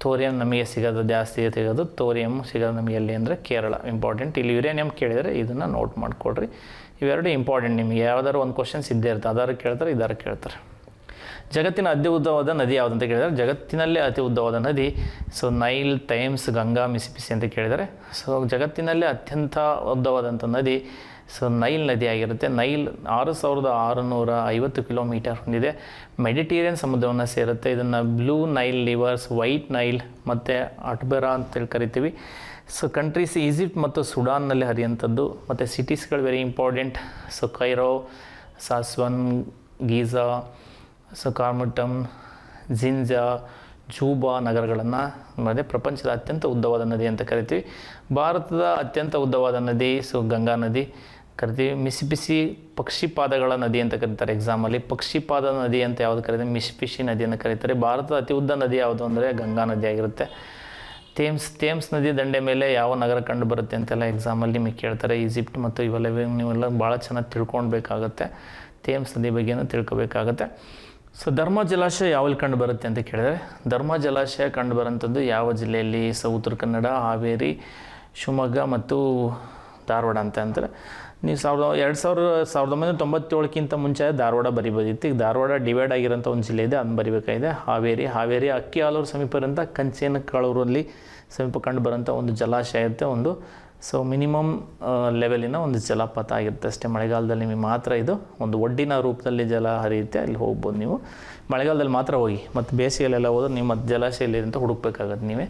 ಥೋರಿಯಂ ನಮಗೆ ಸಿಗೋದು ಜಾಸ್ತಿ ಸಿಗೋದು, ಥೋರಿಯಂ ಸಿಗೋದು ನಮಗೆ ಎಲ್ಲಿ ಅಂದರೆ ಕೇರಳ. ಇಂಪಾರ್ಟೆಂಟ್. ಇಲ್ಲಿ ಯುರೇನಿಯಂ ಕೇಳಿದರೆ ಇದನ್ನು ನೋಟ್ ಮಾಡಿಕೊಡ್ರಿ. ಇವೆರಡು ಇಂಪಾರ್ಟೆಂಟ್. ನಿಮಗೆ ಯಾವ್ದಾದ್ರು ಒಂದು ಕ್ವಶನ್ಸ್ ಇದ್ದೇ ಇರುತ್ತೆ, ಅದಾರು ಕೇಳ್ತಾರೆ, ಇದಾರು ಕೇಳ್ತಾರೆ. ಜಗತ್ತಿನ ಅತಿ ಉದ್ದವಾದ ನದಿ ಯಾವುದಂತ ಕೇಳಿದರೆ ಜಗತ್ತಿನಲ್ಲೇ ಅತಿ ಉದ್ದವಾದ ನದಿ so Nile, Thames, Ganga, Mississippi ಅಂತ ಕೇಳಿದರೆ. ಸೊ ಜಗತ್ತಿನಲ್ಲೇ ಅತ್ಯಂತ ಉದ್ದವಾದಂಥ ನದಿ ಸೊ ನೈಲ್ ನದಿ ಆಗಿರುತ್ತೆ. ನೈಲ್ 6650 ಕಿಲೋಮೀಟರ್ ಹೊಂದಿದೆ. ಮೆಡಿಟೇರಿಯನ್ ಸಮುದ್ರವನ್ನು ಸೇರುತ್ತೆ. ಇದನ್ನು Blue Nile rivers, White Nile ಮತ್ತು ಅಟ್ಬೆರಾ ಅಂತೇಳಿ ಕರಿತೀವಿ. ಸೊ ಕಂಟ್ರೀಸ್ ಈಜಿಪ್ಟ್ ಮತ್ತು ಸುಡಾನ್ನಲ್ಲಿ ಹರಿಯುವಂಥದ್ದು. ಮತ್ತು ಸಿಟೀಸ್ಗಳು very important. So Cairo, Aswan, Giza, so Khartoum, Jinja, Juba ನಗರಗಳನ್ನು ಮತ್ತು ಪ್ರಪಂಚದ ಅತ್ಯಂತ ಉದ್ದವಾದ ನದಿ ಅಂತ ಕರಿತೀವಿ. ಭಾರತದ ಅತ್ಯಂತ ಉದ್ದವಾದ ನದಿ ಸೊ ಗಂಗಾ ನದಿ ಕರಿತೀವಿ. ಮಿಸಿಸಿಪಿ ಪಕ್ಷಿಪಾದಗಳ ನದಿ ಅಂತ ಕರೀತಾರೆ ಎಕ್ಸಾಮಲ್ಲಿ. ಪಕ್ಷಿಪಾದ ನದಿ ಅಂತ ಯಾವುದು ಕರೀತಾರೆ? ಮಿಸಿಸಿಪಿ ನದಿಯನ್ನು ಕರೀತಾರೆ. ಭಾರತದ ಅತಿ ಉದ್ದ ನದಿ ಯಾವುದು ಅಂದರೆ ಗಂಗಾ ನದಿ ಆಗಿರುತ್ತೆ. ಥೇಮ್ಸ್ ನದಿ ದಂಡೆ ಮೇಲೆ ಯಾವ ನಗರ ಕಂಡು ಬರುತ್ತೆ ಅಂತೆಲ್ಲ ಎಕ್ಸಾಮಲ್ಲಿ ನಿಮಗೆ ಕೇಳ್ತಾರೆ. ಈಜಿಪ್ಟ್ ಮತ್ತು ನೀವೆಲ್ಲ ಭಾಳ ಚೆನ್ನಾಗಿ ತಿಳ್ಕೊಳ್ಬೇಕಾಗತ್ತೆ. ಥೇಮ್ಸ್ ನದಿ ಬಗ್ಗೆನೂ ತಿಳ್ಕೊಬೇಕಾಗತ್ತೆ. ಸೊ ಧರ್ಮ ಜಲಾಶಯ ಯಾವಲ್ಲಿ ಕಂಡು ಬರುತ್ತೆ ಅಂತ ಕೇಳಿದರೆ ಧರ್ಮ ಜಲಾಶಯ ಕಂಡು ಬರೋಂಥದ್ದು ಯಾವ ಜಿಲ್ಲೆಯಲ್ಲಿ? ಸೊ ಉತ್ತರ ಕನ್ನಡ, ಹಾವೇರಿ, ಶಿವಮೊಗ್ಗ ಮತ್ತು ಧಾರವಾಡ ಅಂತ ಅಂತಾರೆ. ನೀವು 1997ಕ್ಕಿಂತ ಮುಂಚೆ ಧಾರವಾಡ ಬರಿಬೋದಿತ್ತು. ಈಗ ಧಾರವಾಡ ಡಿವೈಡ್ ಆಗಿರೋಂಥ ಒಂದು ಜಿಲ್ಲೆ ಇದೆ, ಅದನ್ನು ಬರಿಬೇಕಾಗಿದೆ. ಹಾವೇರಿ ಅಕ್ಕಿಹಾಲೂರು ಸಮೀಪ ಇರೋಂಥ ಕಂಚೇನಕಾಳೂರಲ್ಲಿ ಸಮೀಪ ಕಂಡು ಬರೋಂಥ ಒಂದು ಜಲಾಶಯ ಇರುತ್ತೆ. ಒಂದು ಸೊ ಮಿನಿಮಮ್ ಲೆವೆಲಿನ ಒಂದು ಜಲಪಾತ ಆಗಿರುತ್ತೆ ಅಷ್ಟೇ. ಮಳೆಗಾಲದಲ್ಲಿ ನಿಮಗೆ ಮಾತ್ರ ಇದು ಒಂದು ಒಡ್ಡಿನ ರೂಪದಲ್ಲಿ ಜಲ ಹರಿಯುತ್ತೆ, ಅಲ್ಲಿ ಹೋಗ್ಬೋದು ನೀವು. ಮಳೆಗಾಲದಲ್ಲಿ ಮಾತ್ರ ಹೋಗಿ, ಮತ್ತು ಬೇಸಿಗೆಯಲ್ಲೆಲ್ಲ ಹೋದ್ರೆ ನೀವು ಮತ್ತು ಜಲಾಶಯಲ್ಲಿ ಅಂತ ಹುಡುಕ್ಬೇಕಾಗತ್ತೆ ನೀವೇ.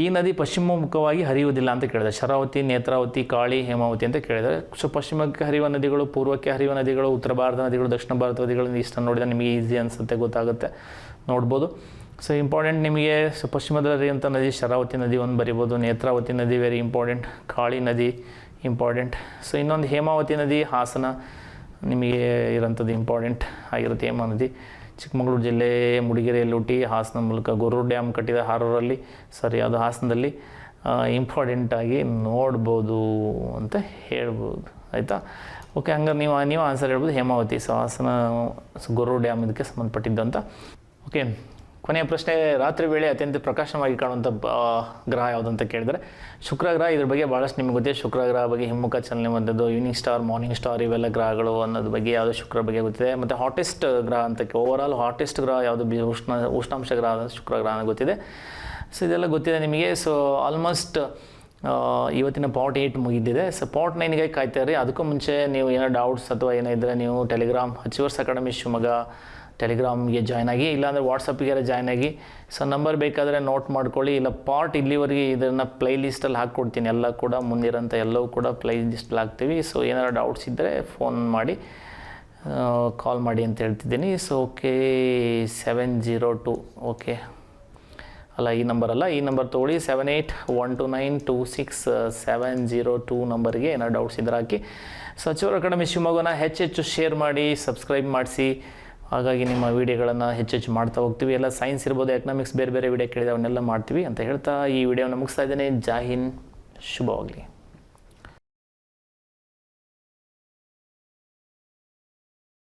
ಈ ನದಿ ಪಶ್ಚಿಮಮುಖವಾಗಿ ಹರಿಯುವುದಿಲ್ಲ ಅಂತ ಕೇಳಿದರೆ ಶರಾವತಿ, ನೇತ್ರಾವತಿ, ಕಾಳಿ, ಹೇಮಾವತಿ ಅಂತ ಕೇಳಿದರೆ. ಸೊ ಪಶ್ಚಿಮಕ್ಕೆ ಹರಿಯುವ ನದಿಗಳು, ಪೂರ್ವಕ್ಕೆ ಹರಿಯುವ ನದಿಗಳು, ಉತ್ತರ ಭಾರತ ನದಿಗಳು, ದಕ್ಷಿಣ ಭಾರತ ನದಿಗಳು ಇಷ್ಟನ್ನು ನೋಡಿದರೆ ನಿಮಗೆ ಈಸಿ ಅನಿಸುತ್ತೆ, ಗೊತ್ತಾಗುತ್ತೆ, ನೋಡ್ಬೋದು. ಸೊ ಇಂಪಾರ್ಟೆಂಟ್ ನಿಮಗೆ. ಸೊ ಪಶ್ಚಿಮದಲ್ಲಿ ಹರಿಯುವಂಥ ನದಿ ಶರಾವತಿ ನದಿ ಒಂದು ಬರಿಬೋದು. ನೇತ್ರಾವತಿ ನದಿ ವೆರಿ ಇಂಪಾರ್ಟೆಂಟ್. ಕಾಳಿ ನದಿ ಇಂಪಾರ್ಟೆಂಟ್. ಸೊ ಇನ್ನೊಂದು ಹೇಮಾವತಿ ನದಿ ಹಾಸನ ನಿಮಗೆ ಇರೋಂಥದ್ದು ಇಂಪಾರ್ಟೆಂಟ್ ಆಗಿರುತ್ತೆ. ಹೇಮಾ ನದಿ ಚಿಕ್ಕಮಗಳೂರು ಜಿಲ್ಲೆ ಮೂಡಿಗೆರೆಯಲ್ಲಿ ಹುಟ್ಟಿ ಹಾಸನ ಮೂಲಕ ಗೊರೂರು ಡ್ಯಾಮ್ ಕಟ್ಟಿದ ಹಾರೂರಲ್ಲಿ ಅದು ಹಾಸನದಲ್ಲಿ ಇಂಪಾರ್ಟೆಂಟಾಗಿ ನೋಡ್ಬೋದು ಅಂತ ಹೇಳ್ಬೋದು. ಆಯಿತಾ? ಓಕೆ, ಹಂಗಾರೆ ನೀವು ಆನ್ಸರ್ ಹೇಳ್ಬೋದು ಹೇಮಾವತಿ. ಸೊ ಹಾಸನ ಗೊರೂರು ಡ್ಯಾಮ್ ಇದಕ್ಕೆ ಸಂಬಂಧಪಟ್ಟಿದ್ದು ಅಂತ. ಓಕೆ, ಕೊನೆಯ ಪ್ರಶ್ನೆ, ರಾತ್ರಿ ವೇಳೆ ಅತ್ಯಂತ ಪ್ರಕಾಶವಾಗಿ ಕಾಣುವಂಥ ಗ್ರಹ ಯಾವುದಂತ ಕೇಳಿದರೆ ಶುಕ್ರ ಗ್ರಹ. ಇದ್ರ ಬಗ್ಗೆ ಭಾಳಷ್ಟು ನಿಮಗೆ ಗೊತ್ತಿದೆ. ಶುಕ್ರ ಗ್ರಹ ಬಗ್ಗೆ ಹಿಮ್ಮುಖ ಚಲನೆ ಬಂದದ್ದು, ಈವ್ನಿಂಗ್ ಸ್ಟಾರ್, ಮಾರ್ನಿಂಗ್ ಸ್ಟಾರ್ ಇವೆಲ್ಲ ಗ್ರಹಗಳು ಅನ್ನೋದ್ರ ಬಗ್ಗೆ ಯಾವುದು ಶುಕ್ರ ಬಗ್ಗೆ ಗೊತ್ತಿದೆ. ಮತ್ತು ಹಾಟೆಸ್ಟ್ ಗ್ರಹ ಅಂತ ಓವರಾಲ್ ಹಾಟೆಸ್ಟ್ ಗ್ರಹ ಯಾವುದು ಉಷ್ಣಾಂಶ ಗ್ರಹ ಶುಕ್ರ ಗ್ರಹ ಗೊತ್ತಿದೆ. ಸೊ ಇದೆಲ್ಲ ಗೊತ್ತಿದೆ ನಿಮಗೆ. ಸೊ ಆಲ್ಮೋಸ್ಟ್ ಇವತ್ತಿನ ಪಾರ್ಟ್ 8 ಮುಗಿದಿದೆ. ಸೊ ಪಾರ್ಟ್ 9ಗೆ ಕಾಯ್ತಾ ಇರಿ. ಅದಕ್ಕೂ ಮುಂಚೆ ನೀವು ಏನೋ ಡೌಟ್ಸ್ ಅಥವಾ ಏನೋ ಇದ್ದರೆ ನೀವು ಟೆಲಿಗ್ರಾಮ್ ಅಚೀವರ್ಸ್ ಅಕಾಡೆಮಿ ಶಿವಮೊಗ್ಗ ಟೆಲಿಗ್ರಾಮ್ಗೆ ಜಾಯ್ನ್ ಆಗಿ, ಇಲ್ಲಾಂದರೆ ವಾಟ್ಸಪ್ಗೆ ಜಾಯ್ನ್ ಆಗಿ. ಸೊ ನಂಬರ್ ಬೇಕಾದರೆ ನೋಟ್ ಮಾಡ್ಕೊಳ್ಳಿ. ಇಲ್ಲ ಪಾರ್ಟ್ ಇಲ್ಲಿವರೆಗೆ ಇದನ್ನು ಪ್ಲೇ ಲಿಸ್ಟಲ್ಲಿ ಹಾಕ್ಕೊಡ್ತೀನಿ. ಎಲ್ಲ ಕೂಡ ಮುಂದಿರೋಂಥ ಎಲ್ಲವೂ ಕೂಡ ಪ್ಲೇ ಲಿಸ್ಟಲ್ಲಿ ಹಾಕ್ತೀವಿ. ಸೊ ಏನಾರು ಡೌಟ್ಸ್ ಇದ್ದರೆ ಫೋನ್ ಮಾಡಿ, ಕಾಲ್ ಮಾಡಿ ಅಂತ ಹೇಳ್ತಿದ್ದೀನಿ. ಸೊ ಓಕೆ, 702 ಓಕೆ ಅಲ್ಲ, ಈ ನಂಬರ್ ಅಲ್ಲ, ಈ ನಂಬರ್ ತೊಗೊಳ್ಳಿ. 7812926702 ನಂಬರ್ಗೆ ಏನಾರು ಡೌಟ್ಸ್ ಇದ್ರೆ ಹಾಕಿ. ಸೊ ಅಚೀವರ್ ಅಕಾಡೆಮಿ ಶಿವಮೊಗ್ಗನ ಹೆಚ್ಚು ಶೇರ್ ಮಾಡಿ, ಸಬ್ಸ್ಕ್ರೈಬ್ ಮಾಡಿಸಿ. ಹಾಗಾಗಿ ನಿಮ್ಮ ವೀಡಿಯೋಗಳನ್ನು ಹೆಚ್ಚೆಚ್ಚು ಮಾಡ್ತಾ ಹೋಗ್ತೀವಿ. ಎಲ್ಲ ಸೈನ್ಸ್ ಇರ್ಬೋದು, ಎಕನಾಮಿಕ್ಸ್ ಬೇರೆ ಬೇರೆ ವೀಡಿಯೋ ಕೇಳಿದೆ ಅವನ್ನೆಲ್ಲ ಮಾಡ್ತೀವಿ ಅಂತ ಹೇಳ್ತಾ ಈ ವಿಡಿಯೋನ ಮುಗಿಸ್ತಾ ಇದ್ದೇನೆ. ಜೈ ಹಿಂದ್, ಶುಭವಾಗಲಿ.